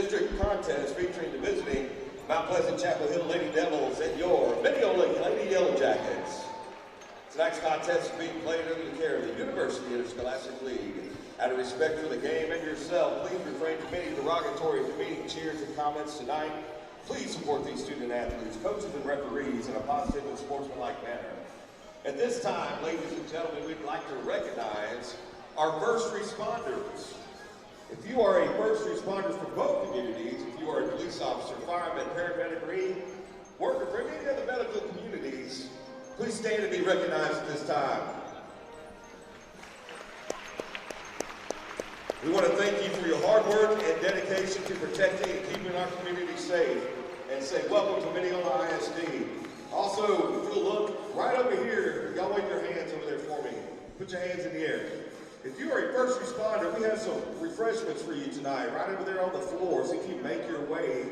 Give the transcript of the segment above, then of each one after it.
district contest featuring the visiting Mount Pleasant Chapel Hill Lady Devils and your Mineola Lady Yellow Jackets. Tonight's contest is being played under the care of the University Interscholastic League. Out of respect for the game and yourself, please refrain from any derogatory demeaning cheers and comments tonight. Please support these student athletes, coaches, and referees in a positive and sportsmanlike manner. At this time, ladies and gentlemen, we'd like to recognize our first responders. If you are a first responder for both communities, if you are a police officer, fireman, paramedic, or any worker for any of the medical communities, please stand and be recognized at this time. We want to thank you for your hard work and dedication to protecting and keeping our community safe, and say welcome to Mineola ISD. Also, if you'll look right over here, y'all wave your hands over there for me. Put your hands in the air. If you are a first responder, we have some refreshments for you tonight, right over there on the floor. So if you make your way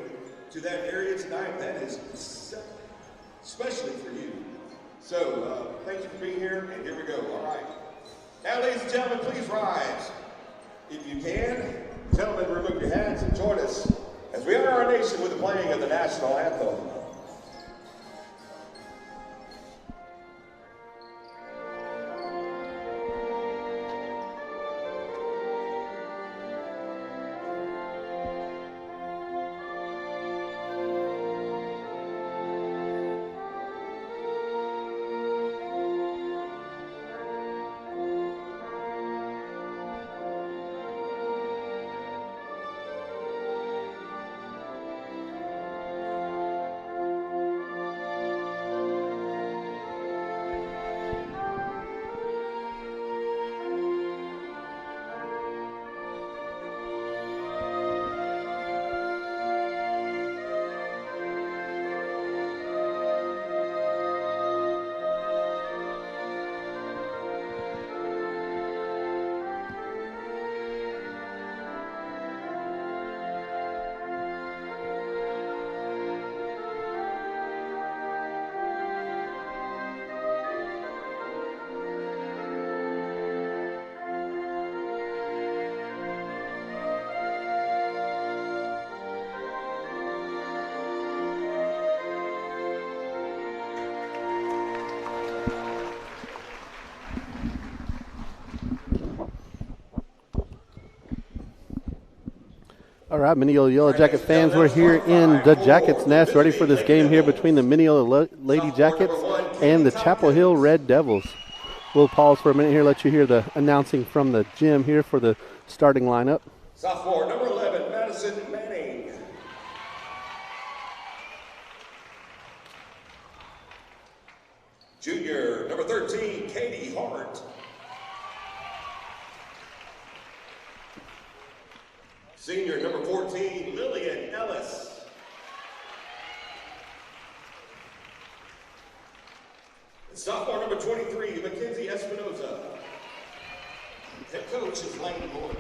to that area tonight, that is especially for you. So thank you for being here, and here we go. All right. Now, ladies and gentlemen, please rise. If you can, gentlemen, remove your hats and join us as we honor our nation with the playing of the national anthem. All right, Mineola Yellow Jacket fans, we're here in the Jackets Nest, ready for this game here between the Mineola Lady Jackets and the Chapel Hill Red Devils. We'll pause for a minute here, let you hear the announcing from the gym here for the starting lineup. Sophomore, number 11, Madison Manning. Junior, number 13, Katie Hart. Senior, number 14, Lillian Ellis. And sophomore, number 23, Mackenzie Espinoza. Head coach is Lane Morley.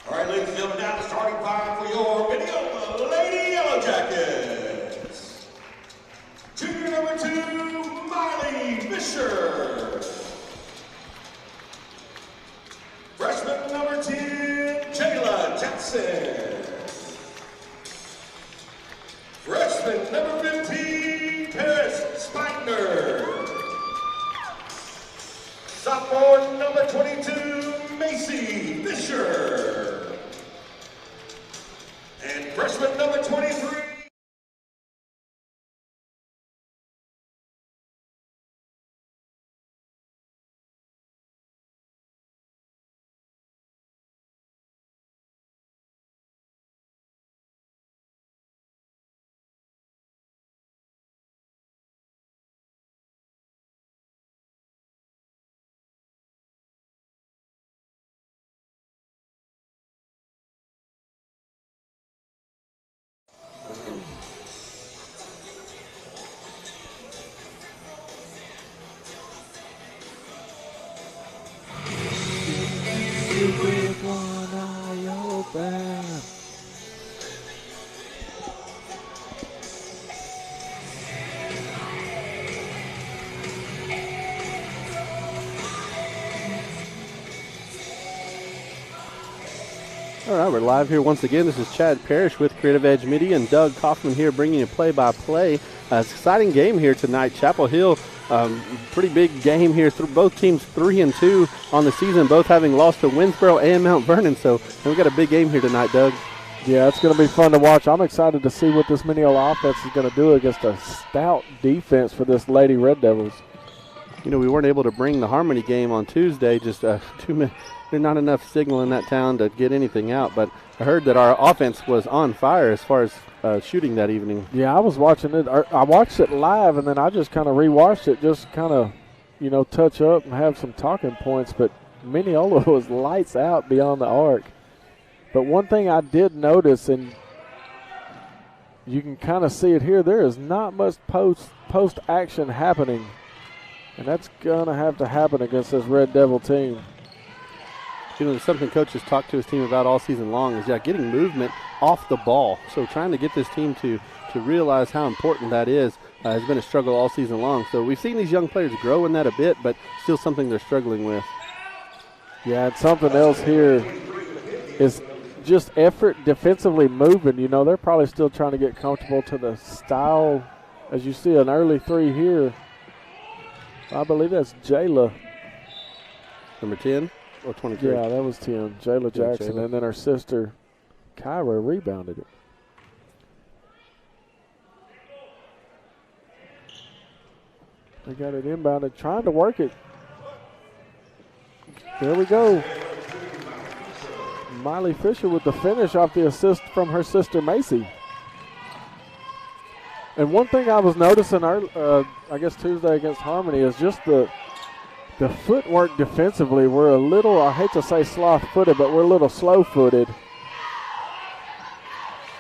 All right, ladies and gentlemen, now the starting five for your Mineola Lady Yellow Jackets. Junior number 2, Miley Fisher. Freshman number 10, Jayla Jackson. Freshman number 15, Paris Spigner. Sophomore number 22, Macy Fisher. And freshman number 23, All right, we're live here once again. This is Chad Parrish with Creative Edge Media and Doug Kaufman here bringing you play-by-play. Exciting game here tonight. Chapel Hill, pretty big game here. Both teams 3-2 on the season, both having lost to Winsboro and Mount Vernon. So we've got a big game here tonight, Doug. Yeah, it's going to be fun to watch. I'm excited to see what this Mineola offense is going to do against a stout defense for this Lady Red Devils. You know, we weren't able to bring the Harmony game on Tuesday. Just there's not enough signal in that town to get anything out. But I heard that our offense was on fire as far as shooting that evening. Yeah, I was watching it. I watched it live, and then I just kind of rewatched it, just kind of, touch up and have some talking points. But Mineola was lights out beyond the arc. But one thing I did notice, and you can kind of see it here, there is not much post action happening. And that's going to have to happen against this Red Devil team. You know, something Coach has talked to his team about all season long is getting movement off the ball. So trying to get this team to realize how important that is has been a struggle all season long. So we've seen these young players grow in that a bit, but still something they're struggling with. Yeah, and something else here is just effort defensively moving. They're probably still trying to get comfortable to the style. As you see an early three here, I believe that's Jayla. Number 10 or 23? Yeah, that was 10. Jayla Jackson. Jayla. And then her sister, Kyra, rebounded it. They got it inbounded, trying to work it. There we go. Miley Fisher with the finish off the assist from her sister Macy. And one thing I was noticing, I guess Tuesday against Harmony, is just the footwork defensively. We're a little, I hate to say sloth-footed, but we're a little slow-footed.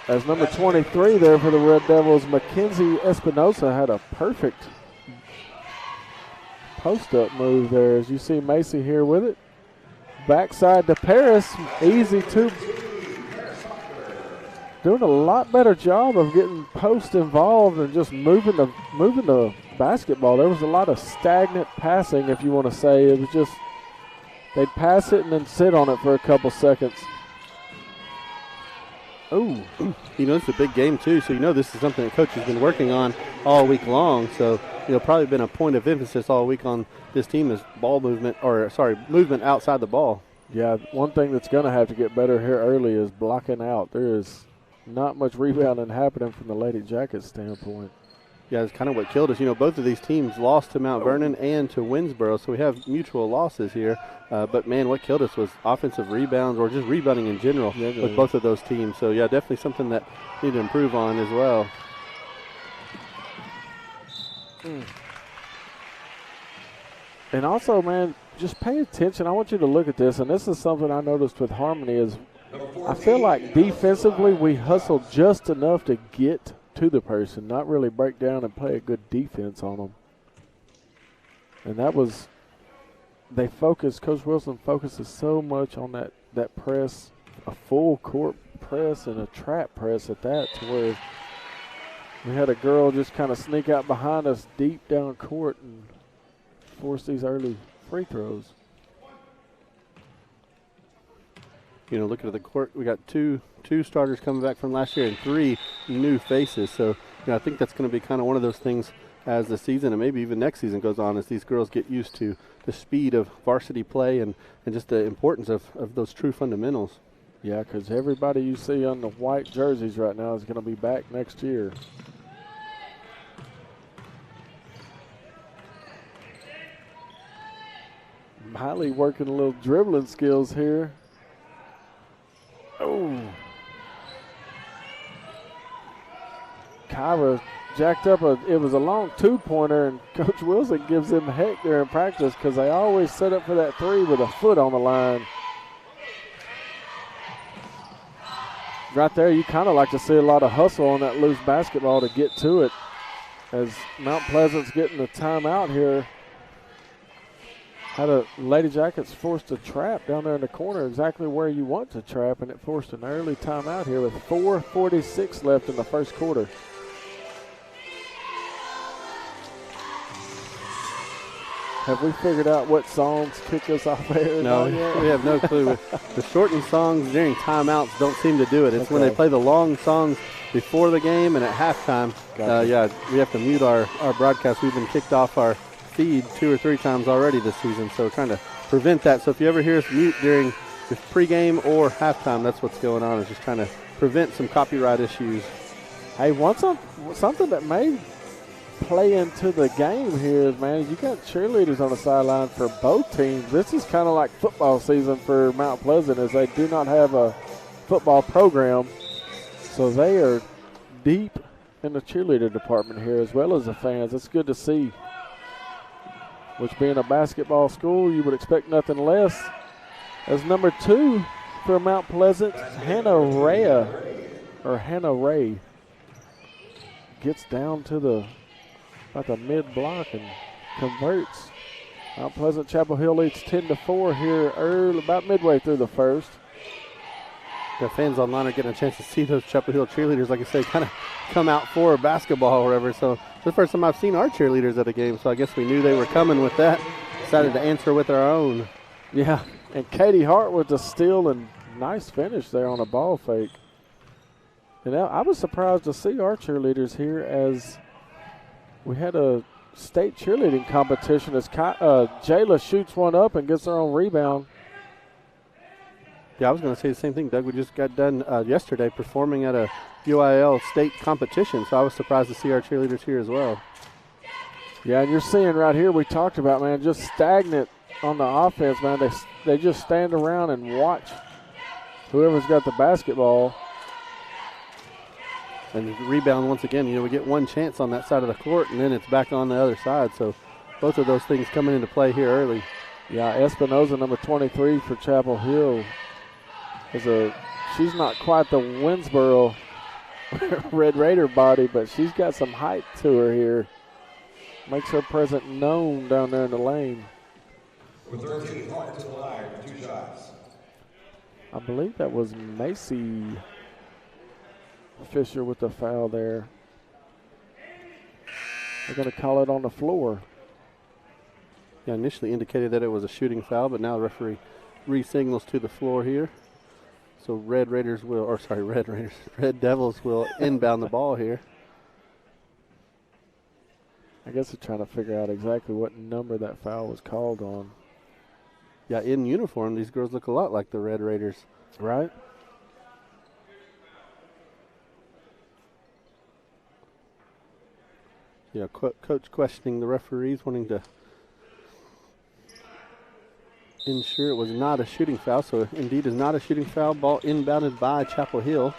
As number 23 there for the Red Devils, Mackenzie Espinosa had a perfect post-up move there. As you see Macy here with it. Backside to Paris, easy two. Doing a lot better job of getting post involved and just moving the basketball. There was a lot of stagnant passing, if you want to say. It was just they'd pass it and then sit on it for a couple seconds. Oh, it's a big game too. So this is something that Coach has been working on all week long. So probably been a point of emphasis all week on this team is movement outside the ball. Yeah, one thing that's going to have to get better here early is blocking out. There is not much rebounding happening from the Lady Jackets standpoint. Yeah, it's kind of what killed us. Both of these teams lost to Mount Vernon and to Winsboro, so we have mutual losses here. But, man, what killed us was offensive rebounds or just rebounding in general with both of those teams. So, yeah, definitely something that we need to improve on as well. And also, man, just pay attention. I want you to look at this, and this is something I noticed with Harmony is I feel like defensively we hustle just enough to get to the person, not really break down and play a good defense on them. And that was, Coach Wilson focuses so much on that press, a full court press and a trap press at that, to where we had a girl just kind of sneak out behind us deep down court and force these early free throws. Looking at the court, we got two starters coming back from last year and 3 new faces. So, I think that's going to be kind of one of those things as the season and maybe even next season goes on, as these girls get used to the speed of varsity play and just the importance of those true fundamentals. Yeah, because everybody you see on the white jerseys right now is going to be back next year. Miley working a little dribbling skills here. Oh. Kyra jacked up it was a long 2-pointer, and Coach Wilson gives them heck there in practice because they always set up for that 3 with a foot on the line. Right there, you kind of like to see a lot of hustle on that loose basketball to get to it. As Mount Pleasant's getting the timeout here. Had a Lady Jackets forced a trap down there in the corner, exactly where you want to trap, and it forced an early timeout here with 4:46 left in the first quarter. Have we figured out what songs kick us off air? No, we have no clue. The shortened songs during timeouts don't seem to do it. It's when they play the long songs before the game and at halftime. Gotcha. We have to mute our broadcast. We've been kicked off our feed 2 or 3 times already this season, so we're trying to prevent that. So if you ever hear us mute during the pregame or halftime, that's what's going on. Is just trying to prevent some copyright issues. Hey, something that may play into the game here is, man, you got cheerleaders on the sideline for both teams. This is kind of like football season for Mount Pleasant, as they do not have a football program. So they are deep in the cheerleader department here, as well as the fans. It's good to see. Which, being a basketball school, you would expect nothing less. As number 2 for Mount Pleasant, Hannah Ray gets down to about the mid-block and converts. Mount Pleasant Chapel Hill leads 10-4 here early, about midway through the first. The fans online are getting a chance to see those Chapel Hill cheerleaders, like I say, kind of come out for basketball or whatever. So it's the first time I've seen our cheerleaders at a game, so I guess we knew they were coming with that. Decided to answer with our own. Yeah, and Katie Hart with the steal and nice finish there on a ball fake. And I was surprised to see our cheerleaders here, as we had a state cheerleading competition as Jayla shoots one up and gets her own rebound. Yeah, I was going to say the same thing, Doug. We just got done yesterday performing at a UIL state competition, so I was surprised to see our cheerleaders here as well. Yeah, and you're seeing right here, we talked about, man, just stagnant on the offense, man. They just stand around and watch whoever's got the basketball. And the rebound, once again, we get one chance on that side of the court, and then it's back on the other side. So both of those things coming into play here early. Yeah, Espinoza, number 23 for Chapel Hill, she's not quite the Winsboro Red Raider body, but she's got some height to her here. Makes her presence known down there in the lane. With 13 Hart to the line for 2 shots. I believe that was Macy Fisher with the foul there. They're going to call it on the floor. Yeah, initially indicated that it was a shooting foul, but now the referee re-signals to the floor here. So Red Devils will inbound the ball here. I guess they're trying to figure out exactly what number that foul was called on. Yeah, in uniform, these girls look a lot like the Red Raiders. Right? Yeah, coach questioning the referees, wanting to ensure it was not a shooting foul. So indeed is not a shooting foul. Ball inbounded by Chapel Hill.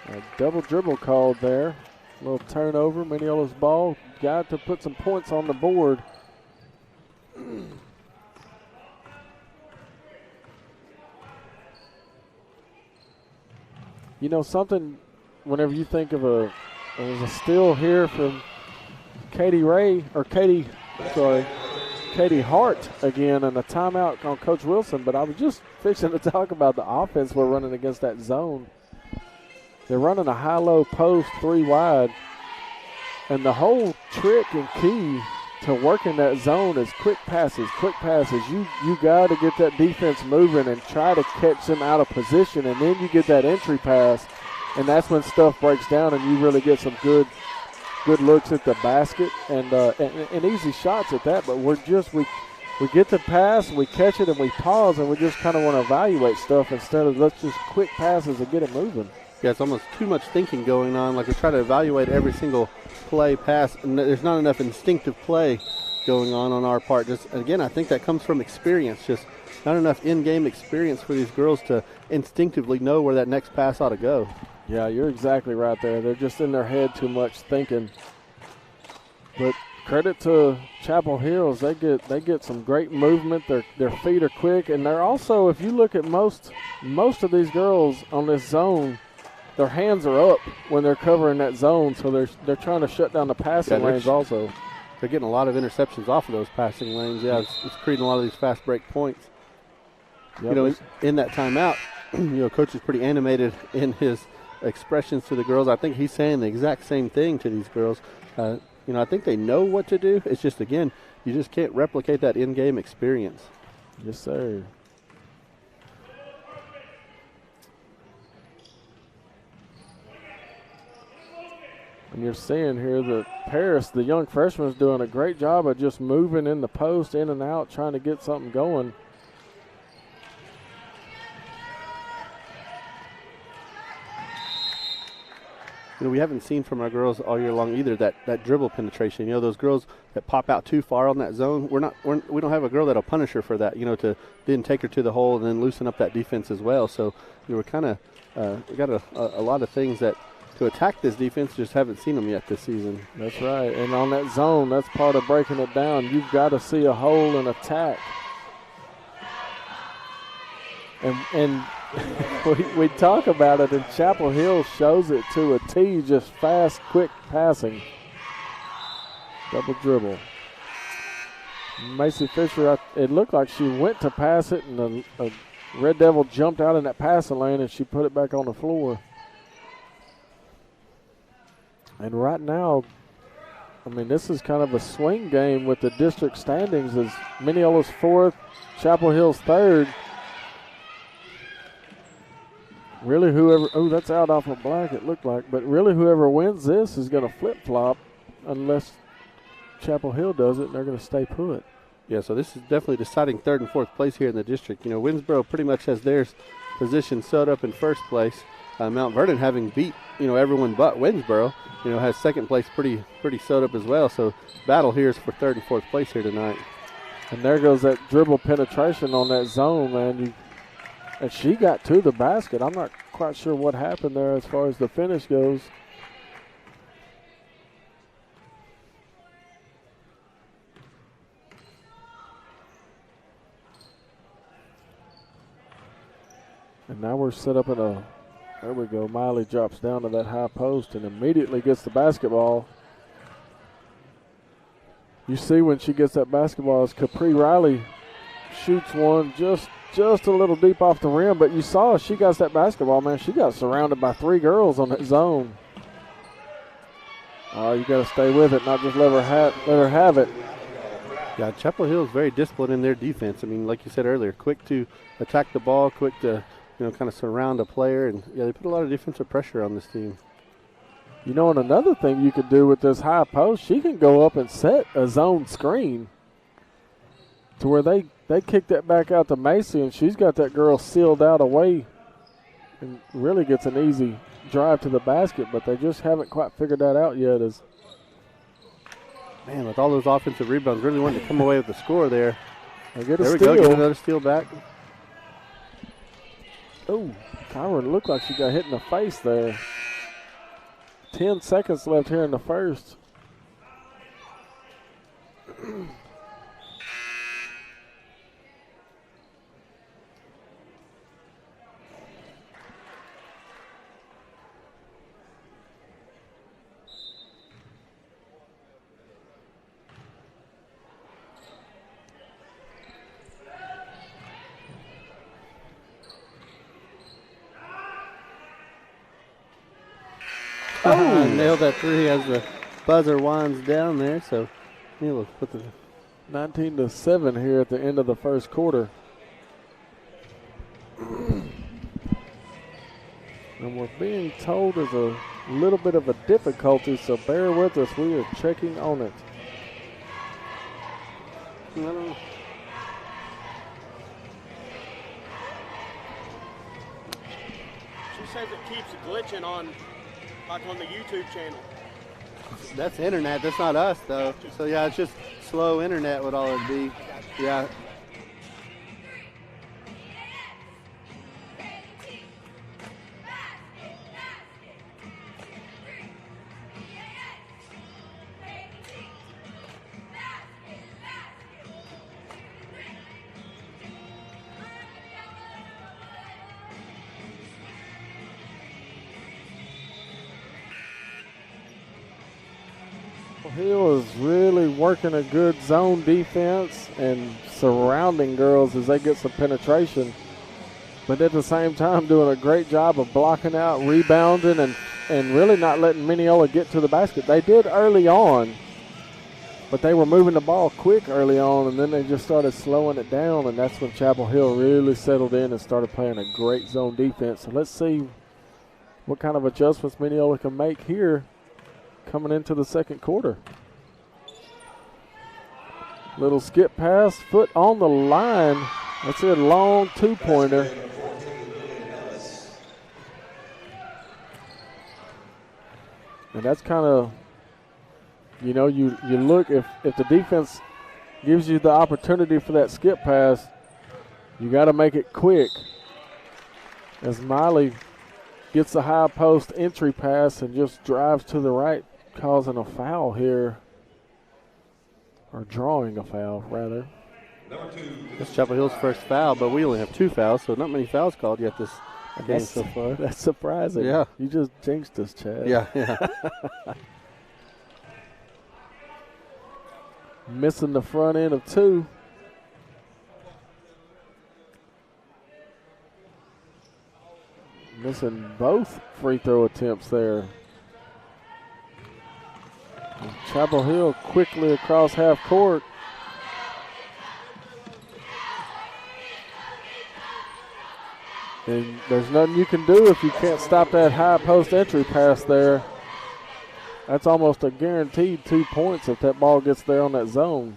A double dribble called there. A little turnover. Mineola's ball. Got to put some points on the board. You know something, whenever you think of there's a steal here from Katie Hart again, and a timeout on Coach Wilson, but I was just fixing to talk about the offense we're running against that zone. They're running a high-low post 3 wide, and the whole trick and key to working that zone is quick passes. You got to get that defense moving and try to catch them out of position, and then you get that entry pass, and that's when stuff breaks down and you really get some good looks at the basket and easy shots at that. But we get the pass, we catch it, and we pause, and we just kind of want to evaluate stuff instead of let's just quick passes and get it moving. Yeah, it's almost too much thinking going on. Like we try to evaluate every single play, pass, and there's not enough instinctive play going on our part. Just again, I think that comes from experience. Just not enough in-game experience for these girls to instinctively know where that next pass ought to go. Yeah, you're exactly right there. They're just in their head too much thinking. But credit to Chapel Hills, they get some great movement. Their feet are quick, and they're also, if you look at most of these girls on this zone, their hands are up when they're covering that zone, so they're trying to shut down the passing lanes also. They're getting a lot of interceptions off of those passing lanes. Yeah, it's creating a lot of these fast break points. Yep. In that timeout, Coach is pretty animated in his expressions to the girls. I think he's saying the exact same thing to these girls. I think they know what to do. It's just, again, you just can't replicate that in-game experience. Yes, sir. And you're seeing here that Paris, the young freshman, is doing a great job of just moving in the post, in and out, trying to get something going. We haven't seen from our girls all year long either that dribble penetration. Those girls that pop out too far on that zone, we don't have a girl that'll punish her for that, to then take her to the hole and then loosen up that defense as well. So we're kind of we got a lot of things that to attack this defense, just haven't seen them yet this season. That's right. And on that zone, that's part of breaking it down. You've got to see a hole and attack. And we talk about it, and Chapel Hill shows it to a T, just fast, quick passing. Double dribble. Macy Fisher, it looked like she went to pass it, and a Red Devil jumped out in that passing lane, and she put it back on the floor. And right now, this is kind of a swing game with the district standings as Mineola's 4th, Chapel Hill's 3rd. Really, that's out off of black, it looked like. But really, whoever wins this is going to flip-flop unless Chapel Hill does it, and they're going to stay put. Yeah, so this is definitely deciding 3rd and 4th place here in the district. Winsboro pretty much has their position set up in 1st place. Mount Vernon, having beat, everyone but Winsboro, has 2nd place pretty sewed up as well. So battle here is for 3rd and 4th place here tonight. And there goes that dribble penetration on that zone, man. And she got to the basket. I'm not quite sure what happened there as far as the finish goes. And now we're set up in a, there we go, Miley drops down to that high post and immediately gets the basketball. You see when she gets that basketball as Capri Riley shoots one just a little deep off the rim, but you saw she got that basketball, man. She got surrounded by 3 girls on that zone. Oh, you got to stay with it, not just let her have it. Yeah, Chapel Hill is very disciplined in their defense. Like you said earlier, quick to attack the ball, quick to kind of surround a player, and yeah, they put a lot of defensive pressure on this team. And another thing you could do with this high post, she can go up and set a zone screen to where they kick that back out to Macy, and she's got that girl sealed out away and really gets an easy drive to the basket, but they just haven't quite figured that out yet. Man, with all those offensive rebounds, really wanting to come away with the score there. There we go, get another steal back. Oh, Kyron looked like she got hit in the face there. 10 seconds left here in the first. Oh, nailed that 3 as the buzzer winds down there. So we'll put the 19-7 here at the end of the first quarter. And we're being told there's a little bit of a difficulty, so bear with us. We are checking on it. She says it keeps glitching on the YouTube channel. That's internet. That's not us, though. So, yeah, it's just slow internet would all it be. Yeah. Hill is really working a good zone defense and surrounding girls as they get some penetration. but at the same time doing a great job of blocking out, rebounding, and really not letting Mineola get to the basket. They did early on, but they were moving the ball quick early on, and then they just started slowing it down, and that's when Chapel Hill really settled in and started playing a great zone defense. So let's see what kind of adjustments Mineola can make here coming into the second quarter. Little skip pass, foot on the line. That's a long two-pointer. And that's kind of, you know, you look, if the defense gives you the opportunity for that skip pass, you got to make it quick. As Miley gets the high post entry pass and just drives to the right, causing a foul here, or drawing a foul, rather. That's Chapel Hill's first foul, but we only have 2 fouls, so not many fouls called yet this game so far. That's surprising. Yeah. You just jinxed us, Chad. Yeah. Missing the front end of 2. Missing both free throw attempts there. And Chapel Hill quickly across half court. And there's nothing you can do if you can't stop that high post entry pass there. That's almost a guaranteed 2 points if that ball gets there on that zone.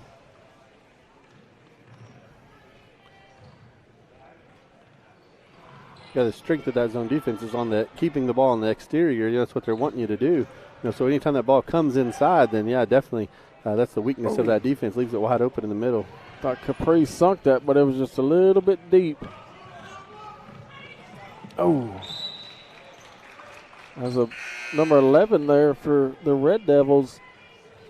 Yeah, the strength of that zone defense is on the keeping the ball on the exterior. That's what they're wanting you to do. You know, so anytime that ball comes inside, then yeah, definitely that's the weakness of that defense. Leaves it wide open in the middle. Thought Capri sunk that, but it was just a little bit deep. Oh. As a number 11 there for the Red Devils,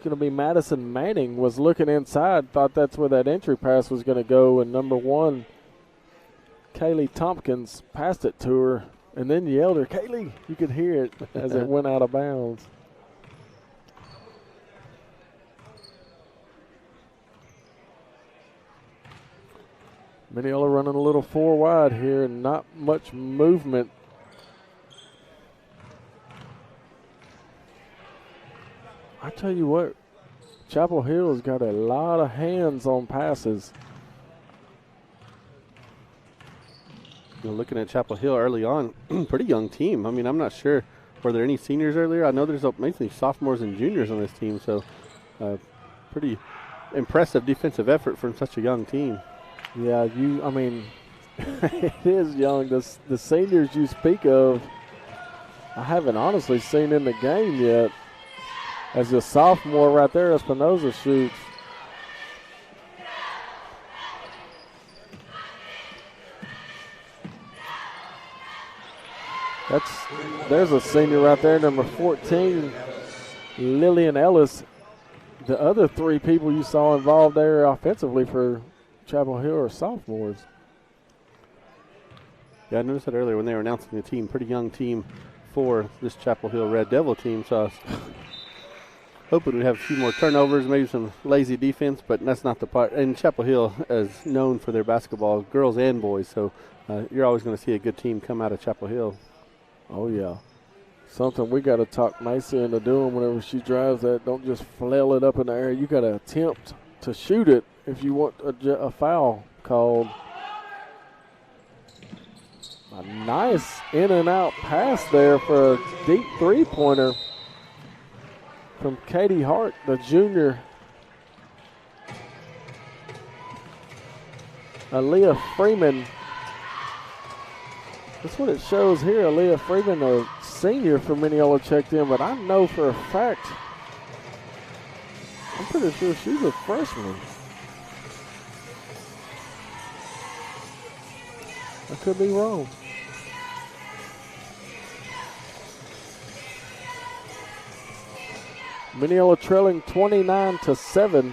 going to be Madison Manning, was looking inside, thought that's where that entry pass was going to go, and number 1, Kaylee Tompkins, passed it to her and then yelled her, "Kaylee!" You could hear it as it went out of bounds. Mineola running a little 4 wide here and not much movement. I tell you what, Chapel Hill has got a lot of hands on passes. You know, looking at Chapel Hill early on, pretty young team. I mean, I'm not sure, were there any seniors earlier? I know there's mainly sophomores and juniors on this team, so pretty impressive defensive effort from such a young team. Yeah, I mean, it is young. The seniors you speak of, I haven't honestly seen in the game yet. As a sophomore right there, Espinoza shoots. There's a senior right there, number 14, Lillian Ellis. The other 3 people you saw involved there offensively for Chapel Hill are sophomores. Yeah, I noticed that earlier when they were announcing the team. Pretty young team for this Chapel Hill Red Devil team. So I was hoping we'd have a few more turnovers, maybe some lazy defense, but that's not the part. And Chapel Hill is known for their basketball, girls and boys. So you're always going to see a good team come out of Chapel Hill. Oh, yeah. Something we got to talk Macy into doing whenever she drives that. Don't just flail it up in the air. You got to attempt to shoot it if you want a foul called. A nice in and out pass there for a deep 3-pointer from Katie Hart, the junior. Aaliyah Freeman. That's what it shows here. Aaliyah Freeman, a senior for Mineola, checked in, but I know for a fact, I'm pretty sure she's a freshman. I could be wrong. Mineola trailing 29-7.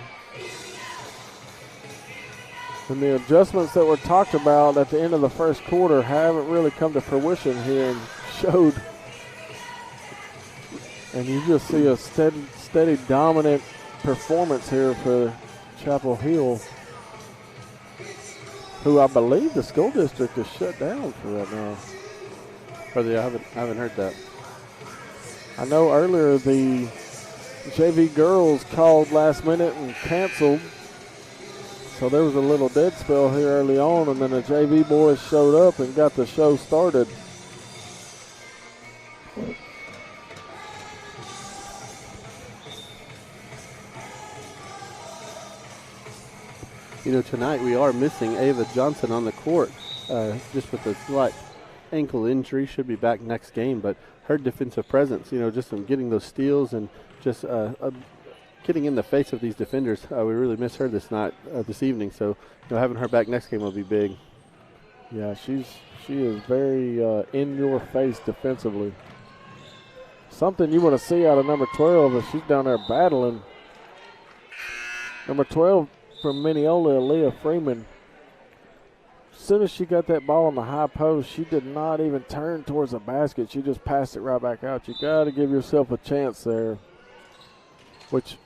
And the adjustments that were talked about at the end of the first quarter haven't really come to fruition here and showed. And you just see a steady dominant performance here for Chapel Hill. who I believe the school district is shut down for right now. Brother, I haven't heard that. I know earlier the JV girls called last minute and canceled. So there was a little dead spell here early on, and then the JV boys showed up and got the show started. You know, tonight we are missing Ava Johnson on the court, just with a slight ankle injury. Should be back next game, but her defensive presence, you know, just in getting those steals and just getting in the face of these defenders, we really miss her this evening. So, you know, having her back next game will be big. Yeah, she is very in your face defensively. Something you want to see out of number 12 if she's down there battling. Number 12 from Mineola, Aaliyah Freeman. As soon as she got that ball on the high post, she did not even turn towards the basket. She just passed it right back out. You got to give yourself a chance there. Which,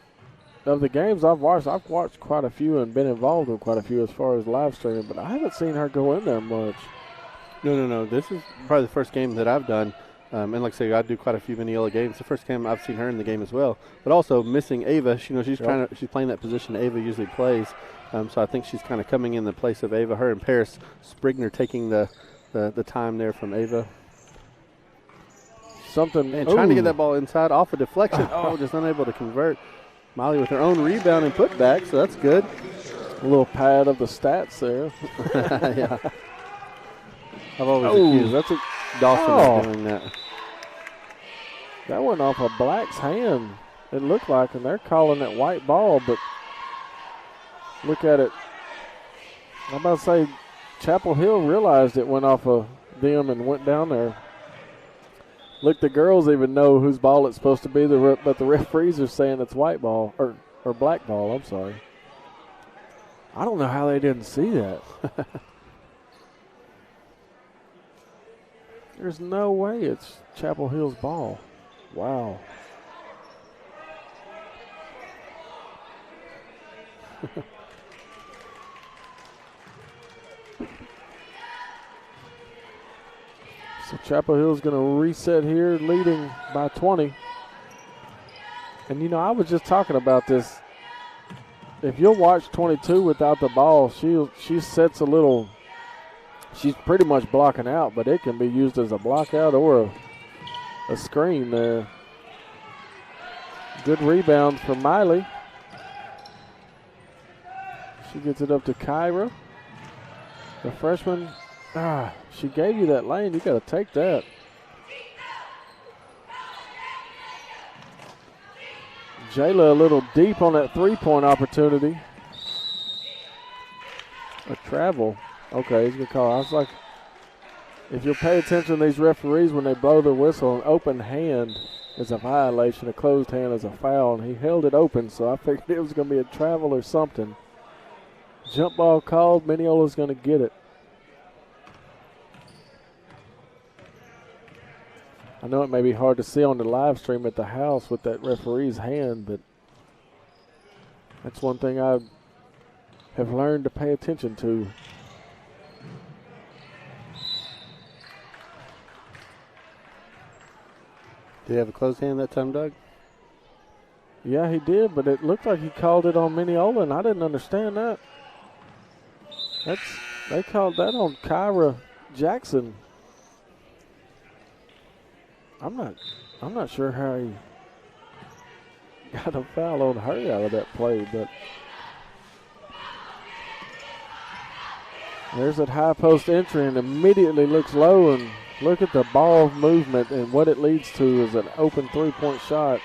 of the games I've watched quite a few and been involved in quite a few as far as live streaming, but I haven't seen her go in there much. No. This is probably the first game that I've done. And like I say, I do quite a few Mineola games. The first game I've seen her in the game as well. But also missing Ava. She's she's playing that position Ava usually plays. So I think she's kind of coming in the place of Ava. Her and Paris Sprigner taking the time there from Ava. And trying to get that ball inside off a deflection. Just unable to convert. Molly with her own rebound and putback, so that's good. A little pad of the stats there. Yeah. I've always accused. That's a Dawson doing that. That went off a Black's hand, it looked like, and they're calling it white ball, but look at it. I'm about to say Chapel Hill realized it went off of them and went down there. Look, the girls even know whose ball it's supposed to be, but the referees are saying it's white ball, or black ball, I'm sorry. I don't know how they didn't see that. There's no way it's Chapel Hill's ball. Wow. So Chapel Hill's going to reset here, leading by 20. And, you know, I was just talking about this. If you'll watch 22 without the ball, she sets a little – she's pretty much blocking out, but it can be used as a block out or a screen there. Good rebound from Miley. She gets it up to Kyra. The freshman, she gave you that lane. You got to take that. Jayla a little deep on that three-point opportunity. A travel. Okay, he's going to call. I was like, if you'll pay attention to these referees when they blow their whistle, an open hand is a violation, a closed hand is a foul, and he held it open, so I figured it was going to be a travel or something. Jump ball called. Mineola's going to get it. I know it may be hard to see on the live stream at the house with that referee's hand, but that's one thing I have learned to pay attention to. Did he have a closed hand that time, Doug? Yeah, he did, but it looked like he called it on Mineola, and I didn't understand that. They called that on Kyra Jackson. I'm not sure how he got a foul on her out of that play, but there's that high post entry and immediately looks low, and look at the ball movement, and what it leads to is an open three-point shot.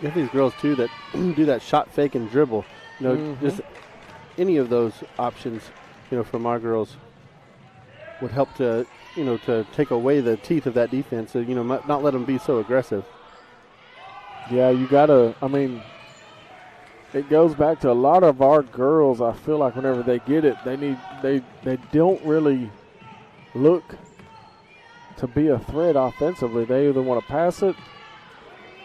You have these girls, too, that do that shot fake and dribble. You know, just any of those options, you know, from our girls would help to, you know, to take away the teeth of that defense, so, you know, not let them be so aggressive. Yeah, you got to, I mean, it goes back to a lot of our girls. I feel like whenever they get it, they don't really look to be a threat offensively. They either want to pass it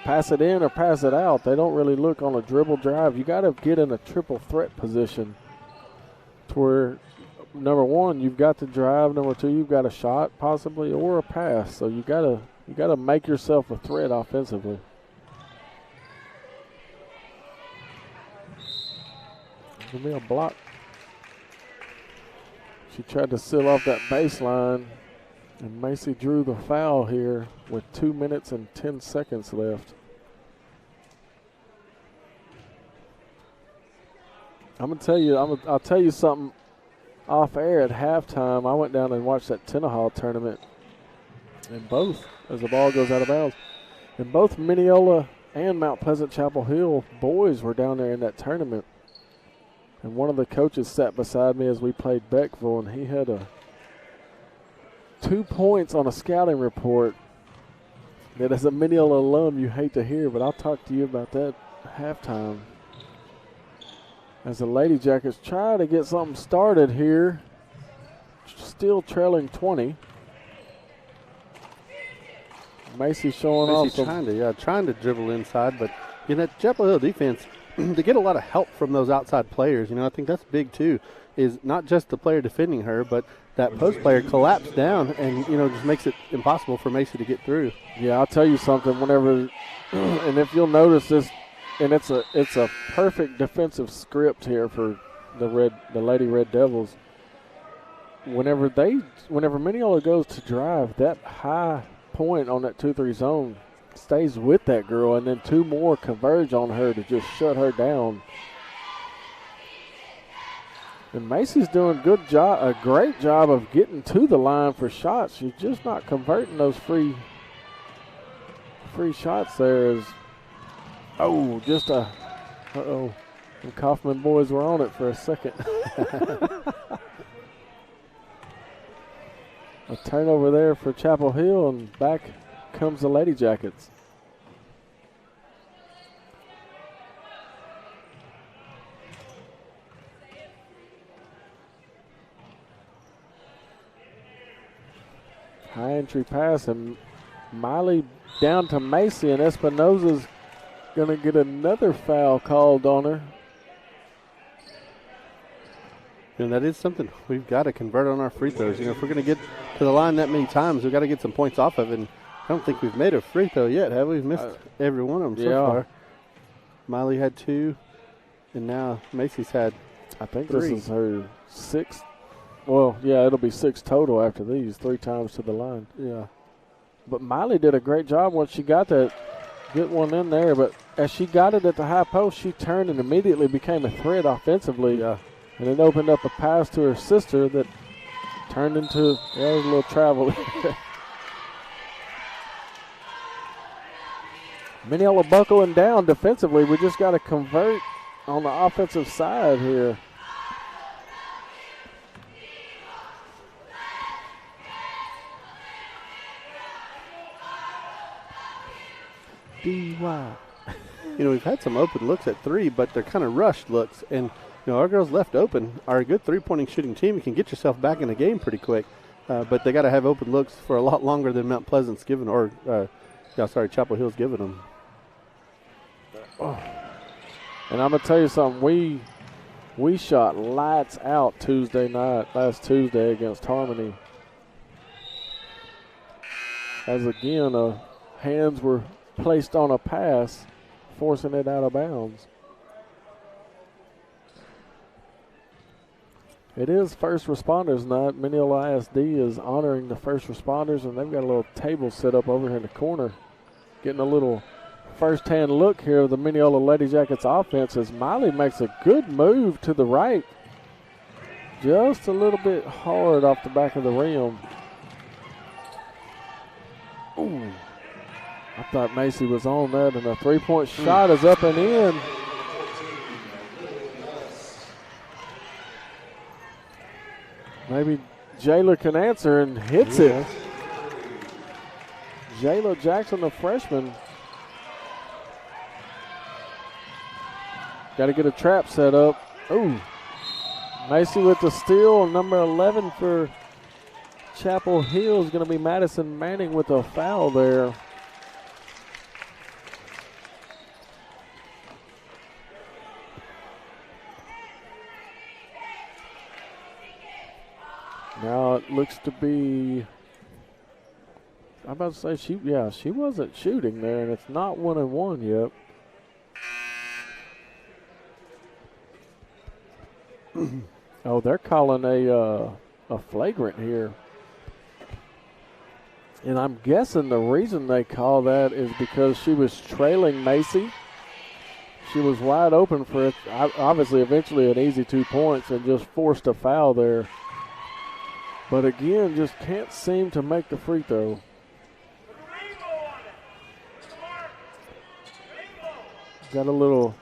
pass it in or pass it out. They don't really look on a dribble drive. You got to get in a triple threat position to where, number one, you've got the drive. Number two, you've got a shot possibly or a pass. So you got to make yourself a threat offensively. There's going to be a block. She tried to seal off that baseline, and Macy drew the foul here with 2 minutes and 10 seconds left. I'm going to tell you, I'll tell you something off air at halftime. I went down and watched that Tenahall tournament, and both, as the ball goes out of bounds, and both Mineola and Mount Pleasant Chapel Hill boys were down there in that tournament. And one of the coaches sat beside me as we played Beckville, and he had 2 points on a scouting report that as a Mineola alum you hate to hear, but I'll talk to you about that halftime. As the Lady Jackets try to get something started here, still trailing 20. Macy showing off. Trying to dribble inside, but that Chapel Hill defense, to get a lot of help from those outside players, I think that's big too, is not just the player defending her, but that post player collapsed down and, just makes it impossible for Macy to get through. Yeah, I'll tell you something, whenever, and if you'll notice this, and it's a perfect defensive script here for the Lady Red Devils. Whenever Mineola goes to drive, that high point on that 2-3 zone stays with that girl, and then 2 more converge on her to just shut her down. And Macy's doing a great job of getting to the line for shots. She's just not converting those free shots there. The Kaufman boys were on it for a second. A turnover there for Chapel Hill, and back comes the Lady Jackets. High entry pass, and Miley down to Macy, and Espinoza's going to get another foul called on her. And that is something we've got to convert on our free throws. If we're going to get to the line that many times, we've got to get some points off of it. And I don't think we've made a free throw yet, have we? We've missed every one of them so far. Miley had 2, and now Macy's had I think 3. This is her 6th. Well, yeah, it'll be 6 total after these, 3 times to the line. Yeah. But Miley did a great job once she got that good one in there. But as she got it at the high post, she turned and immediately became a threat offensively. Yeah. And it opened up a pass to her sister that turned into a little travel. Mineola buckling down defensively. We just got to convert on the offensive side here. DY. We've had some open looks at 3, but they're kind of rushed looks. And, our girls left open are a good 3-pointing shooting team. You can get yourself back in the game pretty quick. But they got to have open looks for a lot longer than Mount Pleasant's given, Chapel Hill's given them. Oh. And I'm going to tell you something. We shot lights out last Tuesday against Harmony. As again, hands were placed on a pass, forcing it out of bounds. It is First Responders Night. Mineola ISD is honoring the first responders, and they've got a little table set up over here in the corner. Getting a little first-hand look here of the Mineola Lady Jackets offense as Miley makes a good move to the right. Just a little bit hard off the back of the rim. Ooh. I thought Macy was on that, and a 3-point shot is up and in. Maybe Jayla can answer and hits it. Jayla Jackson, the freshman. Got to get a trap set up. Ooh. Macy with the steal. Number 11 for Chapel Hill is going to be Madison Manning with a foul there. Now it looks to be, I'm about to say she wasn't shooting there, and it's not 1-1 yet. Oh, they're calling a flagrant here. And I'm guessing the reason they call that is because she was trailing Macy. She was wide open for it. Obviously, eventually an easy 2 points and just forced a foul there. But again, just can't seem to make the free throw. Got a little,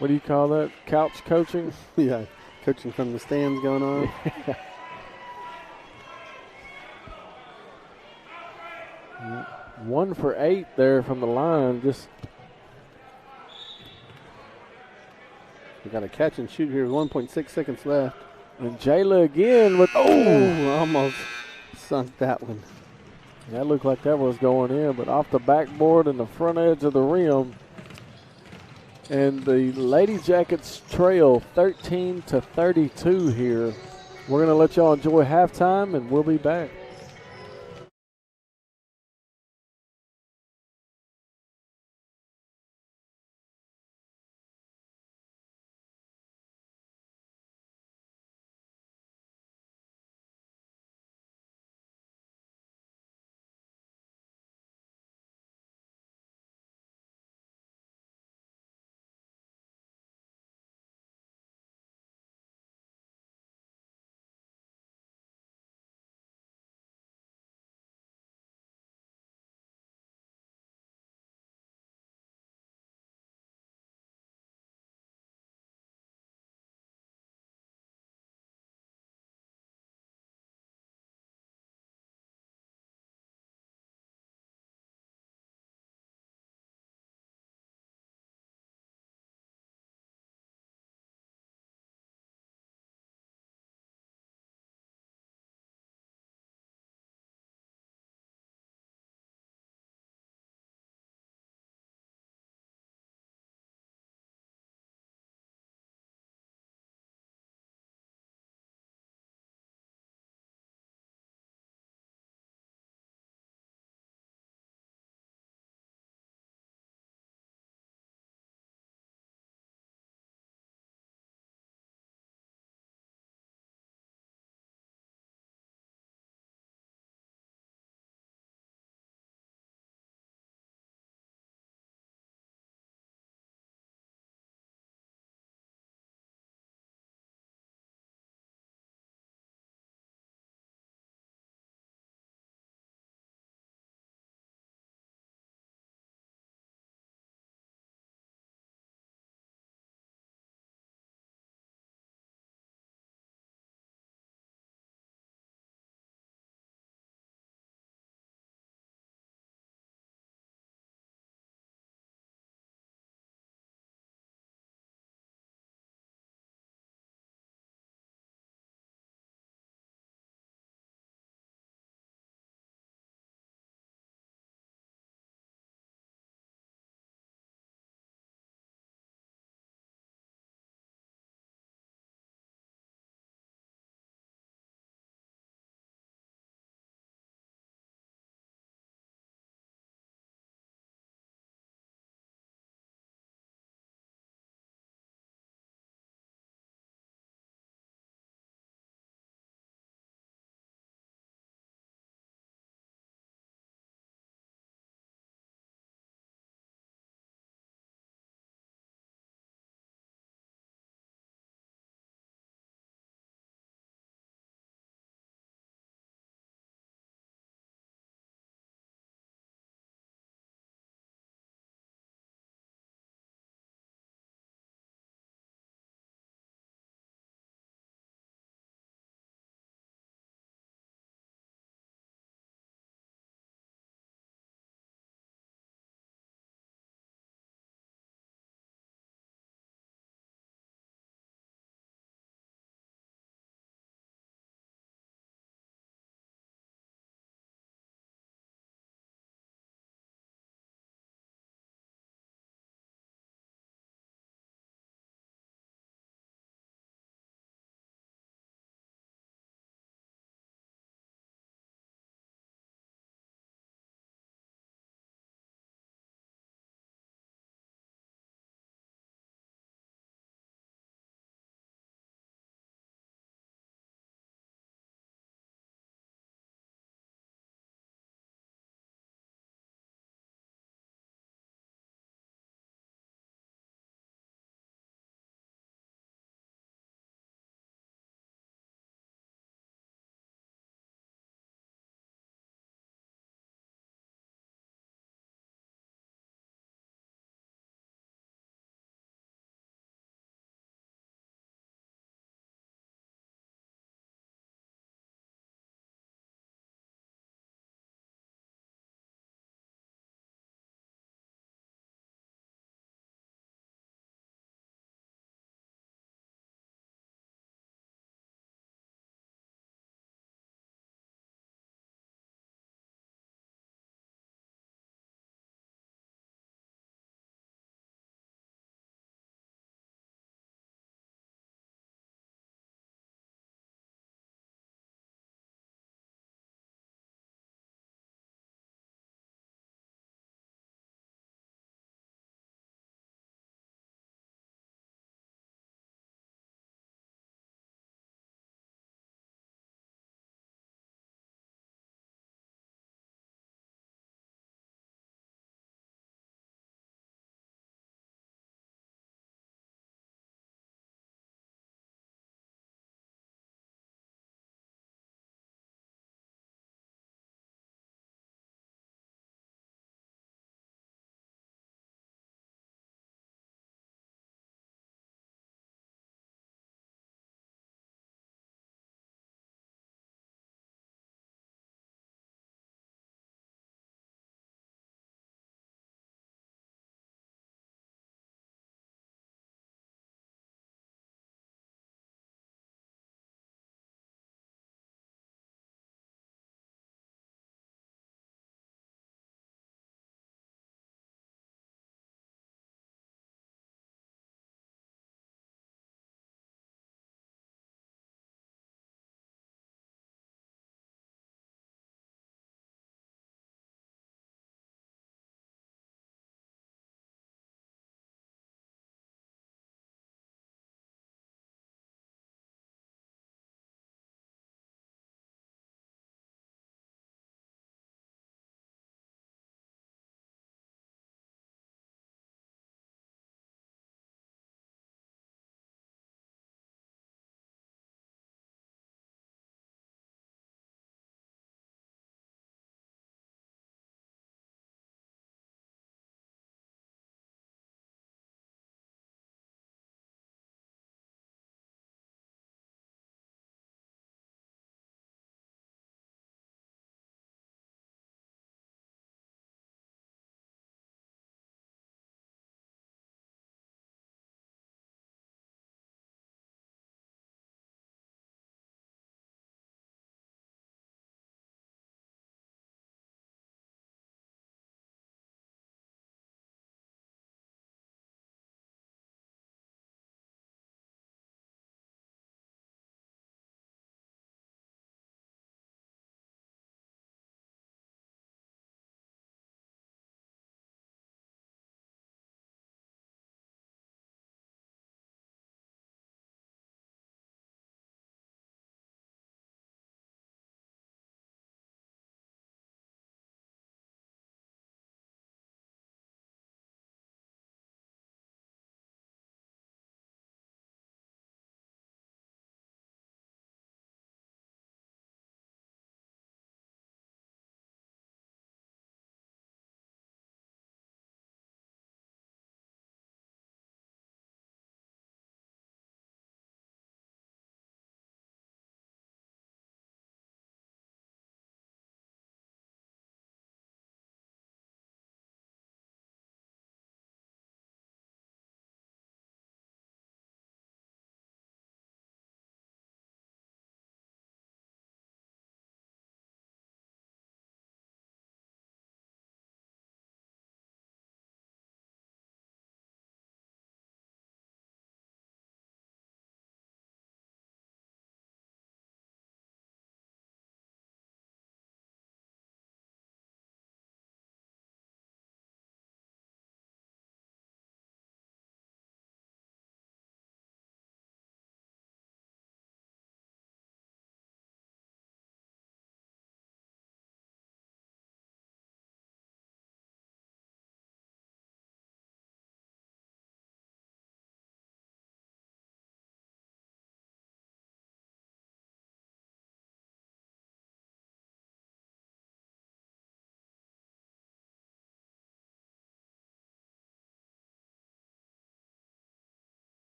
what do you call that? Couch coaching? Yeah, coaching from the stands going on. 1 for 8 there from the line. Just We got a catch and shoot here with 1.6 seconds left. and Jayla again with Almost sunk that one. that looked like that was going in, but off the backboard and the front edge of the rim. And the Lady Jackets trail 13-32 here. We're going to let y'all enjoy halftime, and we'll be back.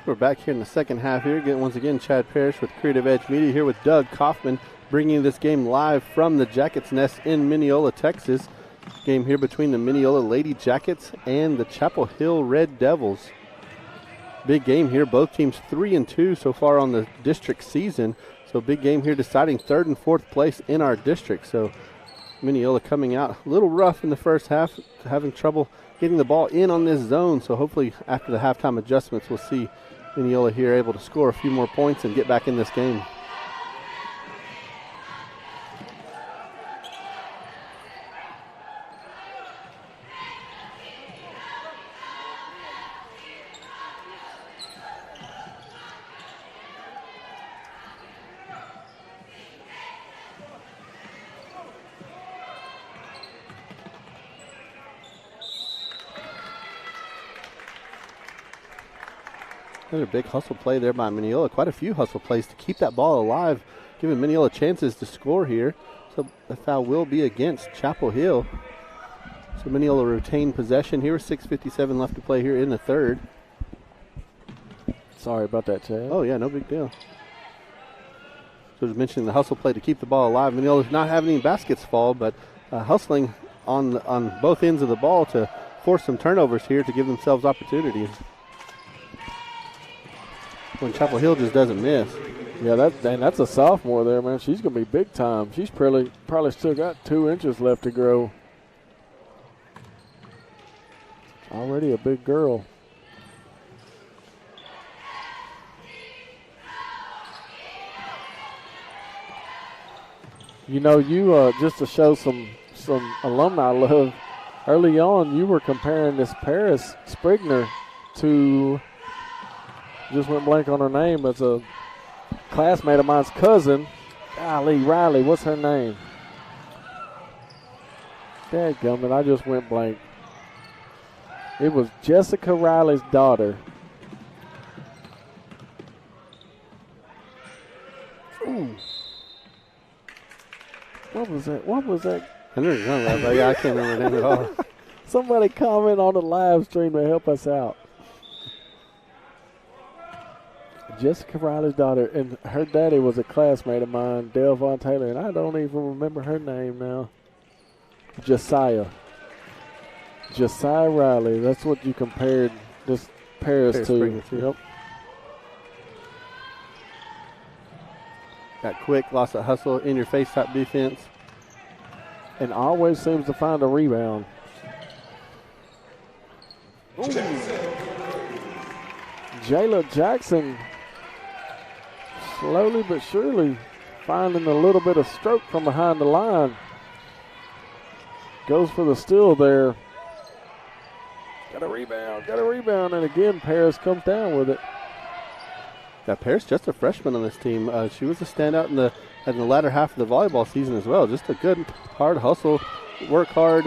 We're back here in the second half here. Again, once again, Chad Parrish with Creative Edge Media here with Doug Kaufman, bringing this game live from the Jackets Nest in Mineola, Texas. Game here between the Mineola Lady Jackets and the Chapel Hill Red Devils. Big game here. Both teams 3-2 so far on the district season. So big game here deciding third and fourth place in our district. So Mineola coming out a little rough in the first half, having trouble getting the ball in on this zone. So hopefully after the halftime adjustments, we'll see Mineola here able to score a few more points and get back in this game. Another big hustle play there by Mineola. Quite a few hustle plays to keep that ball alive, giving Mineola chances to score here. So the foul will be against Chapel Hill. So Mineola retain possession here. 6:57 left to play here in the third. Sorry about that, Chad. Oh, yeah, no big deal. So just mentioning the hustle play to keep the ball alive. Mineola's not having any baskets fall, but hustling on both ends of the ball to force some turnovers here to give themselves opportunities. When Chapel Hill just doesn't miss. Yeah, that's a sophomore there, man. She's going to be big time. She's probably still got 2 inches left to grow. Already a big girl. You know, you just to show some alumni love, early on you were comparing this Paris Sprigner to, just went blank on her name, it's a classmate of mine's cousin. Golly, Riley, what's her name? Dadgummit, I just went blank. It was Jessica Riley's daughter. Ooh. What was that? I can't remember the name at all. Somebody comment on the live stream to help us out. Jessica Riley's daughter, and her daddy was a classmate of mine, Dale Von Taylor, and I don't even remember her name now. Josiah Riley. That's what you compared this Paris to. Yep. Got quick, lost a hustle, in-your-face type defense. And always seems to find a rebound. Jayla Jackson slowly but surely finding a little bit of stroke from behind the line. Goes for the steal there. Got a rebound, and again Paris comes down with it. Yeah, Paris just a freshman on this team. She was a standout in the latter half of the volleyball season as well. Just a good, hard hustle, work hard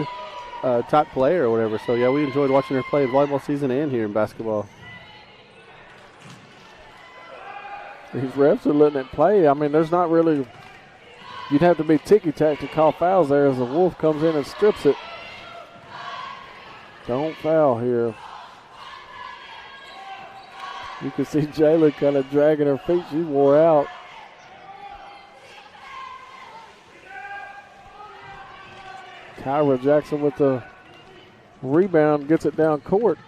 type player or whatever. So, yeah, we enjoyed watching her play in volleyball season and here in basketball. These refs are letting it play. I mean, there's not really – you'd have to be ticky-tack to call fouls there as the Wolf comes in and strips it. Don't foul here. You can see Jayla kind of dragging her feet. She wore out. Kyra Jackson with the rebound, gets it down court.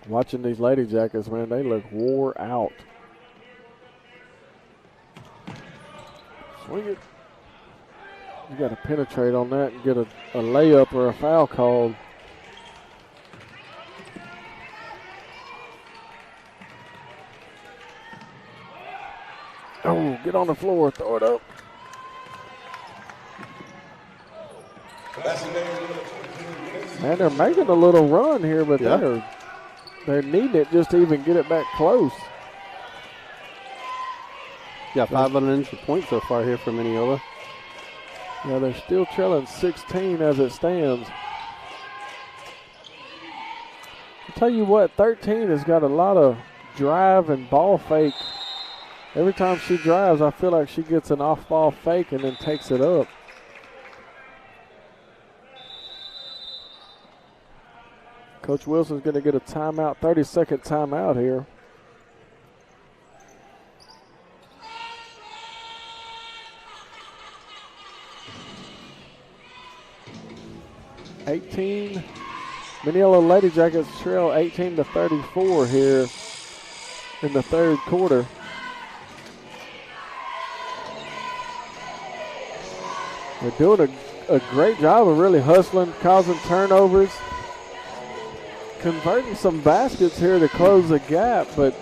Watching these Lady Jackets, man, they look wore out. Swing it. You got to penetrate on that and get a layup or a foul called. Oh, get on the floor, throw it up. Man, they're making a little run here, but they're needing it just to even get it back close. Yeah, 5 unanswered points so far here for Mineola. Yeah, they're still trailing 16 as it stands. I'll tell you what, 13 has got a lot of drive and ball fake. Every time she drives, I feel like she gets an off-ball fake and then takes it up. Coach Wilson's going to get a timeout, 30-second timeout here. Mineola Lady Jackets trail 18-34 here in the third quarter. They're doing a great job of really hustling, causing turnovers, converting some baskets here to close the gap, but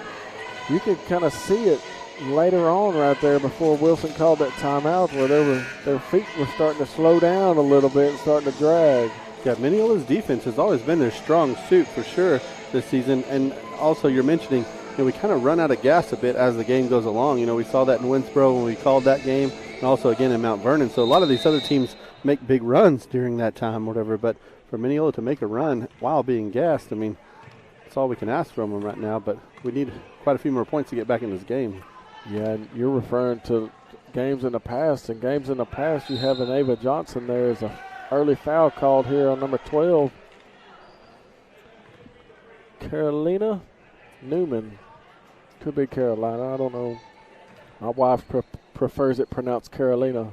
you can kind of see it later on right there before Wilson called that timeout where their feet were starting to slow down a little bit and starting to drag. Yeah, Mineola's defense has always been their strong suit for sure this season. And also you're mentioning, we kind of run out of gas a bit as the game goes along. We saw that in Winsboro when we called that game, and also again in Mount Vernon. So a lot of these other teams make big runs during that time, whatever. But for Mineola to make a run while being gassed, that's all we can ask from them right now. But we need quite a few more points to get back in this game. Yeah, and you're referring to games in the past. And games in the past, you have an Ava Johnson there as a early foul called here on number 12. Carolina Newman. Could be Carolina. I don't know. My wife prefers it pronounced Carolina.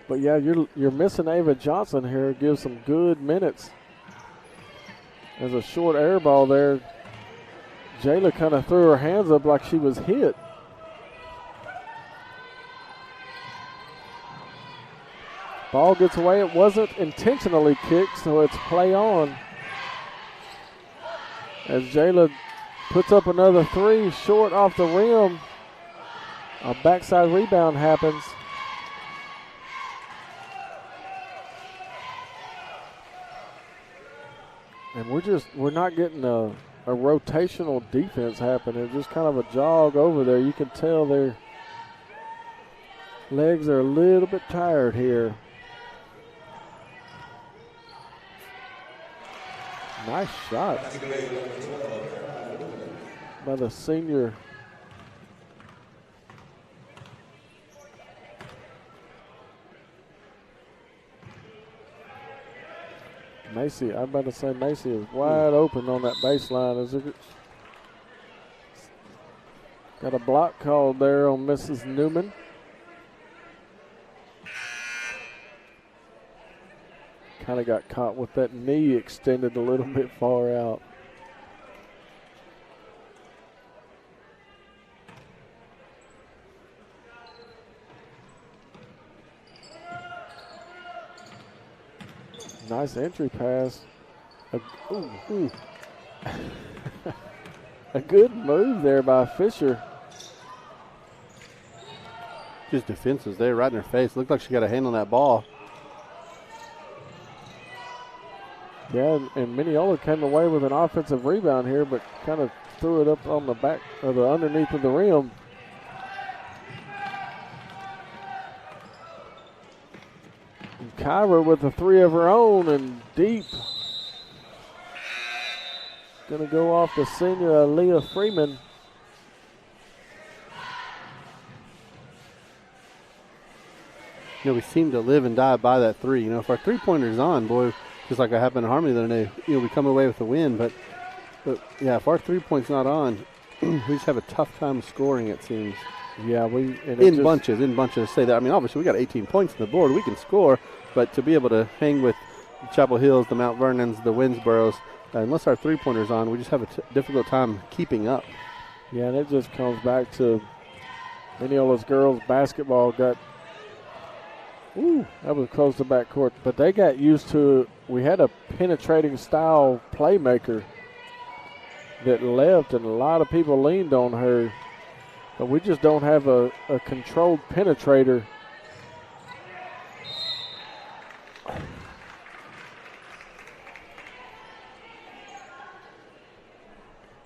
But, yeah, you're missing Ava Johnson here. Gives some good minutes. There's a short air ball there. Jayla kind of threw her hands up like she was hit. Ball gets away. It wasn't intentionally kicked, so it's play on. As Jayla puts up another three short off the rim. A backside rebound happens. And we're not getting a rotational defense happening. Just kind of a jog over there. You can tell their legs are a little bit tired here. Nice shot by the senior. Macy, I'm about to say Macy is wide open on that baseline. Got a block called there on Mrs. Newman. Kind of got caught with that knee extended a little bit far out. Nice entry pass. A good move there by Fisher. Just defenses there right in her face. Looked like she got a hand on that ball. Yeah, and Mineola came away with an offensive rebound here, but kind of threw it up on the back or the underneath of the rim. And Kyra with a three of her own and deep. Gonna go off the senior Aaliyah Freeman. We seem to live and die by that three. If our three-pointer's on, boy, just like I happened in Harmony the other day, we come away with a win. But yeah, if our three-point's not on, we just have a tough time scoring, it seems. Yeah, in bunches say that. Obviously we got 18 points on the board. We can score, but to be able to hang with Chapel Hills, the Mount Vernons, the Winsboros, unless our three-pointer's on, we just have a difficult time keeping up. Yeah, and it just comes back to Mineola's girls basketball got – that was close to backcourt. But they got used to – we had a penetrating style playmaker that left, and a lot of people leaned on her. But we just don't have a controlled penetrator.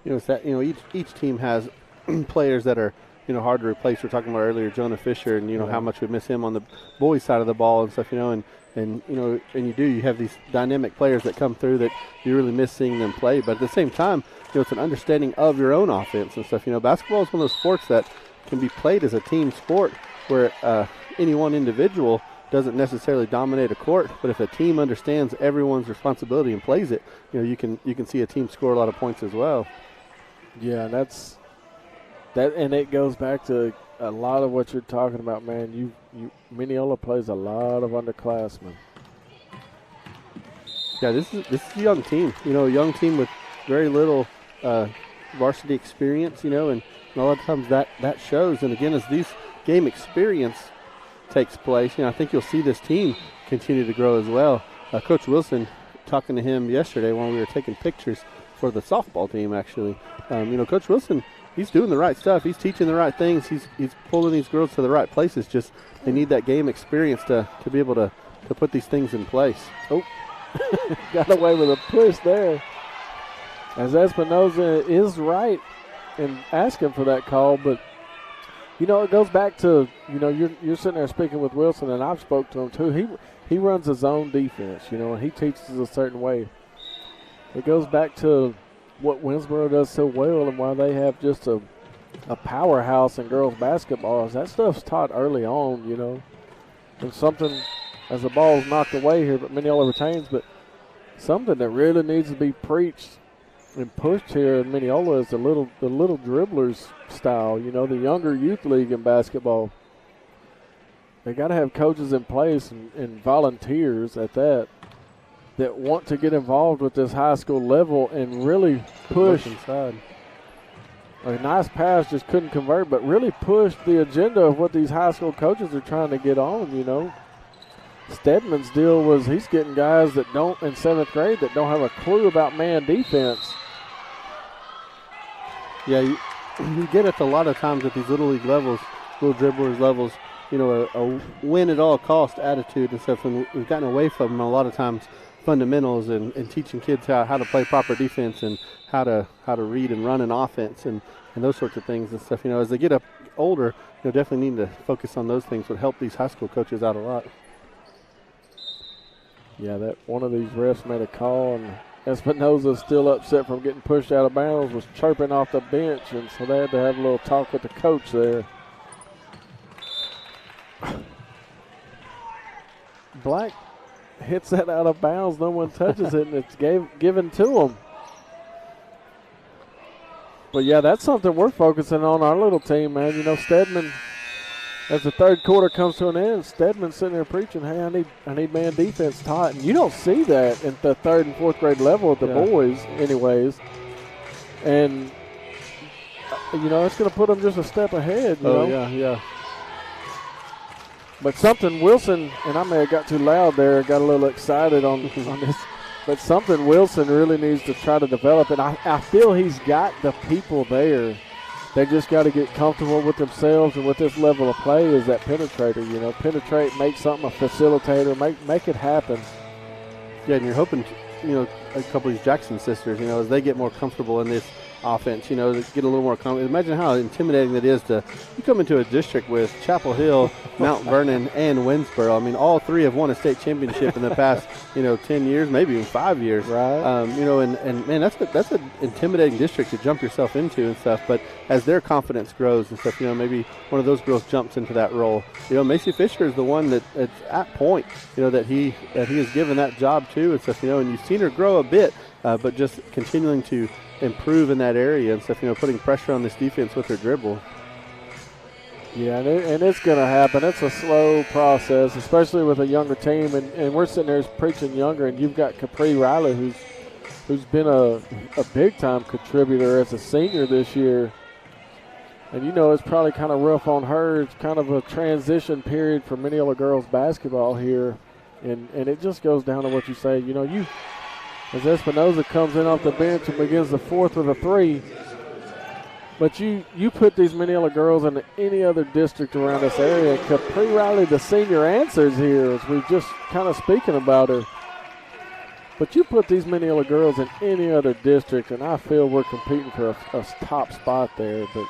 It's that each team has players that are hard to replace. We were talking about earlier Jonah Fisher, and how much we miss him on the boys' side of the ball and stuff. And you have these dynamic players that come through that you really miss seeing them play. But at the same time, it's an understanding of your own offense and stuff. Basketball is one of those sports that can be played as a team sport, where any one individual doesn't necessarily dominate a court, but if a team understands everyone's responsibility and plays it, you can see a team score a lot of points as well. Yeah, and it goes back to a lot of what you're talking about, man. Mineola plays a lot of underclassmen. Yeah, this is a young team. A young team with very little varsity experience. And a lot of times that shows. And again, as these game experience takes place, I think you'll see this team continue to grow as well. Coach Wilson, talking to him yesterday when we were taking pictures for the softball team, actually. Coach Wilson, he's doing the right stuff. He's teaching the right things. He's pulling these girls to the right places. Just they need that game experience to be able to put these things in place. Oh, got away with a push there. As Espinoza is right in asking for that call, but it goes back to you're sitting there speaking with Wilson, and I've spoke to him too. He runs his own defense, and he teaches a certain way. It goes back to what Winsboro does so well and why they have just a powerhouse in girls basketball. Is that stuff's taught early on, and something as the ball's knocked away here, but Mineola retains. But something that really needs to be preached and pushed here in Mineola is the little dribblers style. The younger youth league in basketball. They got to have coaches in place and volunteers at that want to get involved with this high school level and really push inside. A nice pass just couldn't convert, but really push the agenda of what these high school coaches are trying to get on. Stedman's deal was he's getting guys that don't in 7th grade that don't have a clue about man defense. Yeah, you get it a lot of times at these little league levels, little dribblers levels, a win at all cost attitude and stuff. And we've gotten away from them a lot of times fundamentals and teaching kids how to play proper defense and how to read and run an offense and those sorts of things and stuff. As they get up older, definitely need to focus on those things would help these high school coaches out a lot. Yeah, that one of these refs made a call, and Espinoza's still upset from getting pushed out of bounds, was chirping off the bench, and so they had to have a little talk with the coach there. Black hits that out of bounds, no one touches it, and it's given to him. But, yeah, that's something we're focusing on our little team, man. Stedman, as the third quarter comes to an end, Stedman's sitting there preaching, hey, I need man defense taught. And you don't see that at the 3rd and 4th grade level at the boys anyways. And, it's going to put them just a step ahead. You know? Yeah. But something Wilson, and I may have got too loud there, got a little excited on this, but something Wilson really needs to try to develop. And I feel he's got the people there. They just got to get comfortable with themselves and with this level of play is that penetrator, penetrate, make something a facilitator, make it happen. Yeah, and you're hoping, a couple of these Jackson sisters, as they get more comfortable in this offense, to get a little more confident. Imagine how intimidating that is you come into a district with Chapel Hill, Mount Vernon, and Winsboro. I mean, all three have won a state championship in the past, 10 years, maybe even 5 years. Right. And man, that's an intimidating district to jump yourself into and stuff. But as their confidence grows and stuff, maybe one of those girls jumps into that role. Macy Fisher is the one that's at point, that he has given that job to and stuff, and you've seen her grow a bit, but just continuing to improve in that area and stuff, putting pressure on this defense with her dribble. Yeah, and it's going to happen. It's a slow process, especially with a younger team, and we're sitting there preaching younger, and you've got Capri Riley who's been a big-time contributor as a senior this year. And it's probably kind of rough on her. It's kind of a transition period for Mineola girls basketball here, and it just goes down to what you say. As Espinoza comes in off the bench and begins the 4th with a 3. But you put these Mineola girls in any other district around this area. Capri Riley, the senior, answers here as we're just kind of speaking about her. But you put these Mineola girls in any other district, and I feel we're competing for a top spot there. But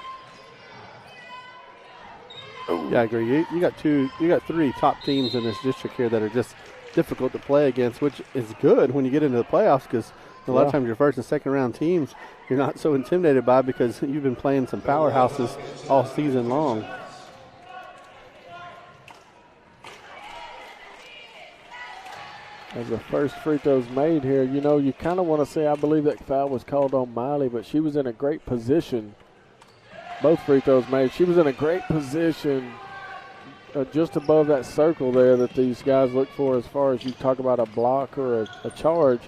yeah, I agree. You got 3 top teams in this district here that are just difficult to play against, which is good when you get into the playoffs because a lot of times your first and second round teams you're not so intimidated by because you've been playing some powerhouses all season long. As the first free throw's made here, you know, you kind of want to say I believe that foul was called on Miley, but she was in a great position. Both free throws made. She was in a great position just above that circle there that these guys look for as far as you talk about a block or a charge.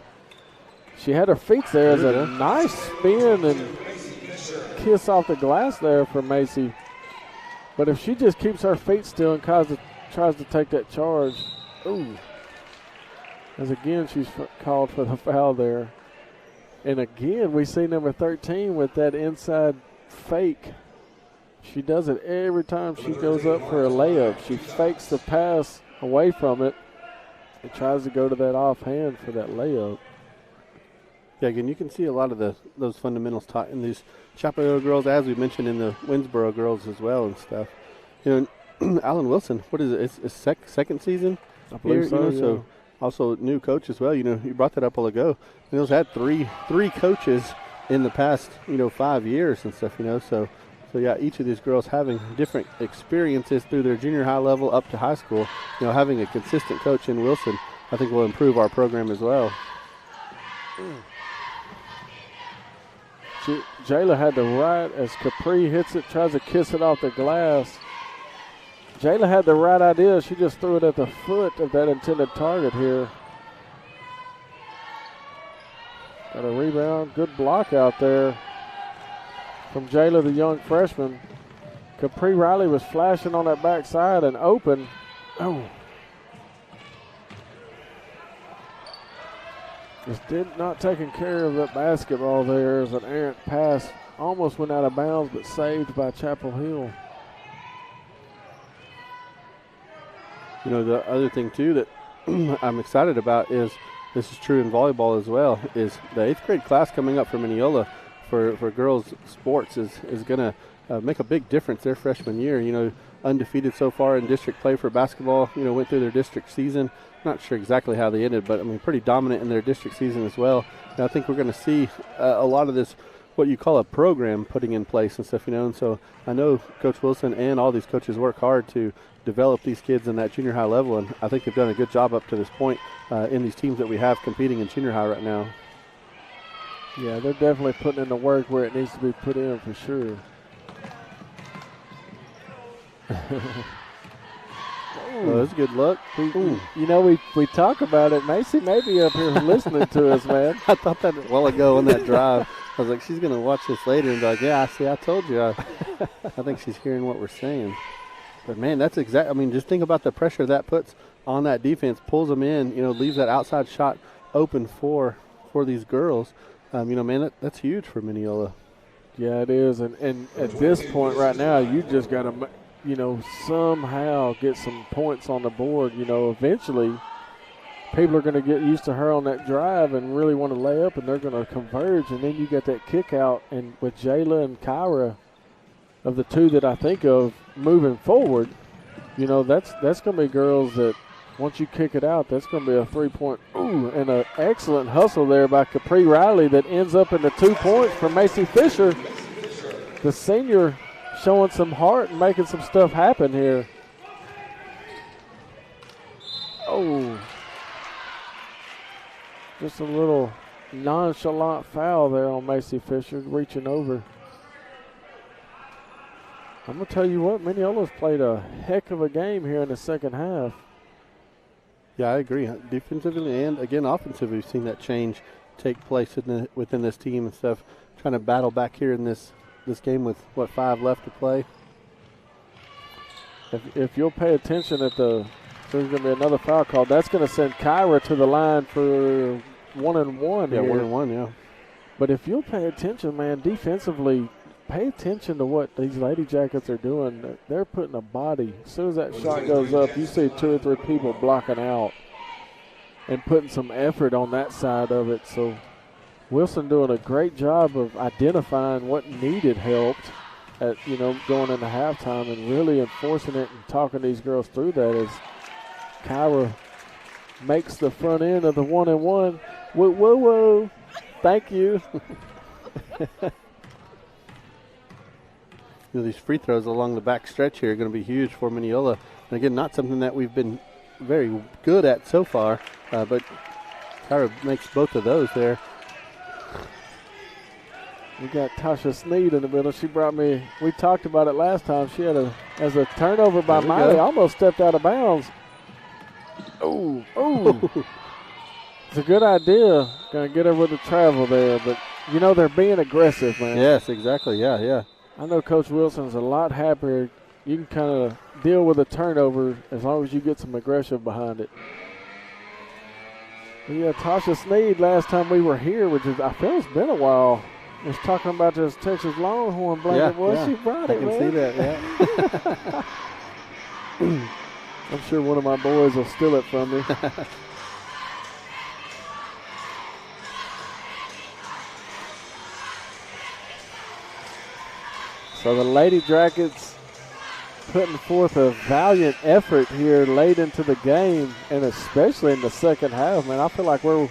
She had her feet there as a nice spin and kiss off the glass there for Macy. But if she just keeps her feet still and tries to take that charge, ooh. As again, she's called for the foul there. And again, we see number 13 with that inside fake. She does it every time she goes up for a layup. She fakes the pass away from it and tries to go to that offhand for that layup. Yeah, again, you can see a lot of those fundamentals taught in these Chapel Hill girls, as we mentioned in the Winsboro girls as well and stuff. You know, Alan Wilson, what is it? It's second season? I believe so, yeah. So also new coach as well. You know, you brought that up a while ago. Mills had three coaches in the past, 5 years and stuff, So yeah, each of these girls having different experiences through their junior high level up to high school. Having a consistent coach in Wilson, I think will improve our program as well. Jayla had the right as Capri hits it, tries to kiss it off the glass. Jayla had the right idea. She just threw it at the foot of that intended target here. Got a rebound. Good block out there from Jayla, the young freshman. Capri Riley was flashing on that backside and open. Oh. Just not taking care of that basketball there as an errant pass. Almost went out of bounds, but saved by Chapel Hill. The other thing, too, that I'm excited about is, this is true in volleyball as well, is the 8th grade class coming up for Mineola for girls sports is going to make a big difference their freshman year. Undefeated so far in district play for basketball, went through their district season. Not sure exactly how they ended, but, pretty dominant in their district season as well. And I think we're going to see a lot of this, what you call a program, putting in place and stuff, And so I know Coach Wilson and all these coaches work hard to develop these kids in that junior high level, and I think they've done a good job up to this point in these teams that we have competing in junior high right now. Yeah, they're definitely putting in the work where it needs to be put in for sure. Oh, that's good luck. We talk about it. Macy may be up here listening to us, man. I thought that a while ago on that drive. I was like, she's going to watch this later and be like, yeah, I told you. I think she's hearing what we're saying. But, man, that's just think about the pressure that puts on that defense, pulls them in, leaves that outside shot open for these girls. Man, that's huge for Mineola. Yeah, it is. And at this point right now, you just got to, somehow get some points on the board. Eventually people are going to get used to her on that drive and really want to lay up, and they're going to converge. And then you get that kick out, and with Jayla and Kyra, of the two that I think of moving forward, that's going to be girls that once you kick it out, that's going to be a 3-point. Ooh, and an excellent hustle there by Capri Riley that ends up in the 2 points for Macy Fisher, the senior, showing some heart and making some stuff happen here. Oh, just a little nonchalant foul there on Macy Fisher, reaching over. I'm going to tell you what, Mineola's played a heck of a game here in the second half. Yeah, I agree. Defensively and, again, offensively, we've seen that change take place within this team and stuff. Trying to battle back here in this game with, 5 left to play. If you'll pay attention there's going to be another foul call. That's going to send Kyra to the line for 1-and-1 Yeah, here. 1-and-1, yeah. But if you'll pay attention, man, defensively, pay attention to what these Lady Jackets are doing. They're putting a body. As soon as that shot goes up, you see 2 or 3 people blocking out and putting some effort on that side of it. So Wilson doing a great job of identifying what needed help at, going into halftime and really enforcing it and talking these girls through that as Kyra makes the front end of the 1-and-1. Whoa. Thank you. These free throws along the back stretch here are going to be huge for Mineola. And again, not something that we've been very good at so far, but Tyra makes both of those there. We got Tasha Sneed in the middle. She brought me, we talked about it last time. She had as a turnover by Miley, almost stepped out of bounds. Oh. It's a good idea. Going to get her with the travel there, but, they're being aggressive, man. Yes, exactly. Yeah. I know Coach Wilson's a lot happier. You can kind of deal with a turnover as long as you get some aggression behind it. But yeah, Tasha Sneed, last time we were here, which is, I feel it's been a while, was talking about this Texas Longhorn blanket. She brought it, I can see that, yeah. I'm sure one of my boys will steal it from me. So the Lady Jackets putting forth a valiant effort here late into the game, and especially in the second half, man. I feel like we're,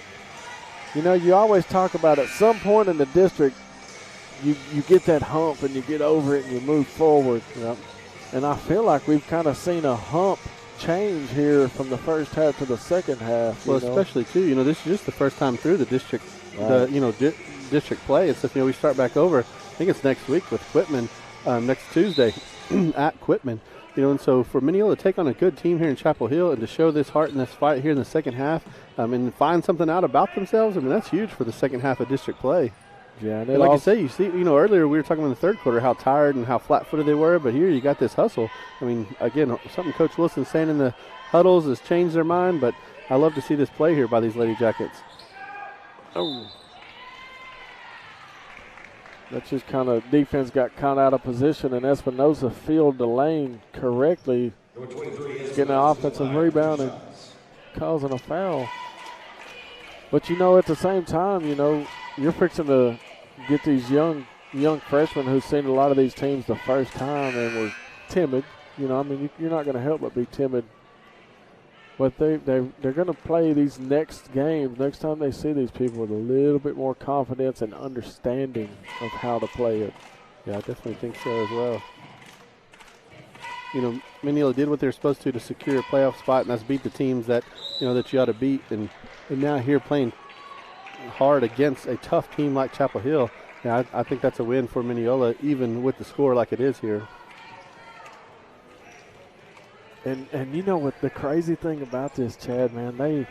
you always talk about at some point in the district, you get that hump and you get over it and you move forward. And I feel like we've kind of seen a hump change here from the first half to the second half. Well, especially too, this is just the first time through the district, district play. It's we start back over. I think it's next week with Quitman, next Tuesday at Quitman. And so for Mineola to take on a good team here in Chapel Hill and to show this heart in this fight here in the second half, and find something out about themselves, that's huge for the second half of district play. Yeah, and like you say, earlier we were talking in the third quarter how tired and how flat-footed they were, but here you got this hustle. Again, something Coach Wilson's saying in the huddles has changed their mind, but I love to see this play here by these Lady Jackets. Oh. That's just kind of defense got kind of out of position, and Espinosa filled the lane correctly, getting an offensive rebound and causing a foul. But, at the same time, you're fixing to get these young freshmen who've seen a lot of these teams the first time and were timid. You're not going to help but be timid. But they're going to play these next games, next time they see these people, with a little bit more confidence and understanding of how to play it. Yeah, I definitely think so as well. Mineola did what they're supposed to secure a playoff spot, and that's beat the teams that, that you ought to beat. And now here playing hard against a tough team like Chapel Hill, I think that's a win for Mineola, even with the score like it is here. And what the crazy thing about this, Chad, man,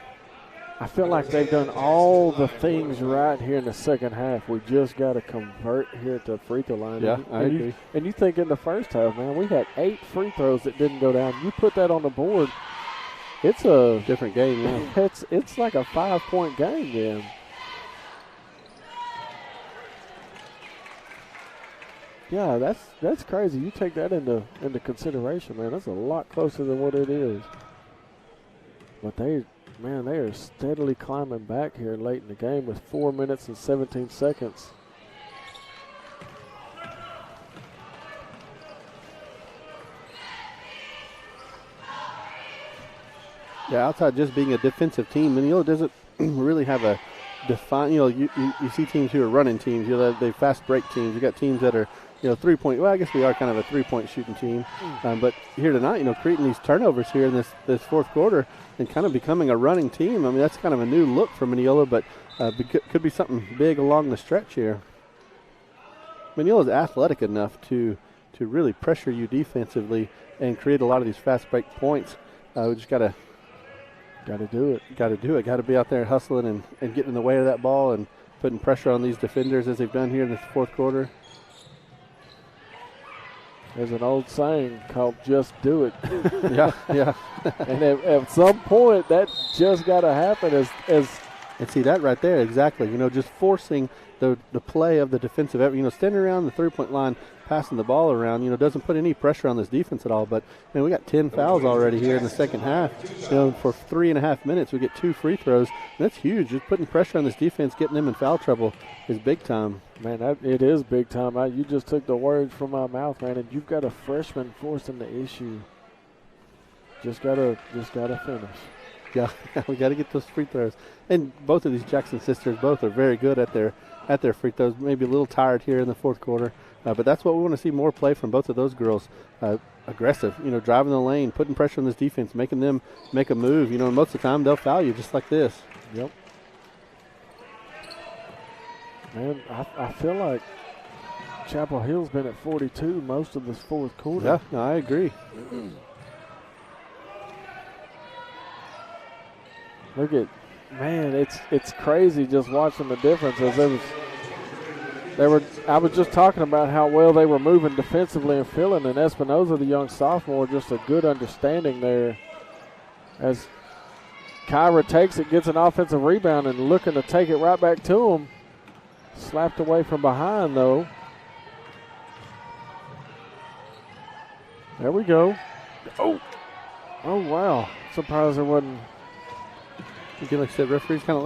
I feel like they've done all the things right here in the second half. We just got to convert here at the free throw line. Yeah, I agree. And you think in the first half, man, we had 8 free throws that didn't go down. You put that on the board, it's a different game. Yeah. It's like a 5-point game then. Yeah, that's crazy. You take that into consideration, man. That's a lot closer than what it is. But they are steadily climbing back here late in the game with 4 minutes and 17 seconds. Yeah, outside just being a defensive team, Mineola doesn't really have a defined. You see teams who are running teams. They fast break teams. You got teams that are 3-point. Well, I guess we are kind of a 3-point shooting team. But here tonight, creating these turnovers here in this fourth quarter and kind of becoming a running team. That's kind of a new look for Mineola, but could be something big along the stretch here. Mineola is athletic enough to really pressure you defensively and create a lot of these fast break points. We just got to do it. Got to be out there hustling and getting in the way of that ball and putting pressure on these defenders as they've done here in the fourth quarter. There's an old saying called "just do it." yeah. And at some point, that just got to happen. And see that right there, exactly. Just forcing the play of the defensive effort. Standing around the 3-point line, passing the ball around. Doesn't put any pressure on this defense at all. But we got 10 fouls already here in the second half. For 3.5 minutes, we get 2 free throws. And that's huge. Just putting pressure on this defense, getting them in foul trouble is big time. Man, it is big time. You just took the words from my mouth, man. And you've got a freshman forcing the issue. Just gotta finish. Yeah, we got to get those free throws. And both of these Jackson sisters both are very good at their free throws. Maybe a little tired here in the fourth quarter. But that's what we want to see more play from both of those girls. Aggressive, driving the lane, putting pressure on this defense, making them make a move. And most of the time they'll foul you just like this. Yep. Man, I feel like Chapel Hill's been at 42 most of this fourth quarter. Yeah, no, I agree. Look at, man, it's crazy just watching the difference. I was just talking about how well they were moving defensively and filling, and Espinoza, the young sophomore, just a good understanding there. As Kyra takes it, gets an offensive rebound, and looking to take it right back to him. Slapped away from behind, though. There we go. Oh, wow. Surprised there wasn't. Again, like I said, referees kind of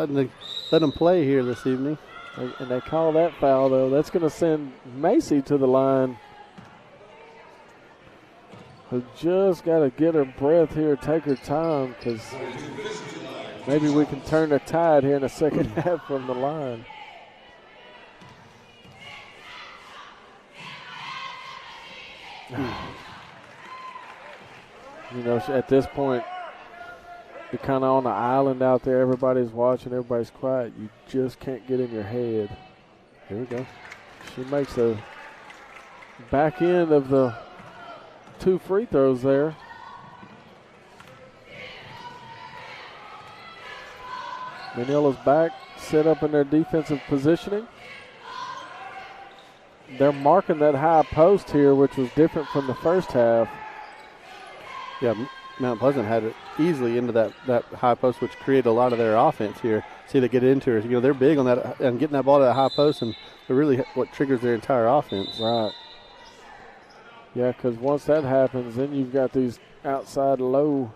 let them play here this evening. And they call that foul, though. That's going to send Macy to the line. Who just got to get her breath here, take her time, because maybe we can turn the tide here in the second half from the line. At this point, you're kind of on the island out there. Everybody's watching. Everybody's quiet. You just can't get in your head. Here we go. She makes the back end of the 2 free throws there. Mineola's back, set up in their defensive positioning. They're marking that high post here, which was different from the first half. Yeah, Mount Pleasant had it easily into that high post, which created a lot of their offense here. See, they get into it. They're big on that and getting that ball to that high post, and they're really what triggers their entire offense. Right. Yeah, because once that happens, then you've got these outside low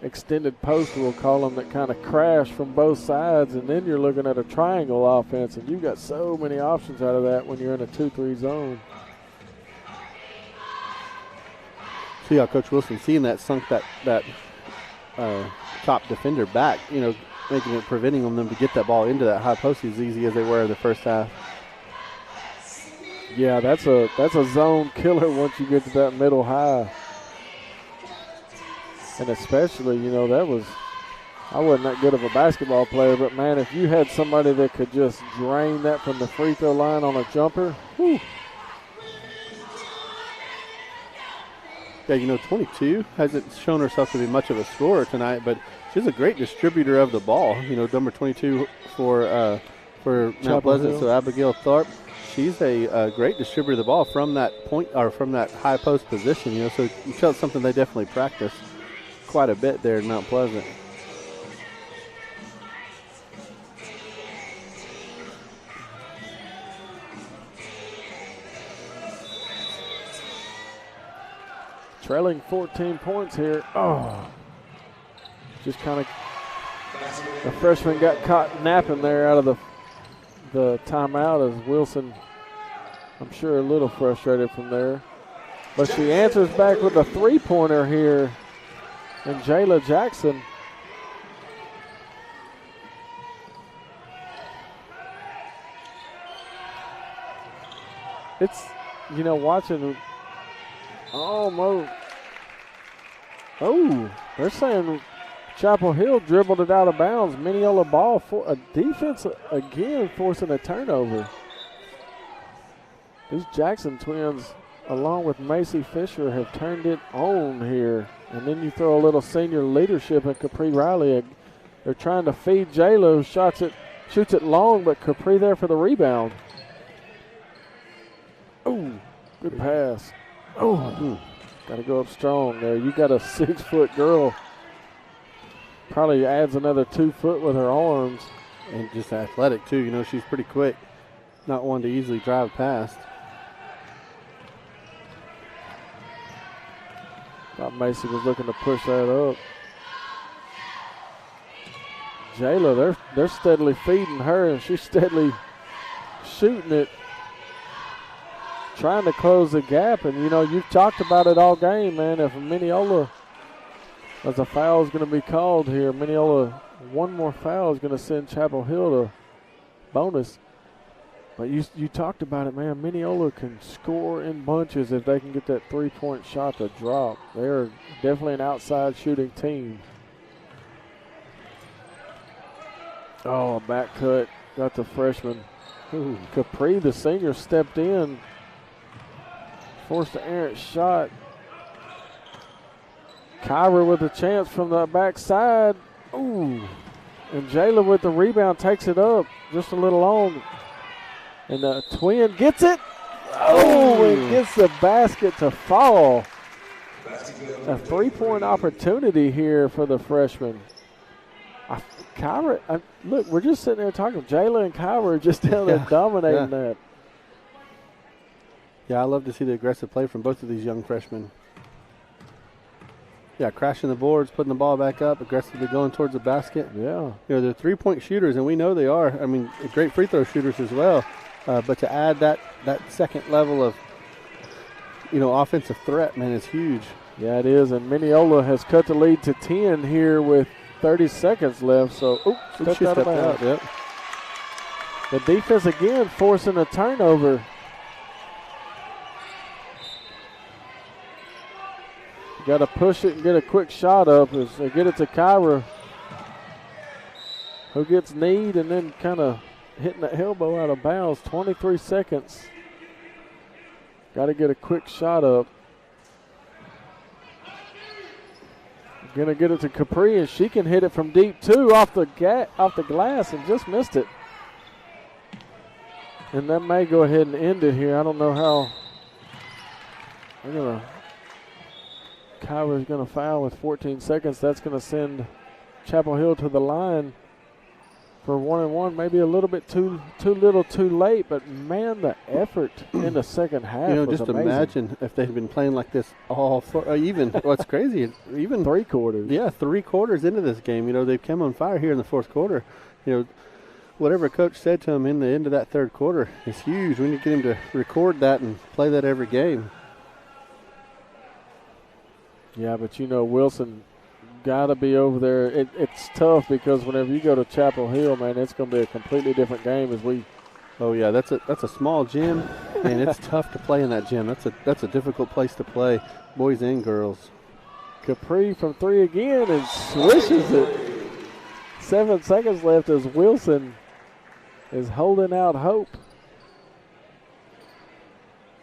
extended posts, we'll call them, that kind of crash from both sides, and then you're looking at a triangle offense, and you've got so many options out of that when you're in a 2-3 zone. See how Coach Wilson seeing that sunk that top defender back, making it, preventing them to get that ball into that high post as easy as they were in the first half. Yeah, that's a zone killer once you get to that middle high. And especially, I wasn't that good of a basketball player, but man, if you had somebody that could just drain that from the free throw line on a jumper, whew. Yeah, 22 hasn't shown herself to be much of a scorer tonight, but she's a great distributor of the ball. Number 22 for Mount Pleasant, so Abigail Tharp. She's a great distributor of the ball from that point or from that high post position. So you tell it's something they definitely practice quite a bit there in Mount Pleasant. Trailing 14 points here. Oh, just kind of the freshman got caught napping there out of the timeout as Wilson, I'm sure, a little frustrated from there. But she answers back with a three-pointer here. And Jayla Jackson. It's, watching almost. Oh, they're saying Chapel Hill dribbled it out of bounds. Mineola ball for a defense again, forcing a turnover. These Jackson twins, along with Macy Fisher, have turned it on here. And then you throw a little senior leadership at Capri Riley. They're trying to feed J-Lo, shoots it long, but Capri there for the rebound. Oh, good pass. Oh, got to go up strong there. You got a 6-foot girl. Probably adds another 2 foot with her arms. And just athletic, too. She's pretty quick. Not one to easily drive past. Thought Macy was looking to push that up. Jayla, they're steadily feeding her, and she's steadily shooting it, trying to close the gap. And, you've talked about it all game, man. If Mineola, as a foul is going to be called here, Mineola, one more foul is going to send Chapel Hill to bonus. But you talked about it, man. Mineola can score in bunches if they can get that three-point shot to drop. They're definitely an outside shooting team. Oh, a back cut. Got the freshman. Ooh, Capri, the senior, stepped in. Forced the errant shot. Kyra with a chance from the backside. Ooh. And Jayla with the rebound takes it up just a little long. And the twin gets it. Oh, and gets the basket to fall. A three-point opportunity here for the freshman. Kyra, look, we're just sitting there talking. Jayla and Kyra are just down there dominating that. Yeah, I love to see the aggressive play from both of these young freshmen. Yeah, crashing the boards, putting the ball back up, aggressively going towards the basket. Yeah. You know, they're three-point shooters, and we know they are. I mean, great free throw shooters as well. But to add that second level of, you know, offensive threat, man, is huge. Yeah, it is. And Mineola has cut the lead to 10 here with 30 seconds left. So, stepped out of bounds. Yep. The defense again forcing a turnover. Got to push it and get a quick shot up as they get it to Kyra, who gets kneed and then kind of hitting the elbow out of bounds. 23 seconds. Got to get a quick shot up. Going to get it to Capri, and she can hit it from deep too, off the glass, and just missed it. And that may go ahead and end it here. I don't know how. Kyra's going to foul with 14 seconds. That's going to send Chapel Hill to the line for 1-1. Maybe a little bit too little, too late. But man, the effort in the second half. You know, was just amazing. imagine if they had been playing like this all even. What's crazy, even 3 quarters. Yeah, 3 quarters into this game. You know, they've come on fire here in the fourth quarter. You know, whatever coach said to them in the end of that third quarter is huge. We need to get him to record that and play that every game. Yeah, but you know, Wilson got to be over there. It's tough because whenever you go to Chapel Hill, man, it's going to be a completely different game as we. Oh yeah, that's a small gym, and it's tough to play in that gym. That's a difficult place to play, boys and girls. Capri from 3 again and swishes it. 7 seconds left as Wilson is holding out hope.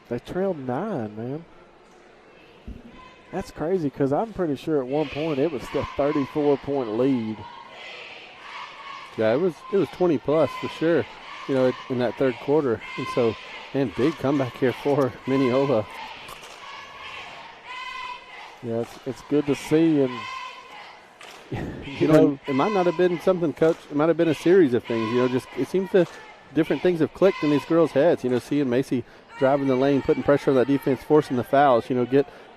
They trailed 9, man. That's crazy because I'm pretty sure at one point it was the 34-point lead. Yeah, it was 20 plus for sure, you know, in that third quarter. And so, man, big comeback here for Mineola. Yeah, it's good to see. And, you know, it might not have been something, Coach. It might have been a series of things. You know, just it seems that different things have clicked in these girls' heads. You know, seeing Macy driving the lane, putting pressure on that defense, forcing the fouls, you know,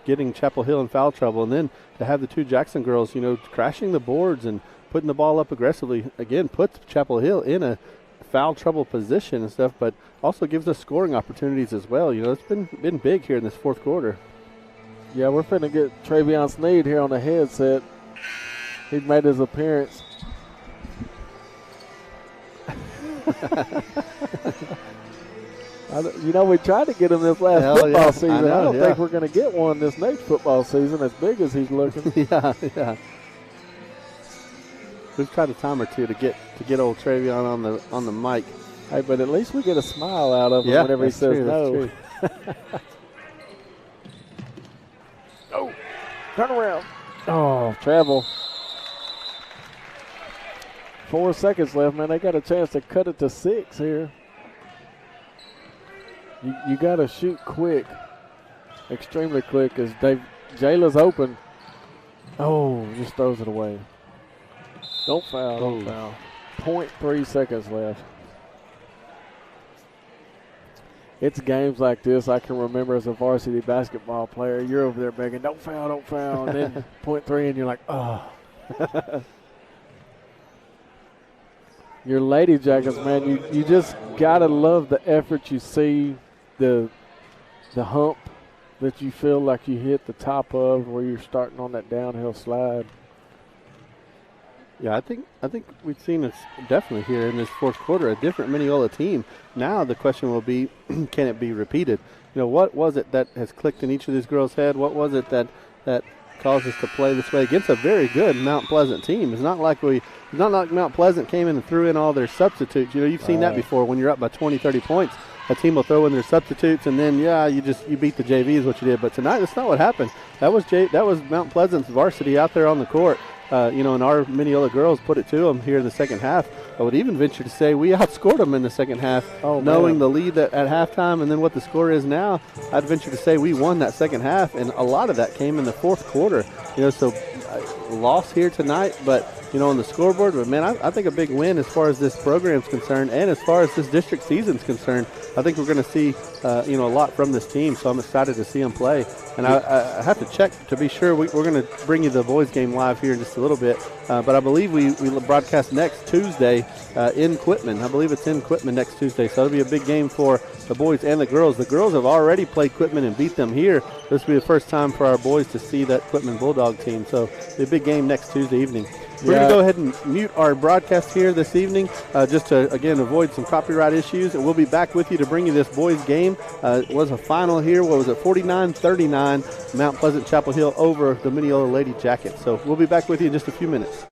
getting Chapel Hill in foul trouble, and then to have the 2 Jackson girls, you know, crashing the boards and putting the ball up aggressively, again, puts Chapel Hill in a foul trouble position and stuff, but also gives us scoring opportunities as well. You know, it's been big here in this fourth quarter. Yeah, we're finna get Travion Sneed here on the headset. He made his appearance. You know, we tried to get him this last football season. I don't think we're going to get one this next football season as big as he's looking. Yeah. We've tried a time or two to get old Travion on the mic. Hey, but at least we get a smile out of him whenever he says no. Oh, turn around. Oh, travel. 4 seconds left, man. They got a chance to cut it to 6 here. You got to shoot quick, extremely quick, as Jayla's open. Oh, just throws it away. Don't foul, don't foul. 0.3 seconds left. It's games like this I can remember as a varsity basketball player. You're over there begging, don't foul, and then 0.3, and you're like, oh. Your Lady Jackets, man, you just got to love the effort you see. The hump that you feel like you hit the top of where you're starting on that downhill slide. Yeah, I think we've seen this definitely here in this fourth quarter, a different Mineola team. Now the question will be, can it be repeated? You know, what was it that has clicked in each of these girls' head? What was it that caused us to play this way against a very good Mount Pleasant team? It's not like Mount Pleasant came in and threw in all their substitutes. You know, you've seen that before. When you're up by 20, 30 points, a team will throw in their substitutes, and then you beat the JV is what you did. But tonight, that's not what happened. That was Mount Pleasant's varsity out there on the court. And our Mineola girls put it to them here in the second half. I would even venture to say we outscored them in the second half, knowing the lead at halftime and then what the score is now. I'd venture to say we won that second half, and a lot of that came in the fourth quarter. So loss here tonight, but on the scoreboard. But man, I think a big win as far as this program's concerned, and as far as this district season's concerned. I think we're going to see a lot from this team. So I'm excited to see them play. And I have to check to be sure. We're going to bring you the boys game live here in just a little bit. But I believe we broadcast next Tuesday in Quitman. I believe it's in Quitman next Tuesday. So it'll be a big game for the boys and the girls. The girls have already played Quitman and beat them here. This will be the first time for our boys to see that Quitman Bulldog team. So it'll be a big game next Tuesday evening. We're going to go ahead and mute our broadcast here this evening just to, again, avoid some copyright issues. And we'll be back with you to bring you this boys game. It was a final here. What was it, 49-39, Mount Pleasant Chapel Hill over the Mineola Lady Jackets. So we'll be back with you in just a few minutes.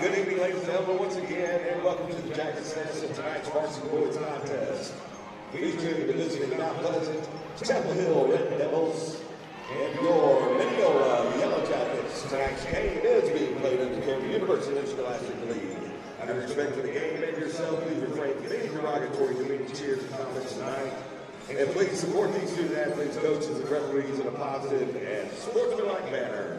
right, good evening, ladies and gentlemen, once again, and welcome to the Jackets Nest of tonight's Varsity Boys Contest. Featuring the visiting Mount Pleasant, Chapel Hill Red Devils, and your Mineola Yellow Jackets. Tonight's game is being played under the care of the University Interscholastic League. Out of respect for the game and yourself, please refrain from any derogatory demeaning cheers and comments tonight. And please support these student athletes, coaches, and referees in a positive and sportsmanlike manner.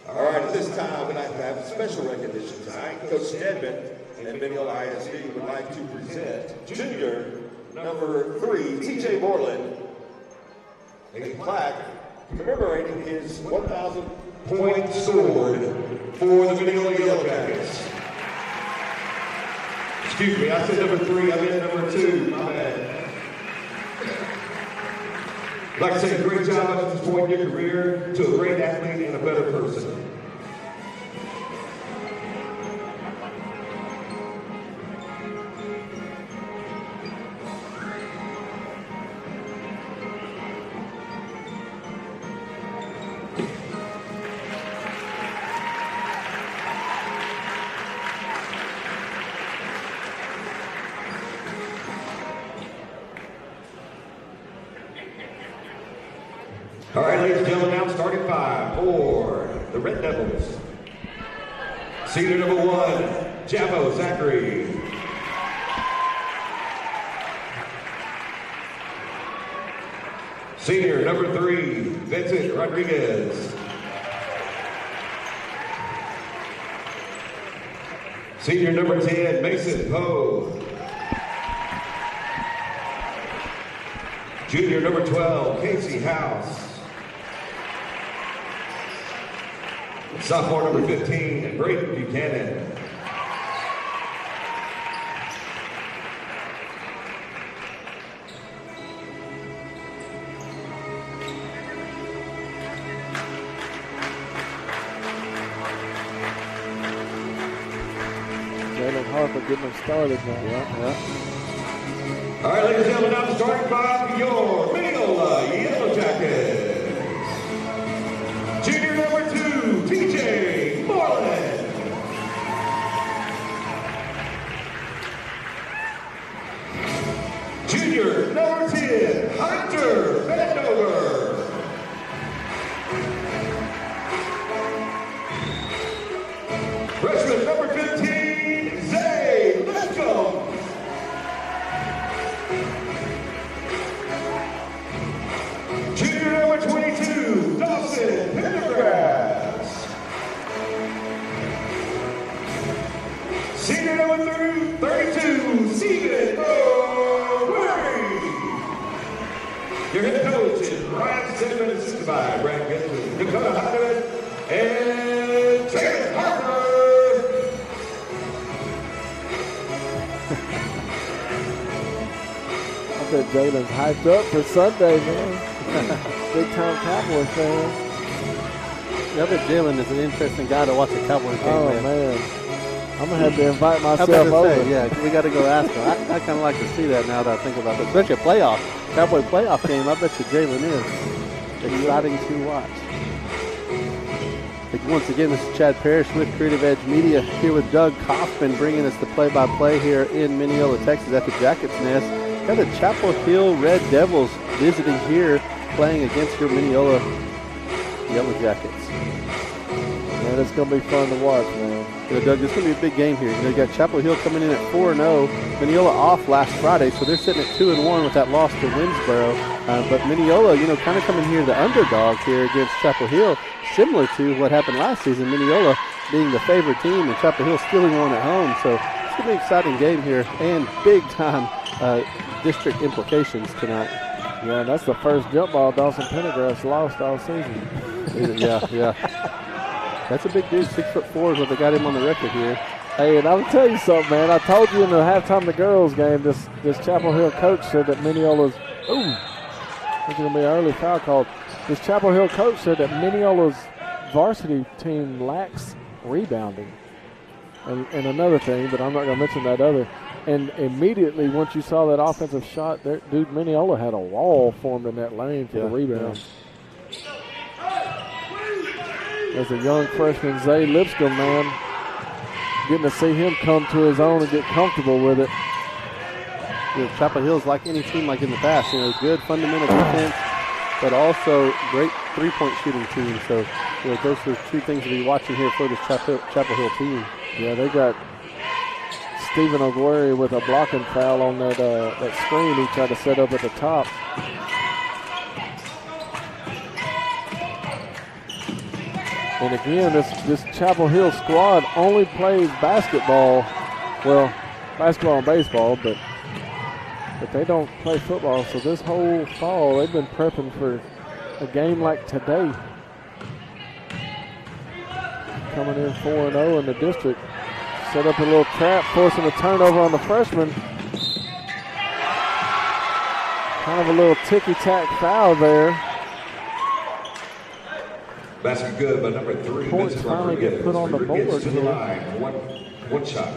All right, at this time, we'd like to have a special recognition tonight. Coach Stedman and Mineola ISD would like to present junior number 3, TJ Moreland, a plaque commemorating his 1,000-point sword for the Mineola Yellow Jackets. Excuse me, I said number 3, I meant number 2, my bad. I'd like to say great job at this point in your career to a great athlete and a better person. All right, ladies and gentlemen, now starting 5 for the Red Devils. Senior number 1, Javo Zachary. Senior number 3, Vincent Rodriguez. Senior number 10, Mason Poe. Junior number 12, Casey House. Sophomore number 15, Brayden Buchanan. Jalen Harper getting them started now. All right, ladies and gentlemen, now the starting 5 for your Mineola Yellow Jackets. Junior number 2, TJ Moreland. Junior number 10, Hunter Vandover. Freshman number 15, Zay Lipscomb. Junior number 22, Dawson Pendergrass. Senior number 32, Stephen O'Leary. Your head coach is Ryan Cinnamon, assisted by Brad Gibson, Dakota Hyman, and Terrence Harper. I bet Jalen's hyped up for Sunday, man. Big time Cowboys fan. Yeah, I bet Jalen is an interesting guy to watch a Cowboys game. Oh, with. man. I'm going to have to invite myself I was about over. to say, yeah, we got to go ask him. I kind of like to see that now that I think about it. Especially a Cowboy playoff game. I bet you Jalen is exciting to watch. Once again, this is Chad Parrish with Creative Edge Media here with Doug Kaufman bringing us the play-by-play here in Mineola, Texas at the Jackets Nest. Got the Chapel Hill Red Devils visiting here, playing against your Mineola Yellow Jackets. Man, it's going to be fun to watch, man. Doug, this is going to be a big game here. You got Chapel Hill coming in at 4-0. Mineola off last Friday, so they're sitting at 2-1 with that loss to Winsboro. But Mineola, kind of coming here the underdog here against Chapel Hill, similar to what happened last season. Mineola being the favorite team and Chapel Hill stealing one at home. So it's going to be an exciting game here and big-time district implications tonight. Yeah, that's the first jump ball Dawson Pendergrass lost all season. Yeah. That's a big dude, 6'4" is what they got him on the record here. Hey, and I'll tell you something, man. I told you in the halftime of the girls game, this Chapel Hill coach said that Mineola's, there's going to be an early foul called. This Chapel Hill coach said that Mineola's varsity team lacks rebounding. And another thing, but I'm not going to mention that other. And immediately, once you saw that offensive shot, dude, Mineola had a wall formed in that lane for the rebound. As a young freshman, Zay Lipscomb, man, getting to see him come to his own and get comfortable with it. Chapel Hill's like any team like in the past, good fundamental defense, but also great three-point shooting team. So, those are two things to be watching here for this Chapel Hill team. Yeah, they got Stephen Ogueri with a blocking foul on that screen he tried to set up at the top. And again, this Chapel Hill squad only plays basketball. Well, basketball and baseball, but they don't play football. So this whole fall, they've been prepping for a game like today. Coming in 4-0 in the district. Set up a little trap, forcing a turnover on the freshman. Kind of a little ticky-tack foul there. Basket good by number 3. Points finally get put on the board to the line. One shot.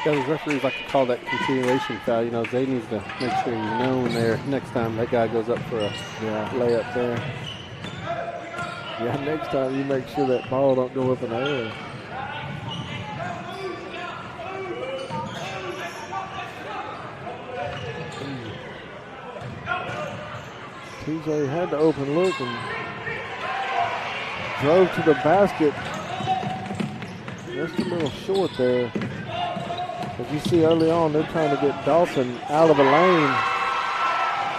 Those referees like to call that continuation foul. Zay needs to make sure he's known there next time that guy goes up for a layup there. Yeah, next time you make sure that ball don't go up in the air. TJ had the open look and drove to the basket. Just a little short there. As you see early on, they're trying to get Dawson out of the lane.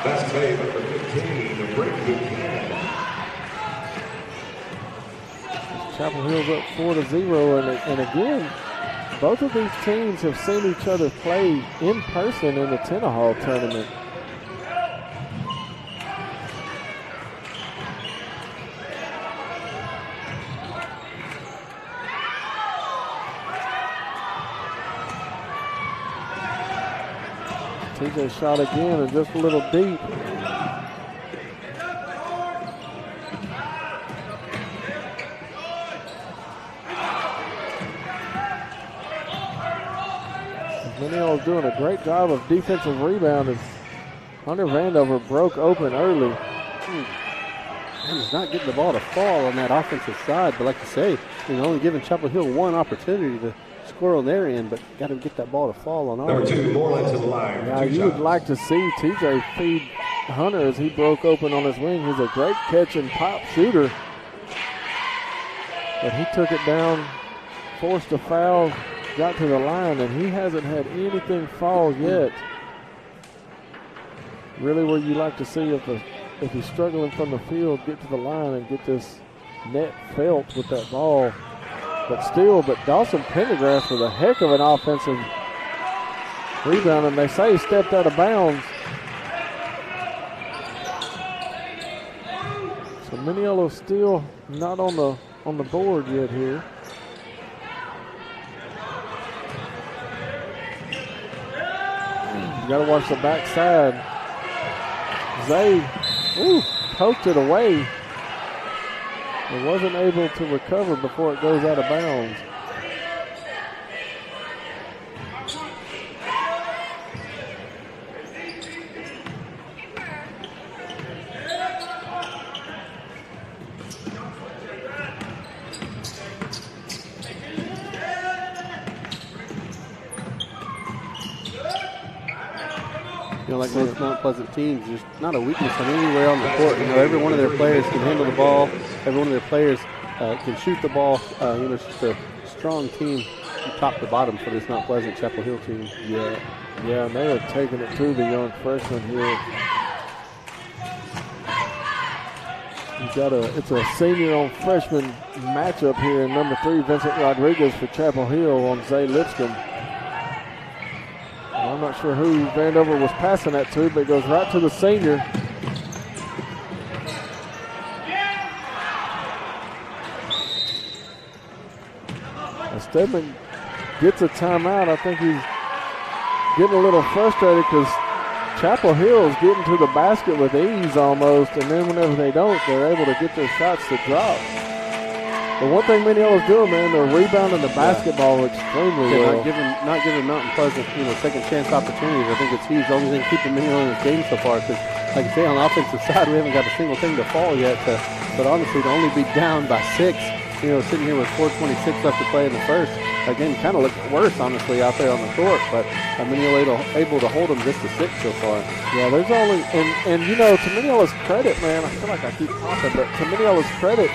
That's made number 15, the break Buchanan. Chapel Hill's up 4-0, and again, both of these teams have seen each other play in person in the Tenahall tournament. TJ shot again and just a little deep. Mineola's doing a great job of defensive rebound, and Hunter Vandover broke open early. He's not getting the ball to fall on that offensive side, but like you say, only giving Chapel Hill one opportunity to score on their end, but got to get that ball to fall on ours. Number 2, Moreland to the line. Yeah, you would like to see TJ feed Hunter as he broke open on his wing. He's a great catch and pop shooter. But he took it down, forced a foul, got to the line, and he hasn't had anything fall yet. Really where you like to see if he's struggling from the field, get to the line and get this net felt with that ball. But Dawson Pendergrass with a heck of an offensive rebound, and they say he stepped out of bounds. So Mineola's still not on the board yet here. You got to watch the backside. Zay, poked it away. He wasn't able to recover before it goes out of bounds. Like most Mount Pleasant teams, there's not a weakness on anywhere on the court. Every one of their players can handle the ball. Every one of their players can shoot the ball. It's just a strong team from top to bottom for this Mount Pleasant Chapel Hill team. Yeah, and they are taking it to the young freshman here. It's a senior on freshman matchup here in number 3, Vincent Rodriguez for Chapel Hill on Zay Lipscomb. I'm not sure who Vandover was passing that to, but it goes right to the senior. As Stedman gets a timeout, I think he's getting a little frustrated because Chapel Hill's getting to the basket with ease almost, and then whenever they don't, they're able to get their shots to drop. But one thing Mineola's doing, man, they're rebounding the basketball extremely well. Not giving Mountain Pleasant, second chance opportunities. I think it's huge. The only thing keeping Mineola in this game so far, because like I say, on the offensive side, we haven't got a single thing to fall yet. But honestly, to only be down by 6, sitting here with 4:26 left to play in the first, again, kind of looked worse, honestly, out there on the court. But Mineola able to hold them just to 6 so far. Yeah, there's only, and to Mineola's credit, man, I feel like I keep talking, but to Mineola's credit,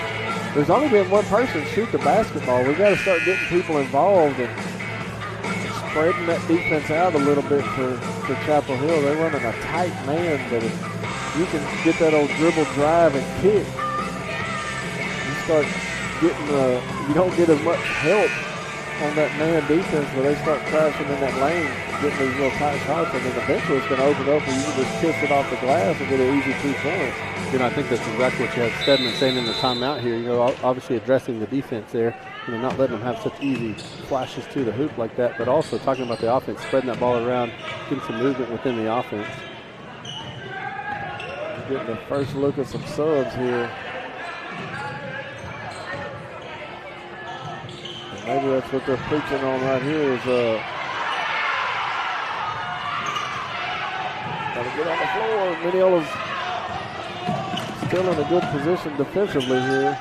there's only been one person shoot the basketball. We got to start getting people involved and spreading that defense out a little bit for Chapel Hill. They're running a tight man, but if you can get that old dribble, drive, and kick, you start getting you don't get as much help on that man defense where they start crashing in that lane, getting these little tight shots, and then eventually it's going to open up and you can just kiss it off the glass and get an easy 2 points. I think that's exactly what you had Stedman saying in the timeout here. Obviously addressing the defense there, not letting them have such easy flashes to the hoop like that, but also talking about the offense, spreading that ball around, getting some movement within the offense. Getting the first look at some subs here. And maybe that's what they're preaching on right here is gotta get on the floor. Mineola's still in a good position defensively here.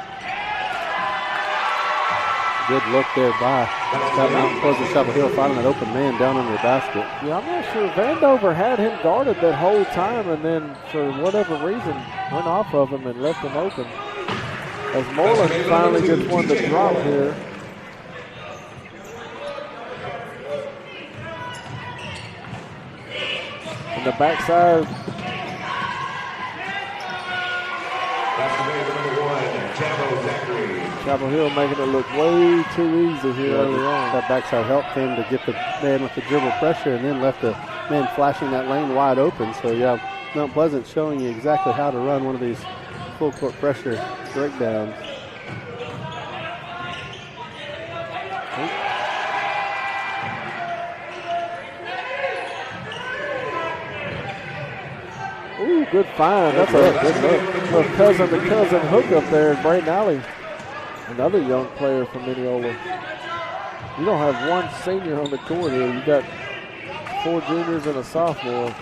Good look there by Mountain Pleasant. Chapel Hill finding that open man down under the basket. Yeah, I'm not sure. Vandover had him guarded that whole time and then for whatever reason went off of him and left him open. As Moreland finally gets one to drop here. And the backside. Chapel Hill making it look way too easy here early on. That backside help came to get the man with the dribble pressure and then left the man flashing that lane wide open. So, yeah, Mount Pleasant showing you exactly how to run one of these full court pressure breakdowns. Ooh, good find. That's a good cousin hook up there, Braden Alley. Another young player from Mineola. You don't have one senior on the court here. You got 4 juniors and a sophomore.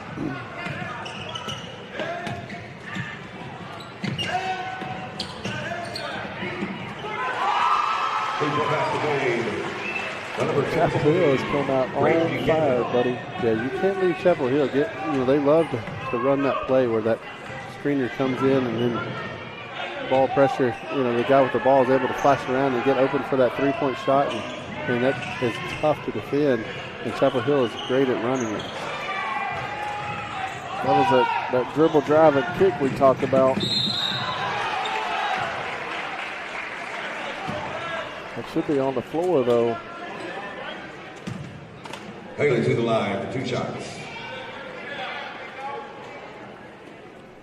Chapel Hill has come out on fire, buddy. Yeah, you can't leave Chapel Hill. They love to run that play where that screener comes in and then ball pressure. The guy with the ball is able to flash around and get open for that 3-point shot, and that is tough to defend. And Chapel Hill is great at running it. That was that dribble, drive, and kick we talked about. It should be on the floor though. Haley to the line for 2 shots.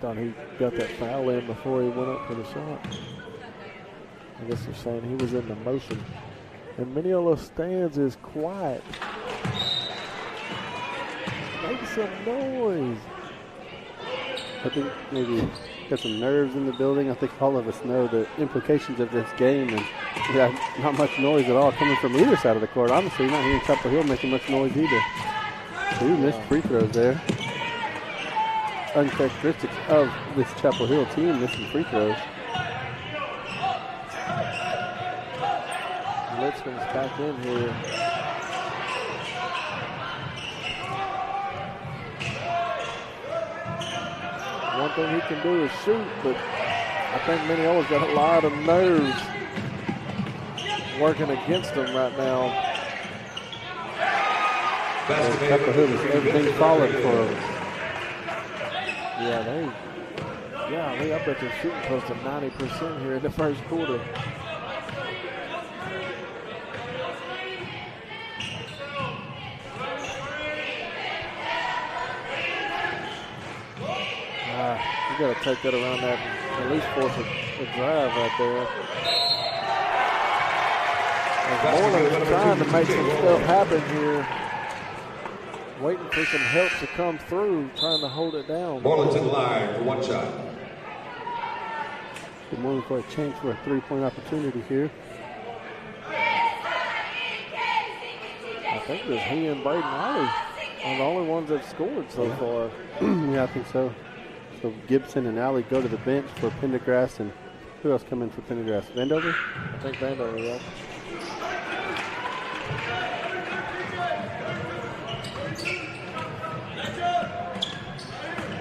Thought he got that foul in before he went up for the shot. I guess they're saying he was in the motion. And Mineola stands is quiet. Make some noise. I think maybe got some nerves in the building. I think all of us know the implications of this game, and not much noise at all coming from either side of the court. Honestly, you're not hearing Chapel Hill making much noise either. 2 missed free throws there. Uncharacteristic of this Chapel Hill team, missing free throws. Lipscomb's back in here. One thing he can do is shoot, but I think Mineola's got a lot of nerves working against him right now. Chapel Hill is everything solid for him. I bet they're shooting close to 90% here in the first quarter. You got to take that around that, at least force a drive right there. Moreland is trying to make some stuff happen here. waiting for some help to come through, trying to hold it down. Ball is in line for one shot. Good morning for a chance for a three-point opportunity here. I think it was he and Braden Ollie are the only ones that scored so far. Yeah, I think so. So Gibson and Alley go to the bench for Pendergrass, and who else come in for Pendergrass? Vandover? I think Vandover, yeah.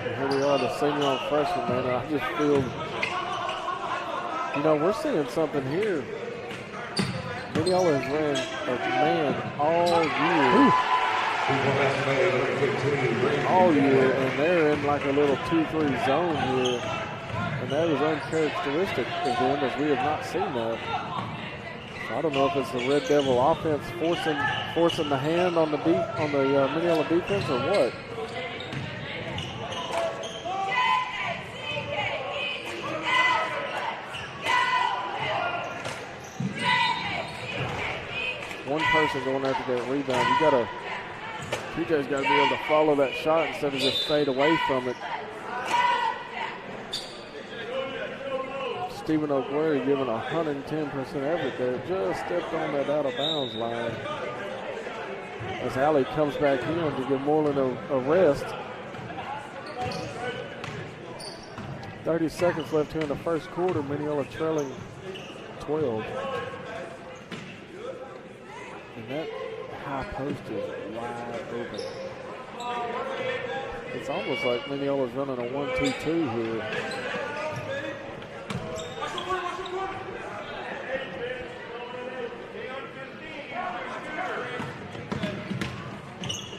And here we are, the senior on freshman, man. I just feel, you know, we're seeing something here. Mineola has ran a man all year, and they're in like a little 2-3 zone here, and that is uncharacteristic of them, as we have not seen that. So I don't know if it's the Red Devil offense forcing the hand on the Mineola defense or what. One person going after that rebound. TJ's got to be able to follow that shot instead of just fade away from it. Stephen O'Guary giving 110% effort there. Just stepped on that out of bounds line. As Alley comes back in to give Moreland a rest. 30 seconds left here in the first quarter. Mineola trailing 12. And that high post is wide open. It's almost like Mineola's running a 1-2-2 here.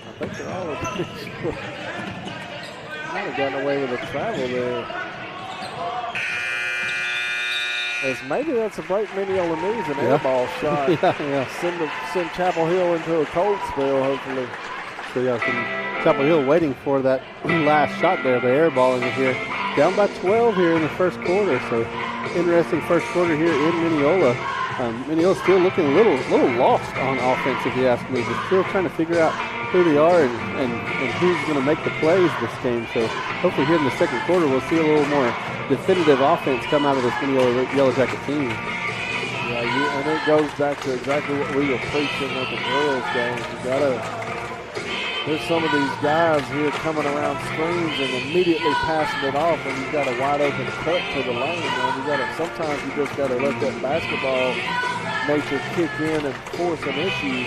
I think they're all over this. Might have gotten away with a travel there. As maybe that's a break Mineola needs, an air ball shot. Send Chapel Hill into a cold spell, hopefully. So yeah, Chapel Hill waiting for that last shot there, the air balling it here. Down by 12 here in the first quarter. So interesting first quarter here in Mineola. Mineola's still looking a little lost on offense, if you ask me. They're still trying to figure out who they are and who's going to make the plays this game. So hopefully here in the second quarter we'll see a little more definitive offense come out of this Mineola Yellow Jacket team. Yeah, and it goes back to exactly what we were preaching at the girls' games. There's some of these guys here coming around screens and immediately passing it off, and you've got a wide open cut to the lane. Man, sometimes you just got to let that basketball nature kick in and force an issue.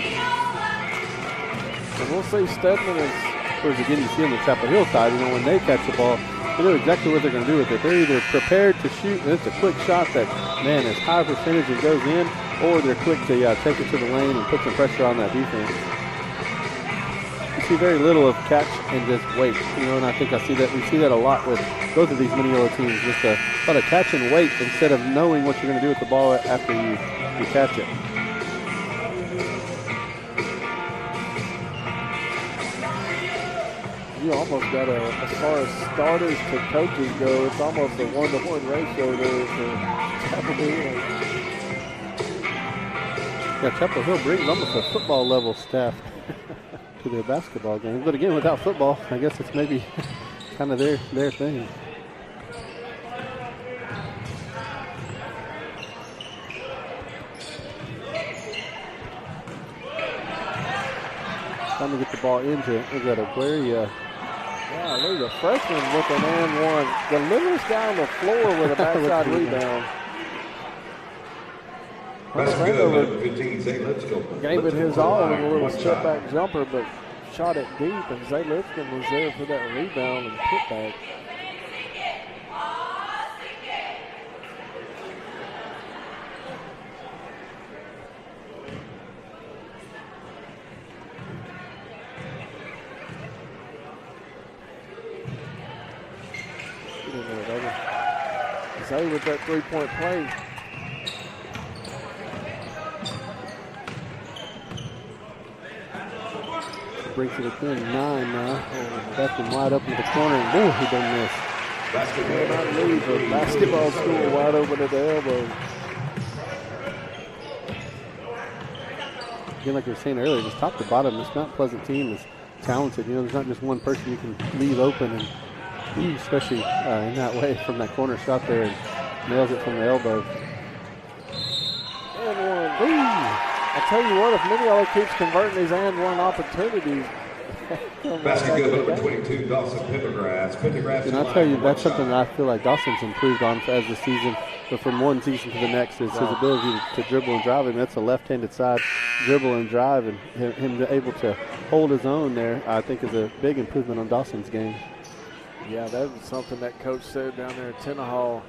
And we'll see Stedman is. Whereas again, you see on the Chapel Hill side, when they catch the ball, they know exactly what they're going to do with it. They're either prepared to shoot, and it's a quick shot that, man, is high percentage and goes in, or they're quick to take it to the lane and put some pressure on that defense. You see very little of catch and just wait, and I think we see that a lot with both of these Mineola teams, just a lot of catch and wait instead of knowing what you're going to do with the ball after you catch it. You almost got as far as starters to coaches go, it's almost a 1-to-1 ratio there for Chapel Hill. Yeah, Chapel Hill brings almost a football level staff to their basketball games. But again, without football, I guess it's maybe kind of their thing. Time to get the ball into it. We've got Aquaria. Yeah, look, a freshman with an and one. The littlest guy on the floor with a backside rebound. That's good. 15, let's go. Gave it his all with a little step back jumper, but shot it deep, and Zay Lipscomb was there for that rebound and putback. Zay with that three-point play. Brings it within 9 now. Left him wide open to the corner, and boom, he done miss. Basketball school wide open at the elbow. Again, like we were saying earlier, just top to bottom, this Mount Pleasant team is talented. You know, there's not just one person you can leave open, and especially in that way from that corner shot there, and nails it from the elbow. And one. I tell you what, if Mineola keeps converting these and one opportunities. Basket good number 22, Dawson Pendergrass. And I'll tell you, that's something that I feel like Dawson's improved on as the season, but from one season to the next is his ability to dribble and drive. And that's a left-handed side dribble and drive, and him able to hold his own there, I think, is a big improvement on Dawson's game. Yeah, that was something that coach said down there at Tenahall.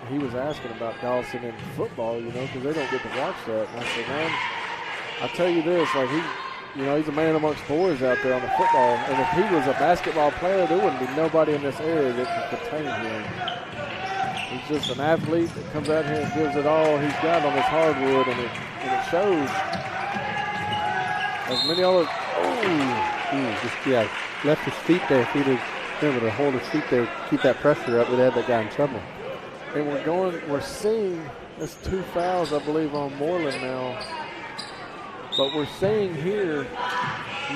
He was asking about Dawson in football, you know, because they don't get to watch that. And I said, man, I'll tell you this, like he's a man amongst boys out there on the football. And if he was a basketball player, there wouldn't be nobody in this area that could contain him. He's just an athlete that comes out here and gives it all he's got on his hardwood, and it shows. As Mineola, left his feet there. If he'd have been able to hold his feet there, keep that pressure up, it had that guy in trouble. And we're seeing, there's 2 fouls, I believe, on Moreland now. But we're seeing here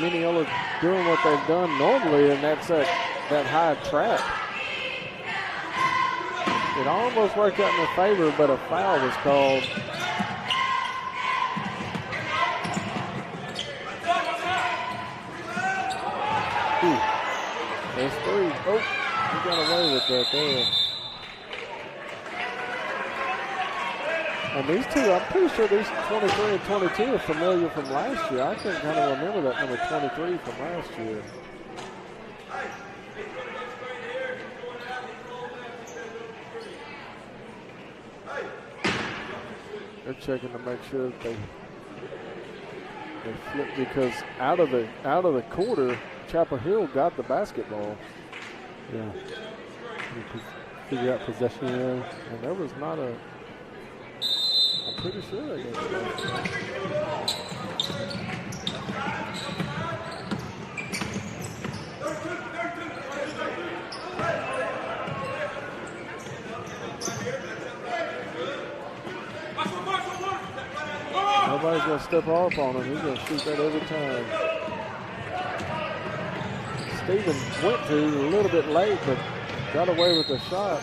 Mineola doing what they've done normally, and that's that high trap. It almost worked out in their favor, but a foul was called. There's 3. Oh, he got away with that there. And these two, I'm pretty sure these 23 and 22 are familiar from last year. I can kind of remember that number 23 from last year. They're checking to make sure that they flip, because out of the quarter, Chapel Hill got the basketball. Yeah. Figure out possession there. And there was not a. I'm pretty sure they got the basketball. Nobody's going to step off on him. He's going to shoot that every time. Steven went to a little bit late, but got away with the shot.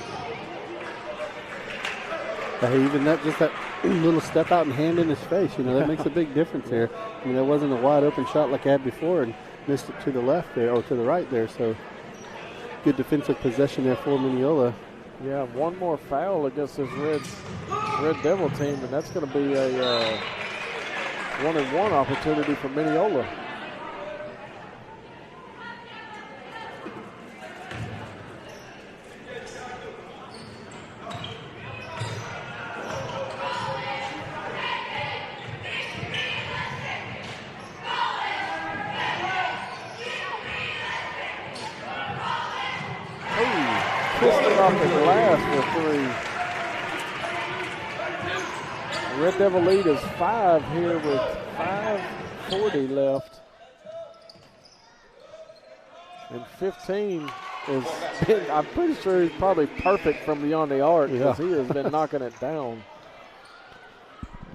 Even that little step out and hand in his face, you know, that makes a big difference here. I mean, that wasn't a wide open shot like I had before, and missed it to the left there, or to the right there. So good defensive possession there for Mineola. Yeah, one more foul against this Red Devil team, and that's going to be a 1-and-1 opportunity for Mineola. Off the glass for 3. The Red Devil lead is 5 here with 5:40 left. And 15 is, I'm pretty sure he's probably perfect from beyond the arc, because he has been knocking it down.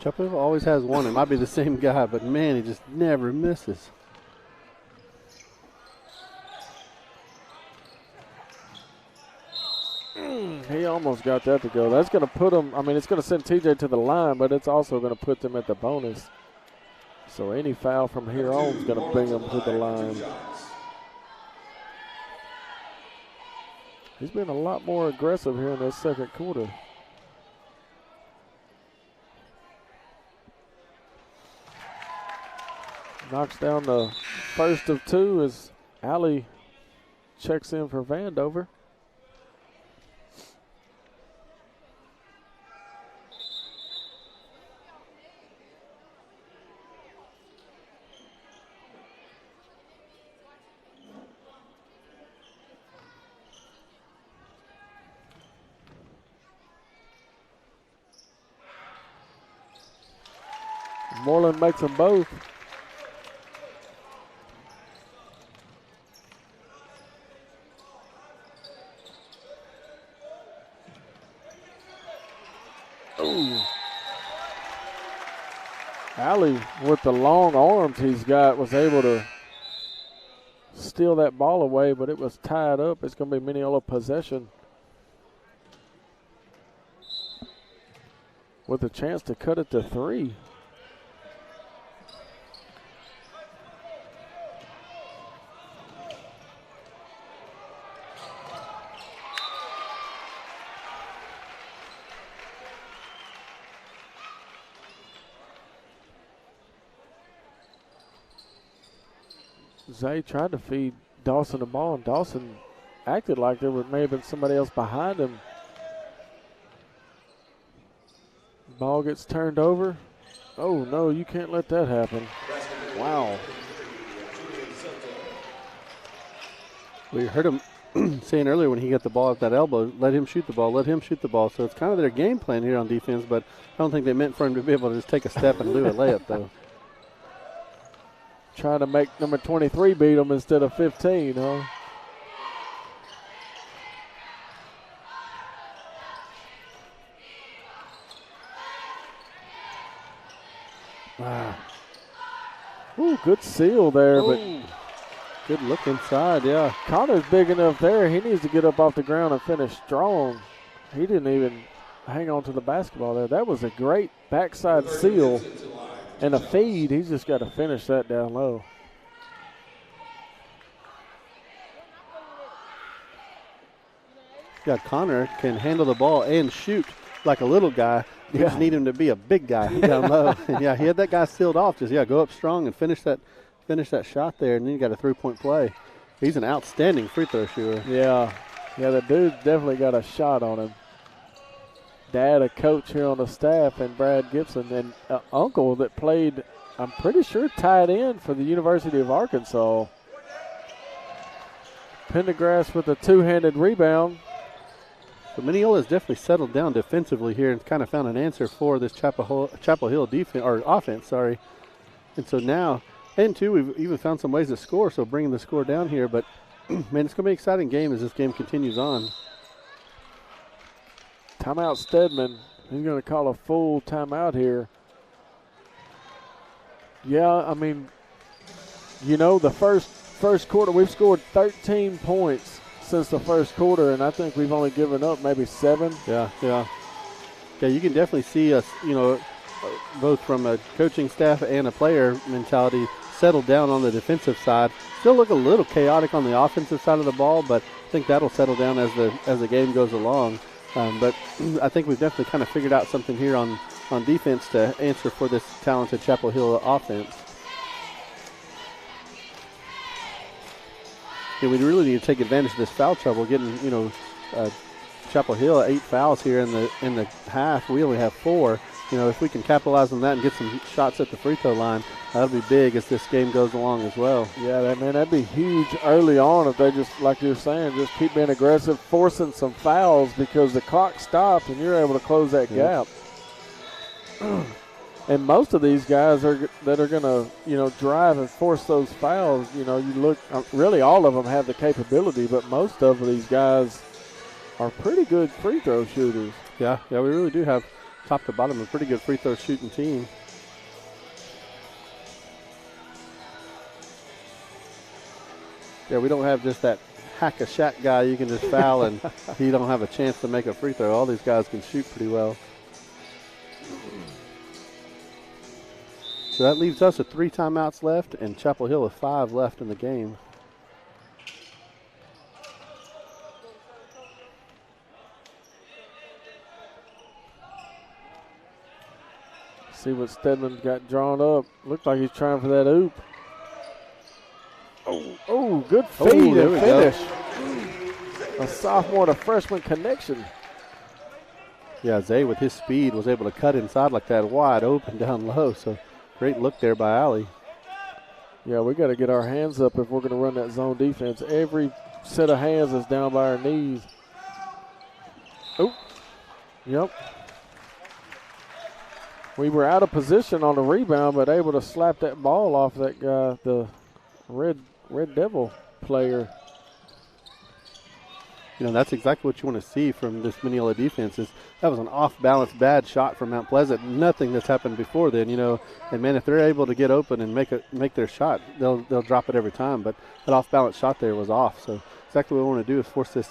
Chapel Hill always has one. It might be the same guy, but man, he just never misses. He almost got that to go. That's going to put him, I mean, it's going to send TJ to the line, but it's also going to put them at the bonus. So any foul from here on is going to bring them to the line. He's been a lot more aggressive here in this second quarter. Knocks down the first of 2 as Allie checks in for Vandover. Moreland makes them both. Ooh. Allie, with the long arms he's got, was able to steal that ball away, but it was tied up. It's going to be Mineola possession with a chance to cut it to 3. Zay tried to feed Dawson the ball, and Dawson acted like there may have been somebody else behind him. Ball gets turned over. Oh, no, you can't let that happen. Wow. We heard him saying earlier when he got the ball at that elbow, let him shoot the ball, let him shoot the ball. So it's kind of their game plan here on defense, but I don't think they meant for him to be able to just take a step and do a layup, though. Trying to make number 23 beat him instead of 15, huh? Wow. Ooh, good seal there, but good look inside, yeah. Connor's big enough there. He needs to get up off the ground and finish strong. He didn't even hang on to the basketball there. That was a great backside seal and a feed. He's just got to finish that down low. Yeah, Connor can handle the ball and shoot like a little guy. You just need him to be a big guy down low. And yeah, he had that guy sealed off. Just go up strong and finish that shot there, and then you got a 3-point play. He's an outstanding free throw shooter. Yeah, the dude definitely got a shot on him. Dad, a coach here on the staff, and Brad Gibson, and uncle that played, I'm pretty sure, tied in for the University of Arkansas. Pendergrass with a two-handed rebound. So Mineola has definitely settled down defensively here and kind of found an answer for this Chapel Hill defense or offense. Sorry, and so now, and two, we've even found some ways to score. So bringing the score down here, but man, it's going to be an exciting game as this game continues on. Timeout Stedman. He's going to call a full timeout here. Yeah, I mean, the first quarter we've scored 13 points since the first quarter, and I think we've only given up maybe 7. Yeah, you can definitely see us, both from a coaching staff and a player mentality, settle down on the defensive side. Still look a little chaotic on the offensive side of the ball, but I think that'll settle down as the game goes along. But I think we've definitely kind of figured out something here on defense to answer for this talented Chapel Hill offense. Yeah, we really need to take advantage of this foul trouble. Getting, Chapel Hill 8 fouls here in the half. We only have 4. If we can capitalize on that and get some shots at the free throw line, that'll be big as this game goes along as well. Yeah, that'd be huge early on if they just, like you're saying, just keep being aggressive, forcing some fouls because the clock stopped and you're able to close that gap. And most of these guys that are going to, drive and force those fouls, you look, really all of them have the capability, but most of these guys are pretty good free throw shooters. Yeah, we really do have top to bottom a pretty good free throw shooting team. Yeah, we don't have just that hack-a-shack guy you can just foul and he don't have a chance to make a free throw. All these guys can shoot pretty well. So that leaves us with 3 timeouts left and Chapel Hill with 5 left in the game. See what Stedman got drawn up. Looked like he's trying for that oop. Oh, good feed and finish. A sophomore to freshman connection. Yeah, Zay with his speed was able to cut inside like that, wide open down low. So great look there by Allie. Yeah, we got to get our hands up if we're going to run that zone defense. Every set of hands is down by our knees. Oh, yep. We were out of position on the rebound, but able to slap that ball off that guy, the Red Devil player. that's exactly what you want to see from this Mineola defense. Is that was an off-balance bad shot from Mount Pleasant. Nothing that's happened before then, And, man, if they're able to get open and make their shot, they'll drop it every time. But that off-balance shot there was off. So exactly what we want to do is force this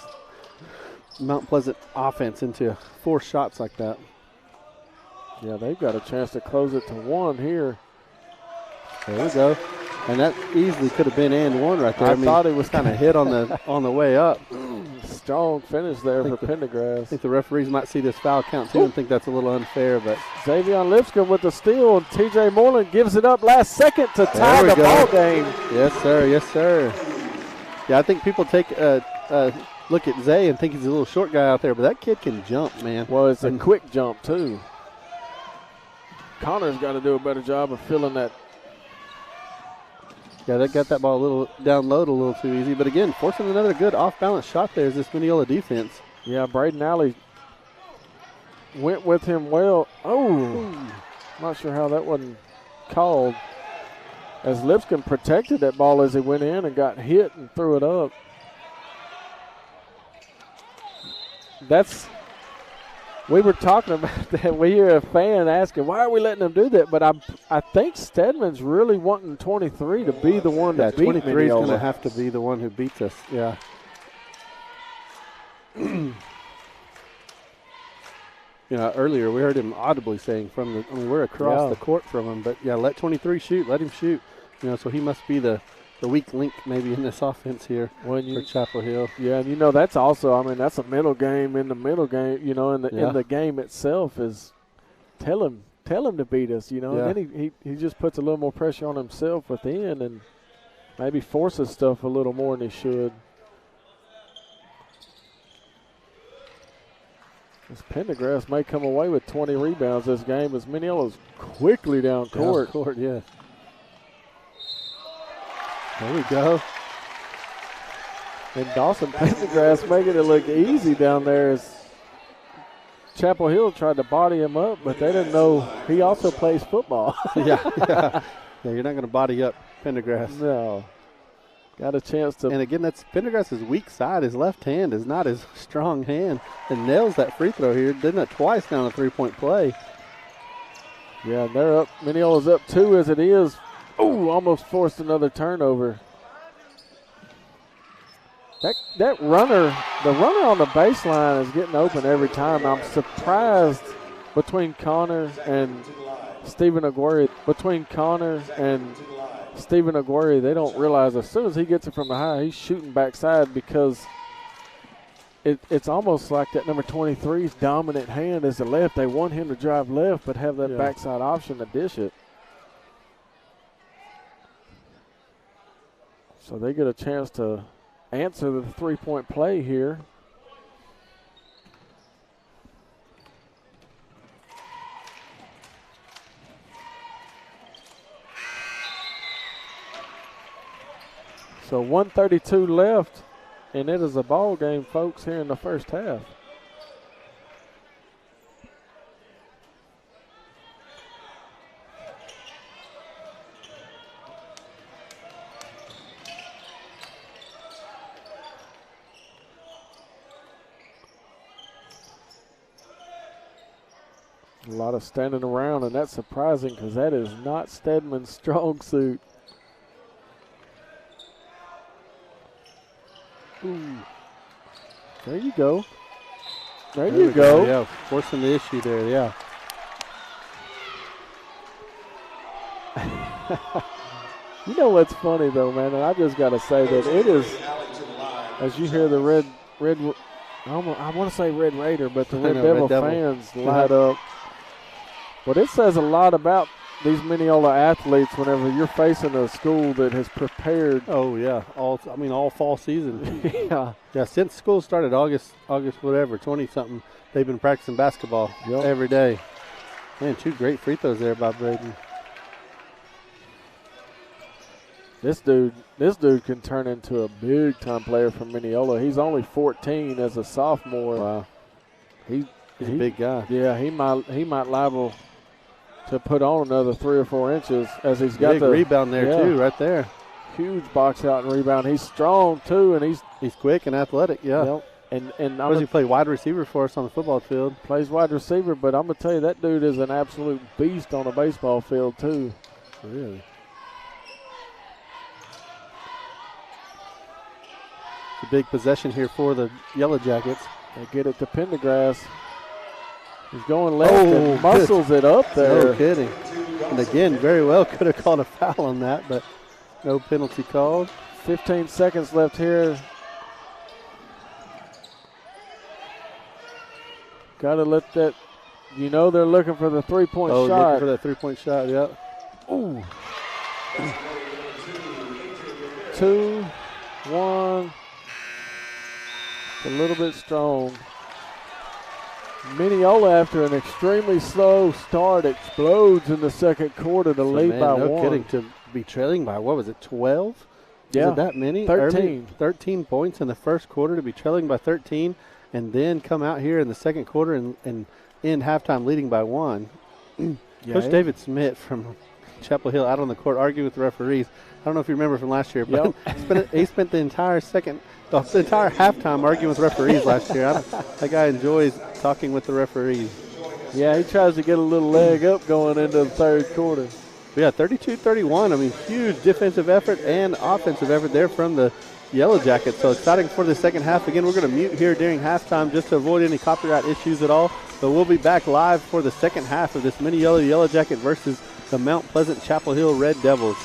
Mount Pleasant offense into 4 shots like that. Yeah, they've got a chance to close it to 1 here. There we go. And that easily could have been and 1 right there. I thought it was kind of hit on the way up. Strong finish there for Pendergrass. I think the referees might see this foul count too and think that's a little unfair, but Xavier Lipscomb with the steal, and TJ Moreland gives it up last second to tie the ball game. Yes, sir. Yes, sir. Yeah, I think people take a look at Zay and think he's a little short guy out there, but that kid can jump, man. Well, it's a quick jump too. Connor's got to do a better job of filling that. Yeah, they got that ball a little down low, a little too easy. But again, forcing another good off-balance shot there is this Mineola defense. Yeah, Braden Alley went with him well. Oh, not sure how that wasn't called. As Lipscomb protected that ball as he went in and got hit and threw it up. We were talking about that. We hear a fan asking, why are we letting them do that? But I think Stedman's really wanting 23 to be the one to beat 23 is Mineola. going to have to be the one who beats us. Yeah. Earlier we heard him audibly saying we're across the court from him, but yeah, let 23 shoot, let him shoot. So he must be the weak link maybe in this offense here for Chapel Hill. Yeah, and that's also, that's a mental game in the middle game, in the game itself is tell him to beat us, and then he just puts a little more pressure on himself within and maybe forces stuff a little more than he should. This Pendergrass may come away with 20 rebounds this game as Mineola's quickly down court. Yeah. There we go. And Dawson Pendergrass making it look easy down there as Chapel Hill tried to body him up, but they didn't know he also plays football. Yeah, you're not going to body up Pendergrass. No. Got a chance to. And again, that's Pendergrass's weak side. His left hand is not his strong hand. And nails that free throw here. Did it twice down a 3-point play. Yeah, they're up. Mineola's up 2 as it is. Oh, almost forced another turnover. That runner, the runner on the baseline is getting open every time. I'm surprised between Connor and Stephen Aguirre. They don't realize as soon as he gets it from the high, he's shooting backside because it's almost like that number 23's dominant hand is the left. They want him to drive left but have that backside option to dish it. So they get a chance to answer the 3-point play here. So 1:32 left, and it is a ball game, folks, here in the first half. A lot of standing around, and that's surprising because that is not Stedman's strong suit. Ooh. There you go. There you go. Yeah, forcing the issue there, yeah. You know what's funny, though, man, and I just got to say that it is, as you hear the red I want to say Red Raider, but the Red Devil fans light up. But it says a lot about these Mineola athletes whenever you're facing a school that has prepared. Oh, yeah. All fall season. Yeah. Yeah, since school started August whatever, 20-something, they've been practicing basketball every day. Man, 2 great free throws there by Braden. This dude can turn into a big-time player for Mineola. He's only 14 as a sophomore. Wow. He's a big guy. Yeah, he might liable to put on another 3 or 4 inches as he's got big the rebound there too, right there. Huge box out and rebound. He's strong too, and he's quick and athletic. Yeah. Yep. And What does he play wide receiver for us on the football field? plays wide receiver, but I'm going to tell you, that dude is an absolute beast on a baseball field, too. Really? It's a big possession here for the Yellow Jackets. They get it to Pendergrass. He's going left and muscles it up there. No kidding. And again, very well could have called a foul on that, but no penalty called. 15 seconds left here. Got to let that, they're looking for the three-point shot. Looking for that three-point shot, yeah. Ooh. 2, 1. A little bit strong. Mineola, after an extremely slow start, explodes in the second quarter to lead by no 1. Kidding, to be trailing by, 12? Yeah. Is it that many? 13. 13 points in the first quarter to be trailing by 13, and then come out here in the second quarter and end halftime leading by 1. Coach David Smith from Chapel Hill out on the court arguing with the referees. I don't know if you remember from last year, but he spent the entire halftime arguing with referees last year. That guy enjoys talking with the referees. Yeah, he tries to get a little leg up going into the third quarter. But yeah, 32-31. I mean, huge defensive effort and offensive effort there from the Yellow Jackets. So exciting for the second half. Again, we're going to mute here during halftime just to avoid any copyright issues at all. But we'll be back live for the second half of this Mineola Yellow Jacket versus the Mount Pleasant Chapel Hill Red Devils.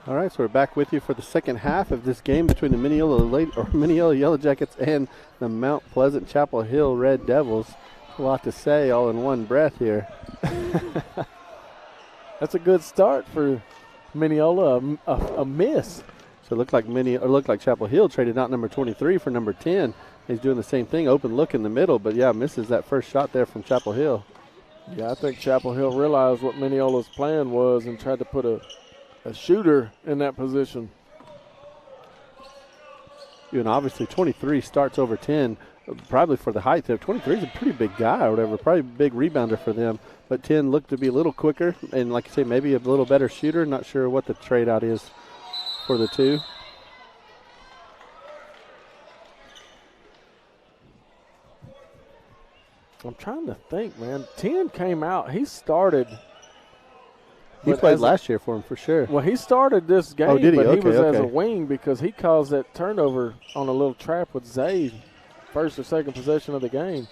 All right, so we're back with you for the second half of this game between the Mineola Yellow Jackets and the Mount Pleasant Chapel Hill Red Devils. A lot to say all in one breath here. That's a good start for Mineola, a miss. So it looked like Chapel Hill traded out number 23 for number 10. He's doing the same thing, open look in the middle, but yeah, misses that first shot there from Chapel Hill. Yeah, I think Chapel Hill realized what Mineola's plan was and tried to put a shooter in that position. And obviously 23 starts over 10, probably for the height there. 23 is a pretty big guy or whatever, probably a big rebounder for them. But 10 looked to be a little quicker and, like you say, maybe a little better shooter. Not sure what the trade out is for the two. I'm trying to think, man. 10 came out. He started. He played last year for him for sure. Well, he started this game, did he? but he Okay, was as okay. a wing because he caused that turnover on a little trap with Zay, first or second possession of the game.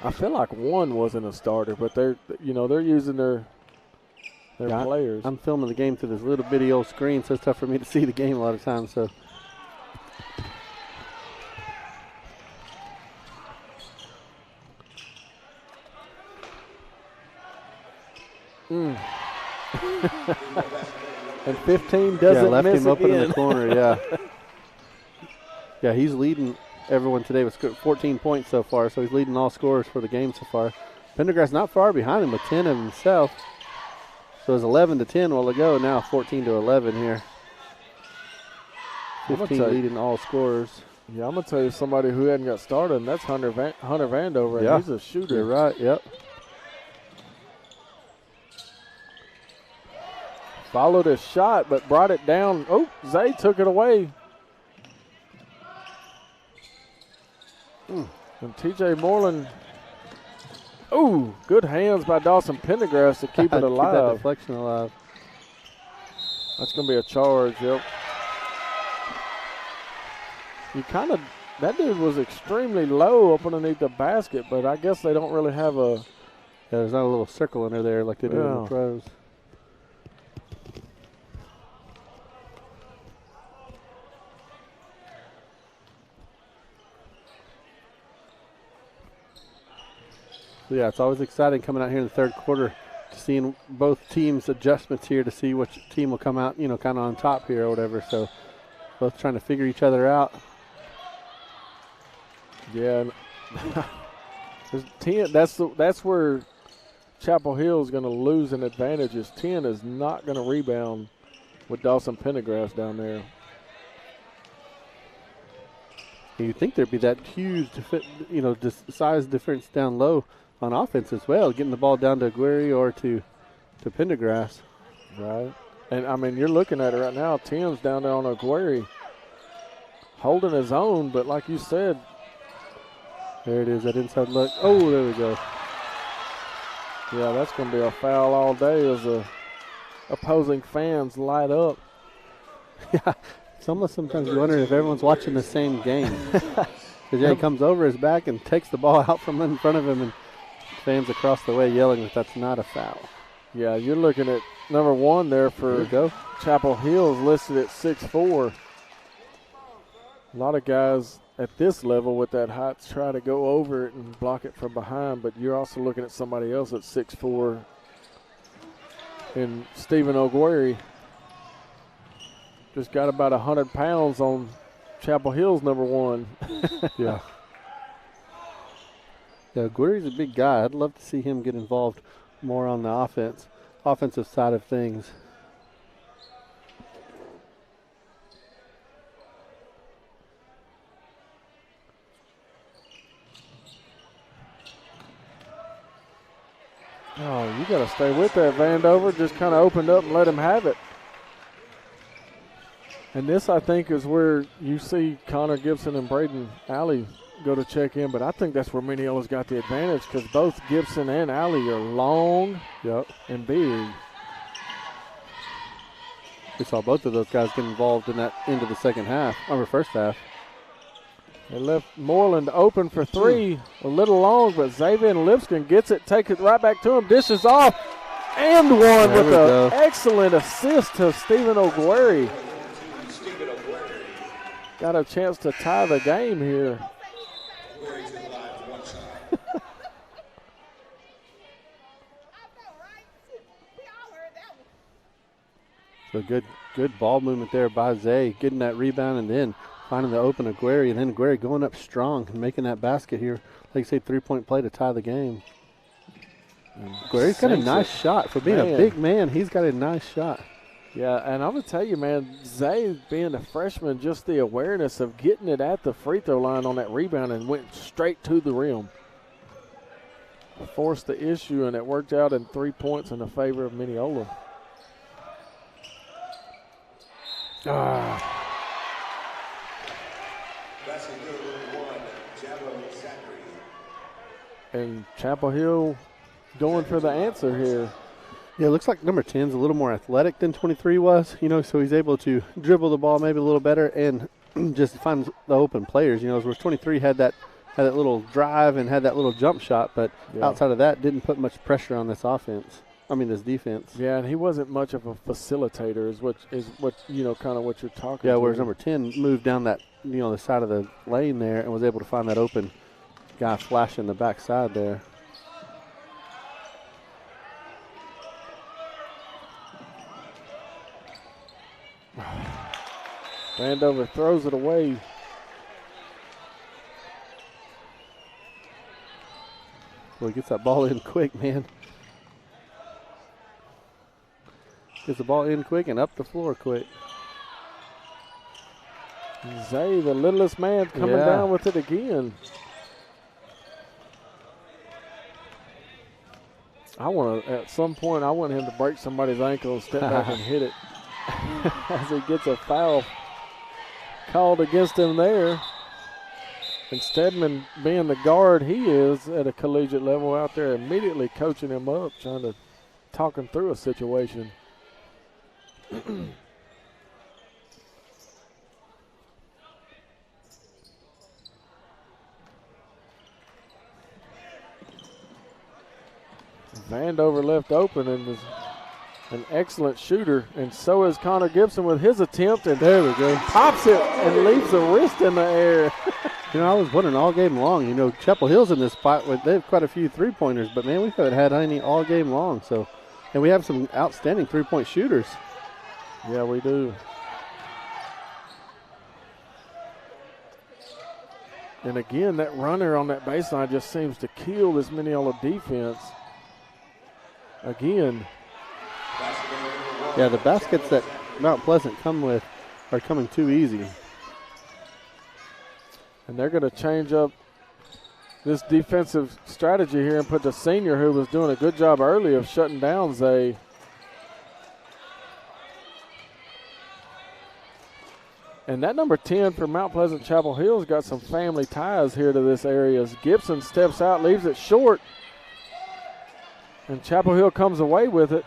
I feel like one wasn't a starter, but they're using their players. I'm filming the game through this little bitty old screen, so it's tough for me to see the game a lot of times. So. And 15 doesn't left miss him open again. in the corner, yeah. Yeah, he's leading everyone today with 14 points so far, so he's leading all scorers for the game so far. Pendergrass not far behind him with 10 of himself. So it's 11 to 10 while to go, now 14 to 11 here. 15 leading all scorers. Yeah, I'm going to tell you somebody who hadn't got started, and that's Hunter Vandover. Yeah, he's a shooter. You're right, yep. Followed his shot, but brought it down. Oh, Zay took it away. And TJ Moreland. Oh, good hands by Dawson Pendergrass to keep it alive. Keep that deflection alive. That's going to be a charge, yep. That dude was extremely low up underneath the basket, but I guess they don't really have a. Yeah, there's not a little circle under there like they do in the pros. So yeah, it's always exciting coming out here in the third quarter to seeing both teams' adjustments here to see which team will come out, kind of on top here or whatever. So both trying to figure each other out. Yeah, 10. That's where Chapel Hill is going to lose an advantage. Is 10 is not going to rebound with Dawson Pendergrass down there. You'd think there'd be that huge, size difference down low on offense as well, getting the ball down to Aguirre or to Pendergrass. Right. And, I mean, you're looking at it right now. 10's down there on Aguirre holding his own, but like you said. There it is, that inside look. Oh, there we go. Yeah, that's going to be a foul all day as the opposing fans light up. Yeah, it's almost sometimes you wonder if everyone's watching the same game. Because, he comes over his back and takes the ball out from in front of him, and fans across the way yelling that that's not a foul. Yeah, you're looking at number one there for Chapel Hill's listed at 6'4". A lot of guys at this level with that height try to go over it and block it from behind, but you're also looking at somebody else at 6'4", and Stephen Aguirre just got about 100 pounds on Chapel Hill's number one. Yeah. Yeah, Aguirre's a big guy. I'd love to see him get involved more on the offensive side of things. Oh, you got to stay with that, Vandover. Just kind of opened up and let him have it. And this, I think, is where you see Connor Gibson and Braden Alley go to check in. But I think that's where Mineola's got the advantage because both Gibson and Alley are long and big. We saw both of those guys get involved in that into the second half, or first half. They left Moreland open for three, a little long, but Xavier Lipscomb gets it, takes it right back to him, dishes off. And one There with we go. an excellent assist to Stephen Ogueri. Got a chance to tie the game here. So good ball movement there by Zay, getting that rebound and then finding the open Aguirre, and then Aguirre going up strong and making that basket here. Like I say, 3-point play to tie the game. Aguirre's got a nice shot. For being a big man, he's got a nice shot. Yeah, and I'm going to tell you, man, Zay being a freshman, just the awareness of getting it at the free throw line on that rebound and went straight to the rim. Forced the issue, and it worked out in 3 points in the favor of Mineola. And Chapel Hill going for the answer here. Yeah, it looks like number 10 is a little more athletic than 23 was, so he's able to dribble the ball maybe a little better and just find the open players, whereas 23 had that little drive and had that little jump shot, but outside of that, didn't put much pressure on this defense. Yeah, and he wasn't much of a facilitator is what kind of what you're talking Yeah, to. whereas number 10 moved down that, the side of the lane there and was able to find that open guy flashing the backside there. Vandover throws it away. Well, he gets that ball in quick, man. Gets the ball in quick and up the floor quick. Zay, the littlest man, coming down with it again. At some point, I want him to break somebody's ankle and step back and hit it as he gets a foul called against him there. And Stedman, being the guard he is at a collegiate level out there, immediately coaching him up, trying to talk him through a situation. Vandover left open and is an excellent shooter, and so is Connor Gibson with his attempt, and there we go. Pops it and leaves the wrist in the air. I was wondering all game long, Chapel Hill's in this spot where they have quite a few three-pointers, but, man, we haven't had any all game long. So, and we have some outstanding three-point shooters. Yeah, we do. And again, that runner on that baseline just seems to kill this Mineola defense. Again. Yeah, the baskets that Mount Pleasant come with are coming too easy. And they're going to change up this defensive strategy here and put the senior, who was doing a good job early of shutting down Zay. And that number 10 for Mount Pleasant Chapel Hill's got some family ties here to this area as Gibson steps out, leaves it short. And Chapel Hill comes away with it.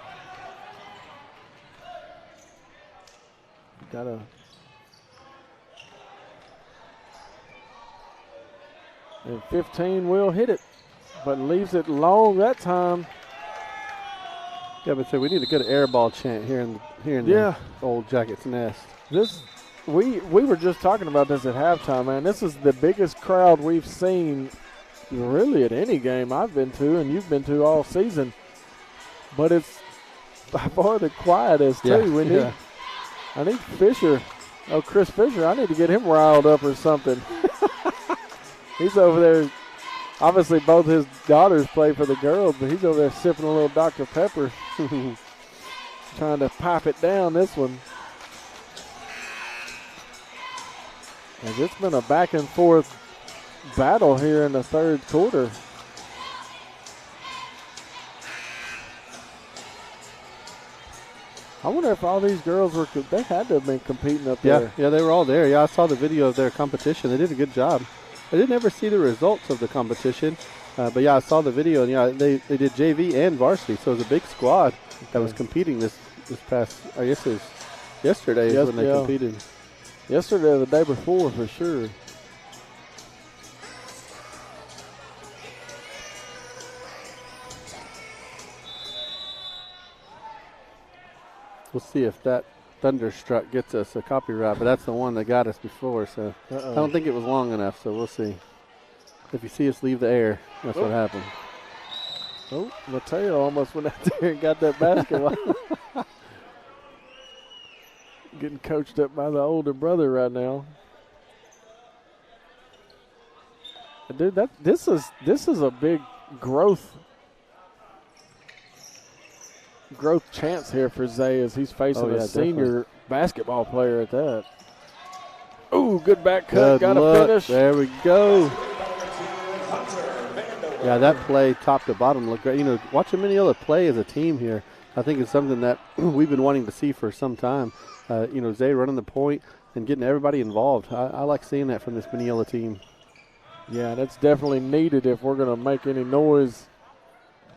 And 15 will hit it, but leaves it long that time. Yeah, but we need a good air ball chant here in the old Jackets Nest. We were just talking about this at halftime, man. This is the biggest crowd we've seen really at any game I've been to and you've been to all season. But it's by far the quietest, too. I need Fisher. Oh, Chris Fisher, I need to get him riled up or something. He's over there. Obviously, both his daughters play for the girls, but he's over there sipping a little Dr. Pepper, trying to pipe it down this one. And it's been a back and forth battle here in the third quarter. I wonder if all these girls they had to have been competing up there. Yeah, they were all there. Yeah, I saw the video of their competition. They did a good job. I didn't ever see the results of the competition, but I saw the video, and they did JV and varsity, so it was a big squad that was competing this past, I guess it was yesterday when they competed. Yesterday or the day before for sure. We'll see if that Thunderstruck gets us a copyright, but that's the one that got us before, so I don't think it was long enough, so we'll see. If you see us leave the air, that's what happened. Oh, Mateo almost went out there and got that basketball. Getting coached up by the older brother right now. Dude, this is a big growth chance here for Zay as he's facing a senior basketball player at that. Ooh, good back cut, got to finish. There we go. Yeah, that play top to bottom looked great. You know, watching Mineola play as a team here, I think it's something that we've been wanting to see for some time. You know, Zay running the point and getting everybody involved. I like seeing that from this Mineola team. Yeah, that's definitely needed if we're going to make any noise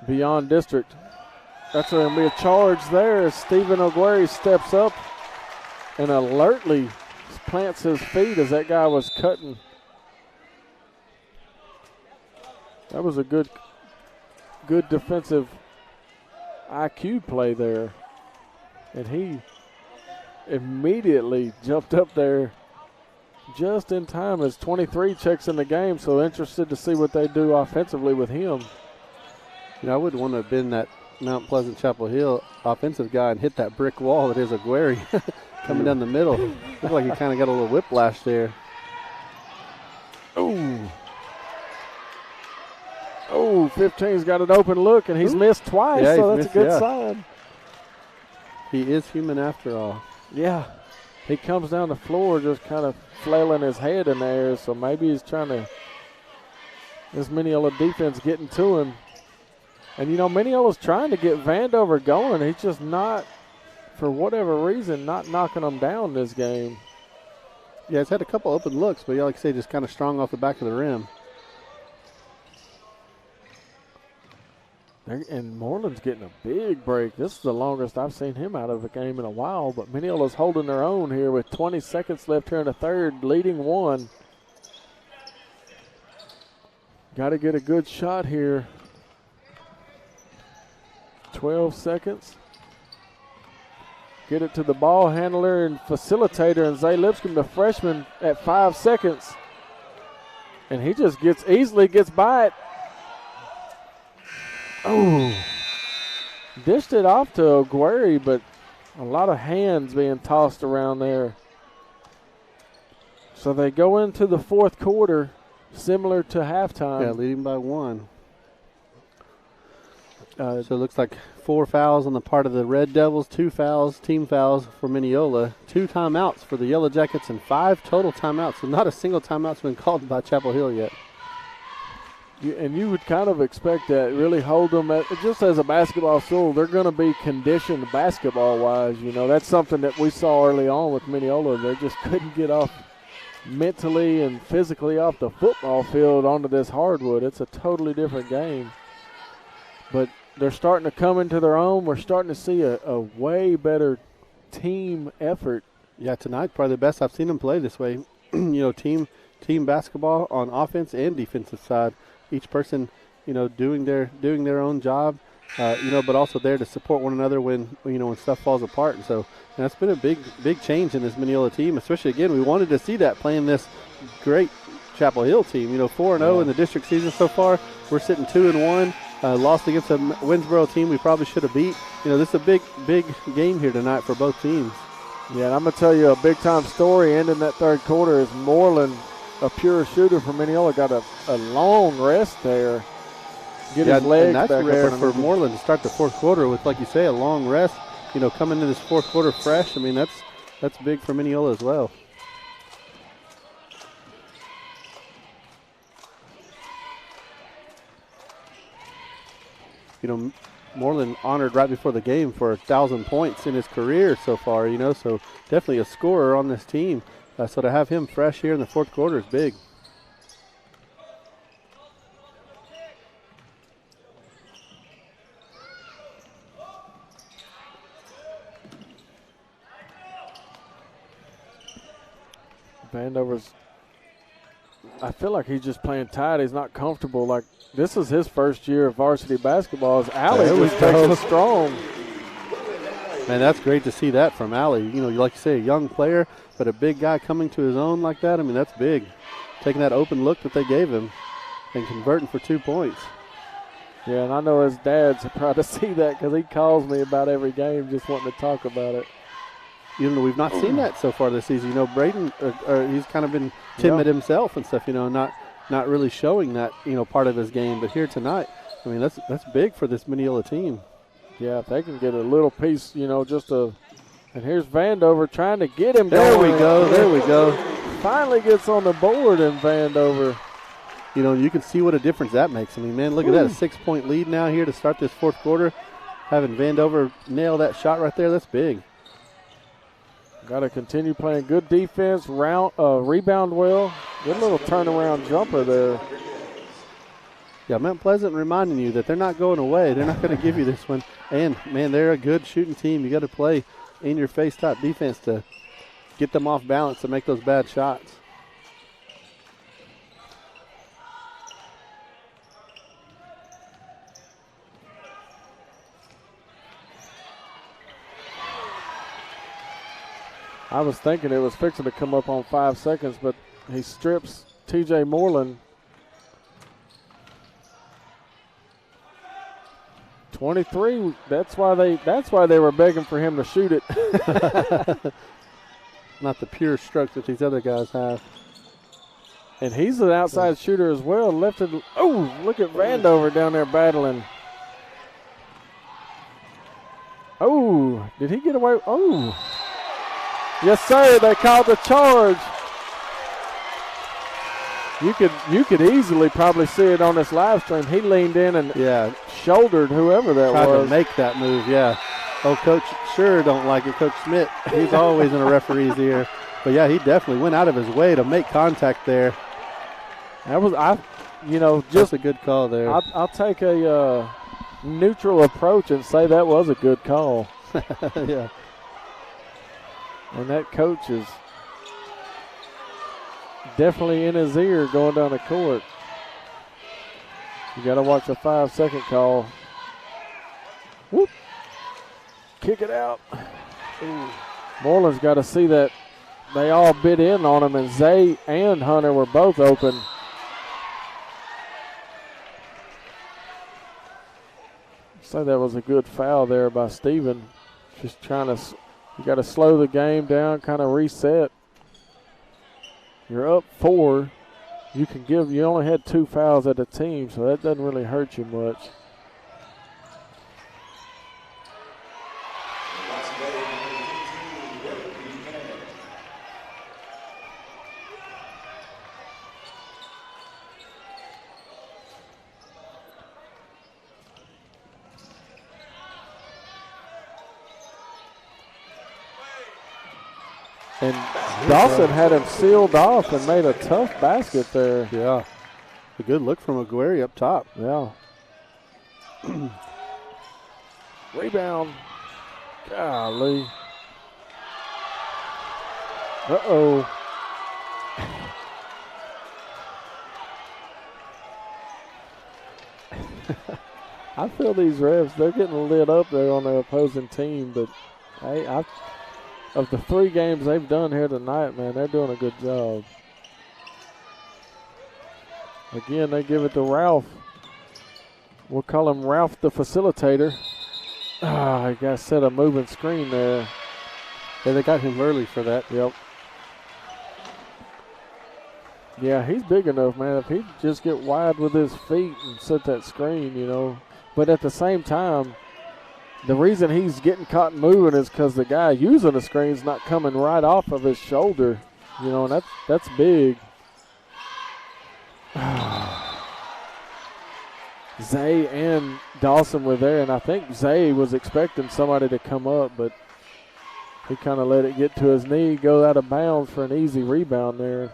beyond district. That's going to be a charge there as Stephen Ogueri steps up and alertly plants his feet as that guy was cutting. That was a good defensive IQ play there. And he immediately jumped up there just in time as 23 checks in the game, so interested to see what they do offensively with him. You know, I wouldn't want to have been that Mount Pleasant Chapel Hill offensive guy and hit that brick wall that is Aguirre coming down the middle. Looked like he kind of got a little whiplash there. Oh, 15's got an open look, and he's missed twice, so that's a good sign. He is human after all. Yeah. He comes down the floor just kind of flailing his head in there, so maybe he's trying to – this Mineola defense getting to him. And, you know, Mineola's trying to get Vandover going. He's just not, for whatever reason, not knocking them down this game. Yeah, it's had a couple open looks, but, like I say, just kind of strong off the back of the rim. And Moreland's getting a big break. This is the longest I've seen him out of a game in a while, but Mineola's holding their own here with 20 seconds left here in the third, leading one. Got to get a good shot here. 12 seconds. Get it to the ball handler and facilitator, and Zay Lipscomb, the freshman, at 5 seconds. And he just easily gets by it. Oh, dished it off to Ogueri, but a lot of hands being tossed around there. So they go into the fourth quarter, similar to halftime. Yeah, leading by one. So it looks like 4 fouls on the part of the Red Devils, 2 fouls, team fouls for Mineola, 2 timeouts for the Yellow Jackets, and 5 total timeouts. So not a single timeout's been called by Chapel Hill yet. And you would kind of expect that, really hold them at, just as a basketball school, they're going to be conditioned basketball-wise. You know, that's something that we saw early on with Mineola. They just couldn't get off mentally and physically off the football field onto this hardwood. It's a totally different game. But they're starting to come into their own. We're starting to see a way better team effort. Yeah, tonight probably the best I've seen them play this way. You know, team basketball on offense and defensive side. Each person, you know, doing their own job, you know, but also there to support one another when stuff falls apart. And so that's been a big change in this Mineola team. Especially again, we wanted to see that playing this great Chapel Hill team. You know, 4-0 in the district season so far. We're sitting 2-1. Lost against a Winsboro team we probably should have beat. You know, this is a big game here tonight for both teams. Yeah, and I'm going to tell you a big-time story ending that third quarter is Moreland, a pure shooter from Mineola, got a long rest there. Get his legs and that's back rare up for Moreland to start the fourth quarter with, like you say, a long rest. You know, coming into this fourth quarter fresh. I mean, that's big for Mineola as well. You know, Moreland honored right before the game for 1,000 points in his career so far. You know, so definitely a scorer on this team. So to have him fresh here in the fourth quarter is big. Vandover's, I feel like he's just playing tight. He's not comfortable. Like, this is his first year of varsity basketball. His alley was taking strong. Man, that's great to see that from Allie. You know, like you say, a young player, but a big guy coming to his own like that. I mean, that's big. Taking that open look that they gave him and converting for 2 points. Yeah, and I know his dad's proud to see that because he calls me about every game just wanting to talk about it. You know, we've not seen that so far this season. You know, Braden, he's kind of been timid himself and stuff, you know, not really showing that, you know, part of his game. But here tonight, I mean, that's big for this Mineola team. Yeah, if they can get a little piece, you know, and here's Vandover trying to get him There going. we go, there we go. Finally gets on the board, and Vandover. You know, you can see what a difference that makes. I mean, man, look at that, a 6-point lead now here to start this fourth quarter. Having Vandover nail that shot right there, that's big. Got to continue playing good defense, rebound well. Good little turnaround jumper there. Yeah, Mount Pleasant reminding you that they're not going away. They're not going to give you this one. And, man, they're a good shooting team. You got to play in-your-face type defense to get them off balance and make those bad shots. I was thinking it was fixing to come up on 5 seconds, but he strips T.J. Moreland. 23. That's why they were begging for him to shoot it. Not the pure stroke that these other guys have. And he's an outside shooter as well. Oh, look at Vandover down there battling. Oh, did he get away? Oh. Yes, sir. They called the charge. You could easily probably see it on this live stream. He leaned in and shouldered whoever that was. Tried to make that move, yeah. Oh, Coach sure don't like it. Coach Schmidt, he's always in a referee's ear. But, yeah, he definitely went out of his way to make contact there. Just a good call there. I'll take a neutral approach and say that was a good call. Yeah. And that coach is definitely in his ear going down the court. You got to watch the 5-second call. Whoop. Kick it out. Ooh. Moreland's got to see that they all bit in on him, and Zay and Hunter were both open. So that was a good foul there by Steven. Just trying to, you got to slow the game down, kind of reset. You're up 4. You only had 2 fouls at a team, so that doesn't really hurt you much. And Dawson had him sealed off and made a tough basket there. Yeah. A good look from Aguirre up top. Yeah. Rebound. Golly. Uh-oh. I feel these refs, they're getting lit up there on the opposing team, but of the 3 games they've done here tonight, man, they're doing a good job. Again, they give it to Ralph. We'll call him Ralph the facilitator. He got set a moving screen there. Yeah, they got him early for that. Yep. Yeah, he's big enough, man. If he'd just get wide with his feet and set that screen, But at the same time, the reason he's getting caught moving is because the guy using the screen's not coming right off of his shoulder, and that's big. Zay and Dawson were there, and I think Zay was expecting somebody to come up, but he kind of let it get to his knee, go out of bounds for an easy rebound there.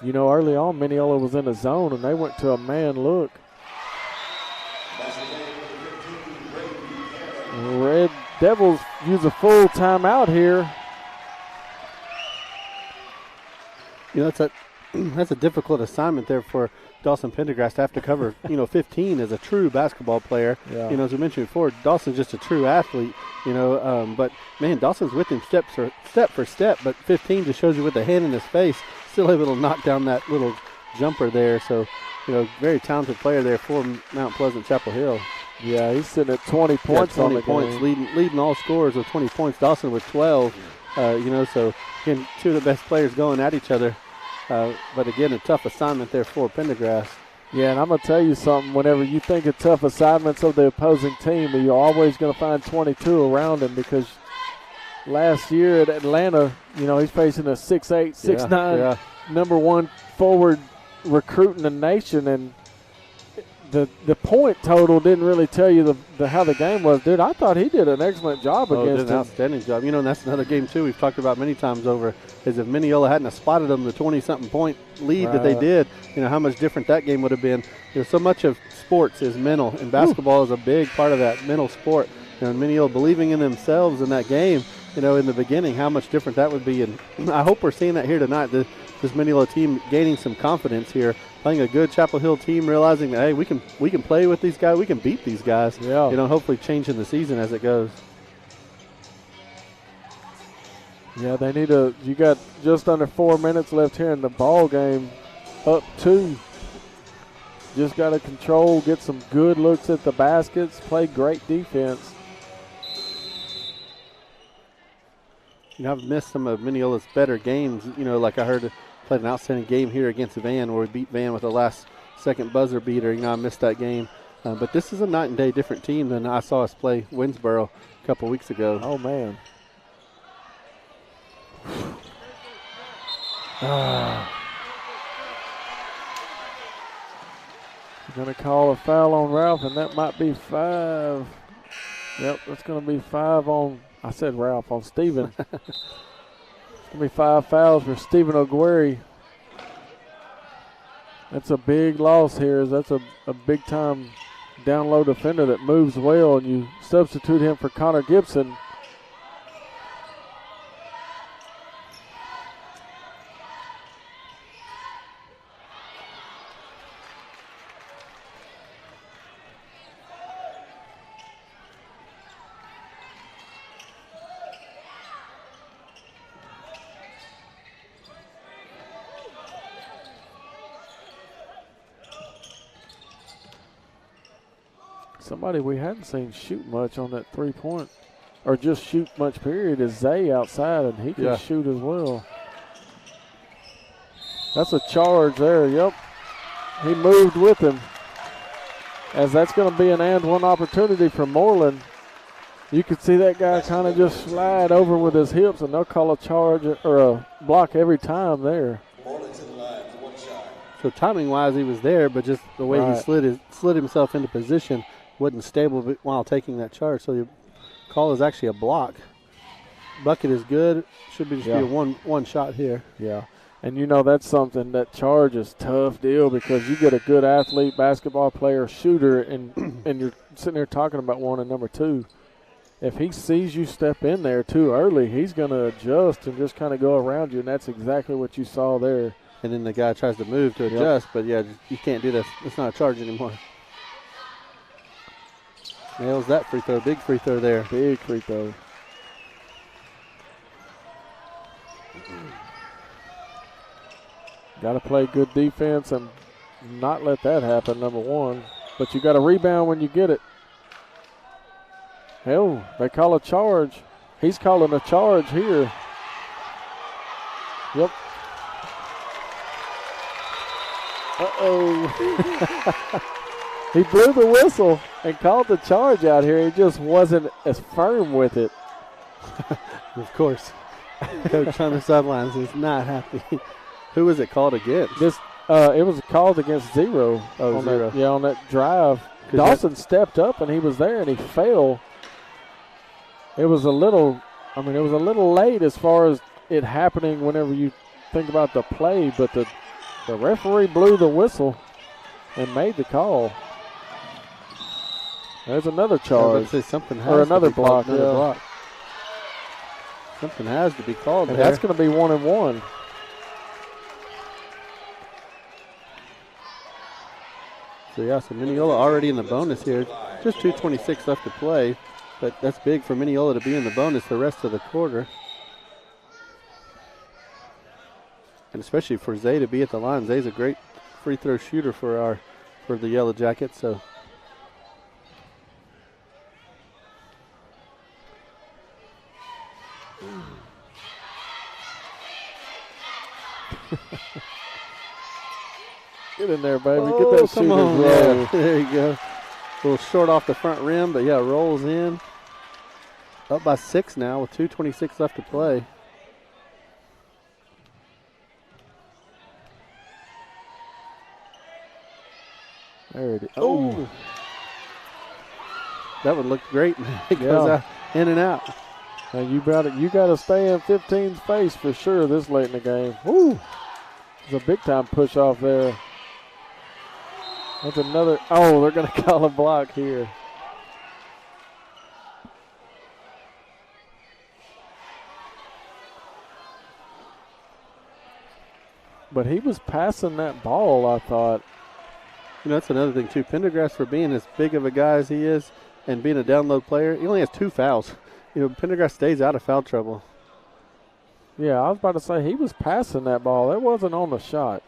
Early on, Mineola was in a zone, and they went to a man look. Red Devils use a full timeout here. It's that's a difficult assignment there for Dawson Pendergrass to have to cover, 15 as a true basketball player. Yeah. As we mentioned before, Dawson's just a true athlete, but, man, Dawson's with him step for step, but 15 just shows you with the hand in his face, still able to knock down that little jumper there. So, very talented player there for Mount Pleasant Chapel Hill. Yeah, he's sitting at 20 points 20 on the points, game. leading all scorers with 20 points. Dawson with 12, so, again, two of the best players going at each other. But, again, a tough assignment there for Pendergrass. Yeah, and I'm going to tell you something. Whenever you think of tough assignments of the opposing team, you're always going to find 22 around him, because last year at Atlanta, he's facing a 6'8", 6'9", number one forward recruit in the nation, and the point total didn't really tell you how the game was. Dude, I thought he did an excellent job against did an him. outstanding job. And that's another game, too, we've talked about many times over, is if Mineola hadn't have spotted them the 20-something point lead that they did, how much different that game would have been. So much of sports is mental, and basketball is a big part of that mental sport. And Mineola believing in themselves in that game, in the beginning, how much different that would be. And I hope we're seeing that here tonight, this Mineola team gaining some confidence here, playing a good Chapel Hill team, realizing that, hey, we can play with these guys, we can beat these guys. Yeah. Hopefully changing the season as it goes. Yeah, they need you got just under 4 minutes left here in the ball game, up 2. Just got to control, get some good looks at the baskets, play great defense. I've missed some of Mineola's better games. Like I heard played an outstanding game here against Van, where we beat Van with a last-second buzzer beater. I missed that game. But this is a night and day different team than I saw us play Winsboro a couple weeks ago. Oh, man. You're going to call a foul on Ralph, and that might be 5. Yep, that's going to be 5 on, I said Ralph, on Stephen. It's going to be 5 fouls for Stephen Ogueri. That's a big loss here. That's a big-time down-low defender that moves well, and you substitute him for Connor Gibson. Somebody we hadn't seen shoot much on that three-point, or just shoot much period, is Zay outside, and he can shoot as well. That's a charge there, yep. He moved with him, as that's going to be an and one opportunity for Moreland. You could see that guy kind of just slide over with his hips, and they'll call a charge or a block every time there. Moreland's in the line for one shot. So timing-wise, he was there, but just the way he slid himself into position wasn't stable while taking that charge. So the call is actually a block. Bucket is good. Should be just be a one shot here. Yeah. And that's something, that charge is a tough deal, because you get a good athlete, basketball player, shooter, and you're sitting there talking about one and number 2. If he sees you step in there too early, he's going to adjust and just kind of go around you, and that's exactly what you saw there. And then the guy tries to move to adjust, but you can't do that. It's not a charge anymore. Nails that free throw. Big free throw there. Big free throw. Got to play good defense and not let that happen, number 1. But you got to rebound when you get it. Hell, they call a charge. He's calling a charge here. Yep. Uh-oh. He blew the whistle and called the charge out here. He just wasn't as firm with it. Of course. Coach on the sidelines is not happy. Who was it called against? It was called against Zero. Oh, Zero. On that drive. Dawson stepped up, and he was there, and he fell. It was a little late as far as it happening whenever you think about the play, but the referee blew the whistle and made the call. There's another charge. Something has or another to be block. Another block. Something has to be called. And that's going to be 1 and 1. So, yeah, so Mineola already in the bonus here. Just 2:26 left to play, but that's big for Mineola to be in the bonus the rest of the quarter. And especially for Zay to be at the line. Zay's a great free throw shooter for the Yellow Jackets. So Get in there, baby. oh, Get that come shooter's on. roll. Yeah, there you go. A little short off the front rim, but yeah, rolls in. Up by 6 now with 2:26 left to play. There it is. Oh. That would look great. It goes out, in and out. Now you got to stay in 15's face for sure this late in the game. Woo! It's a big time push off there. That's another. Oh, they're going to call a block here. But he was passing that ball, I thought. You know, that's another thing, too. Pendergrass, for being as big of a guy as he is and being a down-low player, he only has 2 fouls. You know, Pendergrass stays out of foul trouble. Yeah, I was about to say he was passing that ball. That wasn't on the shot.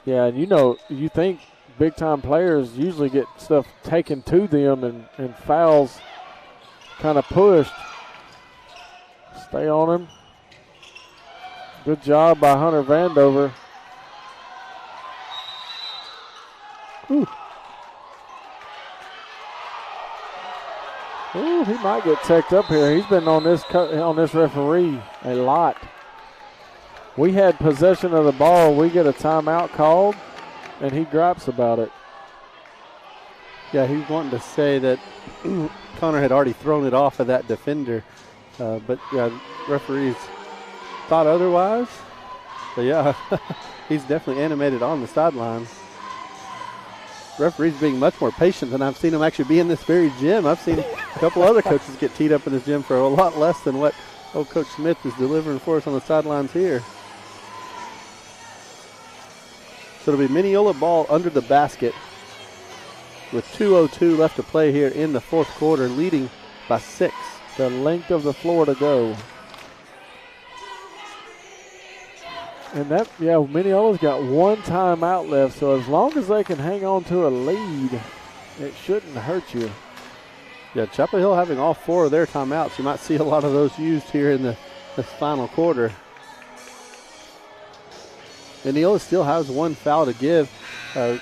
Yeah, and you know, you think big-time players usually get stuff taken to them and fouls kind of pushed. Stay on him. Good job by Hunter Vandover. Ooh. Ooh, he might get teched up here. He's been on this referee a lot. We had possession of the ball. We get a timeout called, and he gripes about it. Yeah, he's wanting to say that Connor had already thrown it off of that defender. But, yeah, referees thought otherwise. But, yeah, he's definitely animated on the sidelines. Referees being much more patient than I've seen him actually be in this very gym. I've seen a couple other coaches get teed up in this gym for a lot less than what old Coach Smith is delivering for us on the sidelines here. So it'll be Mineola ball under the basket with 2:02 left to play here in the fourth quarter, leading by 6. The length of the floor to go. And that, yeah, Mineola's got 1 timeout left, so as long as they can hang on to a lead, it shouldn't hurt you. Yeah, Chapel Hill having all 4 of their timeouts. You might see a lot of those used here in the final quarter. Mineola still has 1 foul to give. 1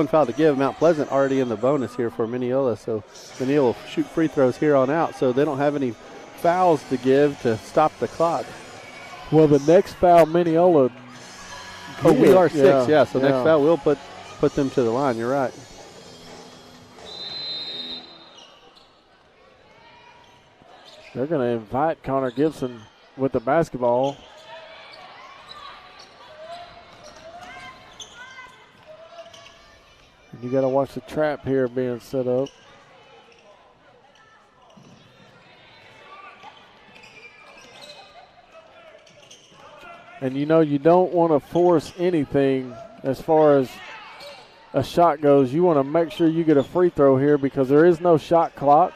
foul to give. Mount Pleasant already in the bonus here for Mineola, so Mineola will shoot free throws here on out, so they don't have any fouls to give to stop the clock. Well, the next foul, Mineola. Oh, we are 6, yeah. So yeah. next foul will put them to the line. You're right. They're going to invite Connor Gibson with the basketball. And you got to watch the trap here being set up. And you know, you don't want to force anything as far as a shot goes. You want to make sure you get a free throw here because there is no shot clock.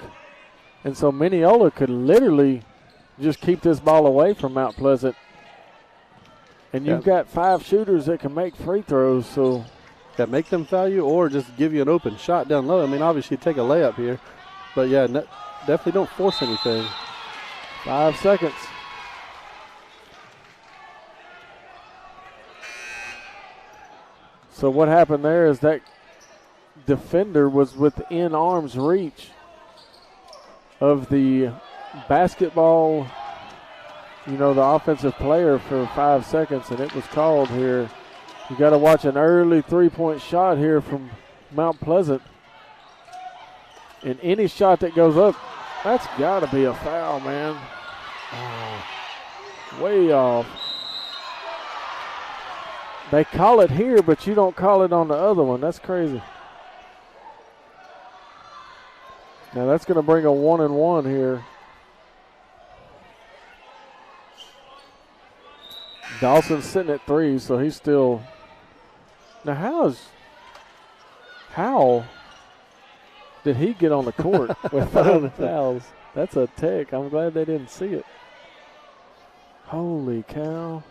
And so Mineola could literally just keep this ball away from Mount Pleasant. And you've got 5 shooters that can make free throws. So yeah, make them foul you or just give you an open shot down low. I mean, obviously you take a layup here. But, yeah, definitely don't force anything. 5 seconds. So what happened there is that defender was within arm's reach of the basketball, you know, the offensive player for 5 seconds, and it was called here. You got to watch an early 3-point shot here from Mount Pleasant. And any shot that goes up, that's got to be a foul, man. Oh, way off. They call it here, but you don't call it on the other one. That's crazy. Now that's going to bring a 1-and-1 here. Dawson's sitting at 3, so he's still. Now, how did he get on the court with 5 fouls? That's a tech. I'm glad they didn't see it. Holy cow.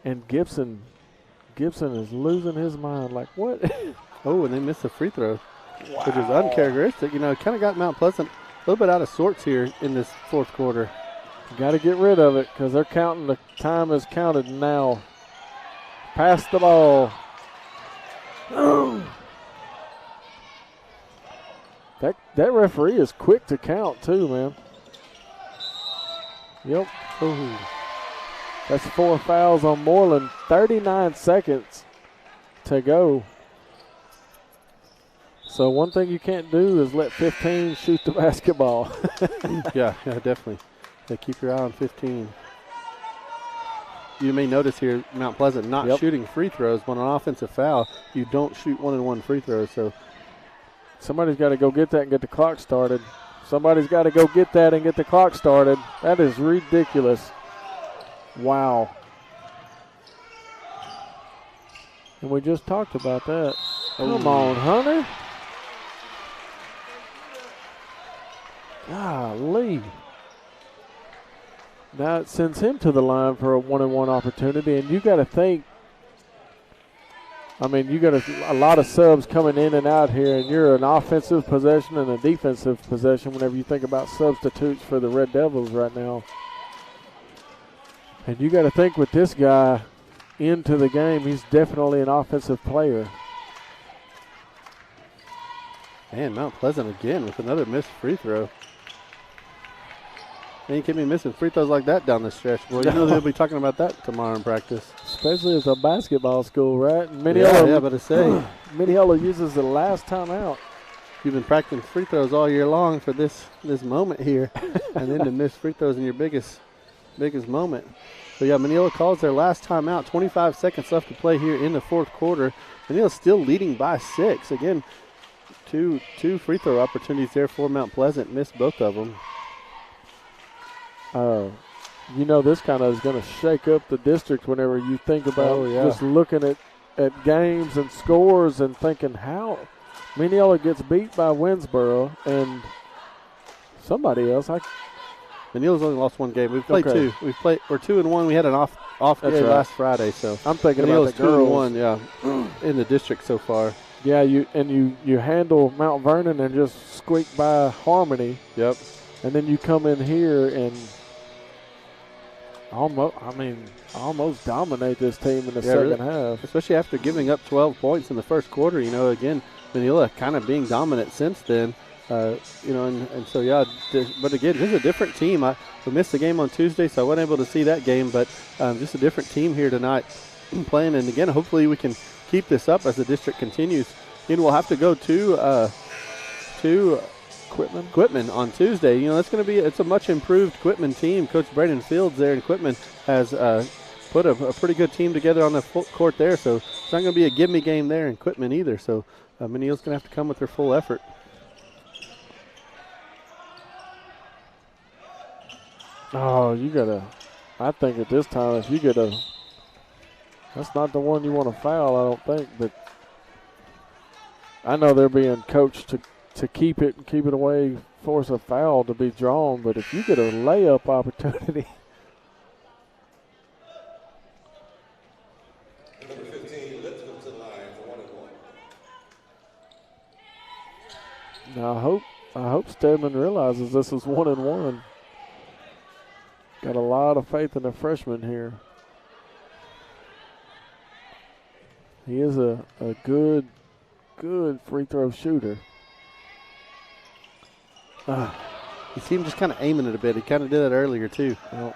And Gibson is losing his mind. Like, what? Oh, and they missed a free throw, which is uncharacteristic. You know, kind of got Mount Pleasant a little bit out of sorts here in this fourth quarter. Got to get rid of it because they're counting. The time is counted now. Pass the ball. That referee is quick to count too, man. Yep. Ooh. That's 4 fouls on Moreland. 39 seconds to go. So one thing you can't do is let 15 shoot the basketball. yeah, definitely. Yeah, keep your eye on 15. You may notice here Mount Pleasant not shooting free throws. When an offensive foul, you don't shoot 1-and-1 free throws. So somebody's got to go get that and get the clock started. Somebody's got to go get that and get the clock started. That is ridiculous. Wow. And we just talked about that. Come on, Hunter. Golly. Now it sends him to the line for a 1-and-1 opportunity, and you got to think, I mean, you got a lot of subs coming in and out here, and you're an offensive possession and a defensive possession whenever you think about substitutes for the Red Devils right now. And you got to think with this guy into the game, he's definitely an offensive player. Man, Mount Pleasant again with another missed free throw. Man, you can't be missing free throws like that down the stretch, boy. You know they'll be talking about that tomorrow in practice. Especially as a basketball school, right? And Mineola, yeah, but I say. Mineola uses the last timeout. You've been practicing free throws all year long for this moment here, and then to miss free throws in your biggest moment. So, yeah, Mineola calls their last timeout. 25 seconds left to play here in the fourth quarter. Mineola's still leading by 6. Again, two free throw opportunities there for Mount Pleasant. Missed both of them. You know, this kind of is going to shake up the district whenever you think about just looking at games and scores and thinking how Mineola gets beat by Winsboro and somebody else. Mineola's only lost one game. We've played 2. We're 2-1. We had an off game last Friday, so I'm thinking Mineola's about the girls. 2-1, yeah, in the district so far. Yeah, you handle Mount Vernon and just squeak by Harmony. Yep. And then you come in here and almost dominate this team in the second half. Especially after giving up 12 points in the first quarter. You know, again, Mineola kind of being dominant since then. You know, and so, yeah, but again, this is a different team. We missed the game on Tuesday, so I wasn't able to see that game, but just a different team here tonight playing. And again, hopefully we can keep this up as the district continues. You know, we'll have to go to Quitman on Tuesday. You know, it's a much improved Quitman team. Coach Brandon Fields there in Quitman has put a pretty good team together on the full court there, so it's not going to be a give-me game there in Quitman either. So Mineola's going to have to come with their full effort. Oh, I think at this time, if you get that's not the one you want to foul, I don't think, but I know they're being coached to keep it away, force a foul to be drawn, but if you get a layup opportunity. Number 15, let's go to the line for 1-1. Now I hope Stedman realizes this is 1-1. Got a lot of faith in the freshman here. He is a good free throw shooter. You see him just kind of aiming it a bit. He kind of did that earlier too. Well,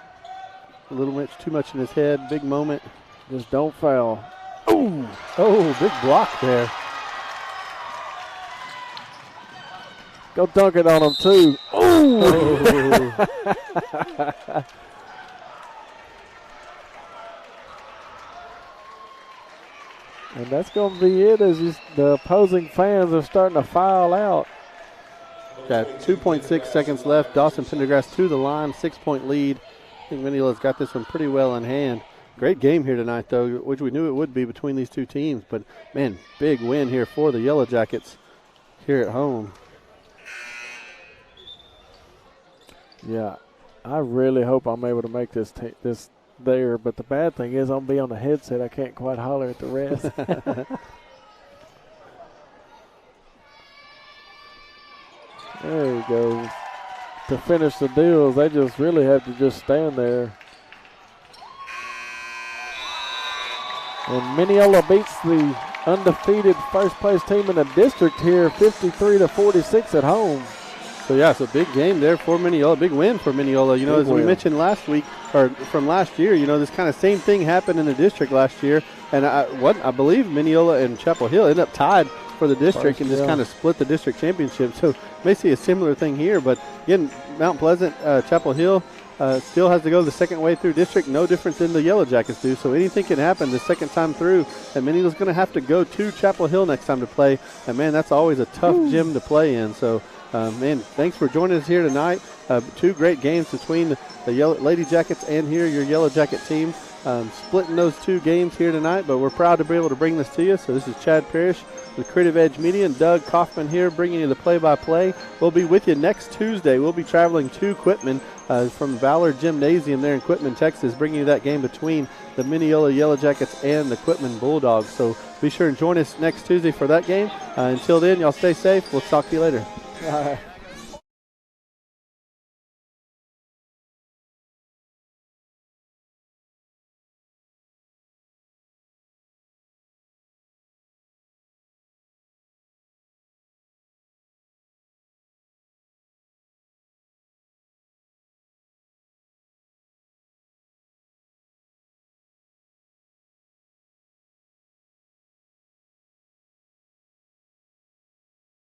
a little bit too much in his head. Big moment. Just don't foul. Oh, big block there. Go dunk it on him too. Oh. And that's going to be it as the opposing fans are starting to file out. Got 2.6 seconds left. Dawson Pendergrass to the line, 6-point lead. I think Mineola's got this one pretty well in hand. Great game here tonight, though, which we knew it would be between these two teams. But, man, big win here for the Yellow Jackets here at home. Yeah, I really hope I'm able to make this there. But the bad thing is I'm be on the headset. I can't quite holler at the rest. There he goes. To finish the deals, they just really have to just stand there. And Mineola beats the undefeated first-place team in the district here, 53-46 at home. So, yeah, it's a big game there for Mineola, big win for Mineola. You know, Big as we win. mentioned last week, or from last year, you know, this kind of same thing happened in the district last year. And I believe Mineola and Chapel Hill ended up tied for the district and just kind of split the district championship. So, may see a similar thing here. But, again, Mount Pleasant, Chapel Hill still has to go the second way through district, no different than the Yellow Jackets do. So, anything can happen the second time through. And Mineola's going to have to go to Chapel Hill next time to play. And, man, that's always a tough gym to play in. So, man, thanks for joining us here tonight. Two great games between the Lady Jackets and here your Yellow Jacket team. Splitting those two games here tonight, but we're proud to be able to bring this to you. So this is Chad Parrish with Creative Edge Media and Doug Kaufman here bringing you the play-by-play. We'll be with you next Tuesday. We'll be traveling to Quitman from Valor Gymnasium there in Quitman, Texas, bringing you that game between the Mineola Yellow Jackets and the Quitman Bulldogs. So be sure and join us next Tuesday for that game. Until then, y'all stay safe. We'll talk to you later. All right.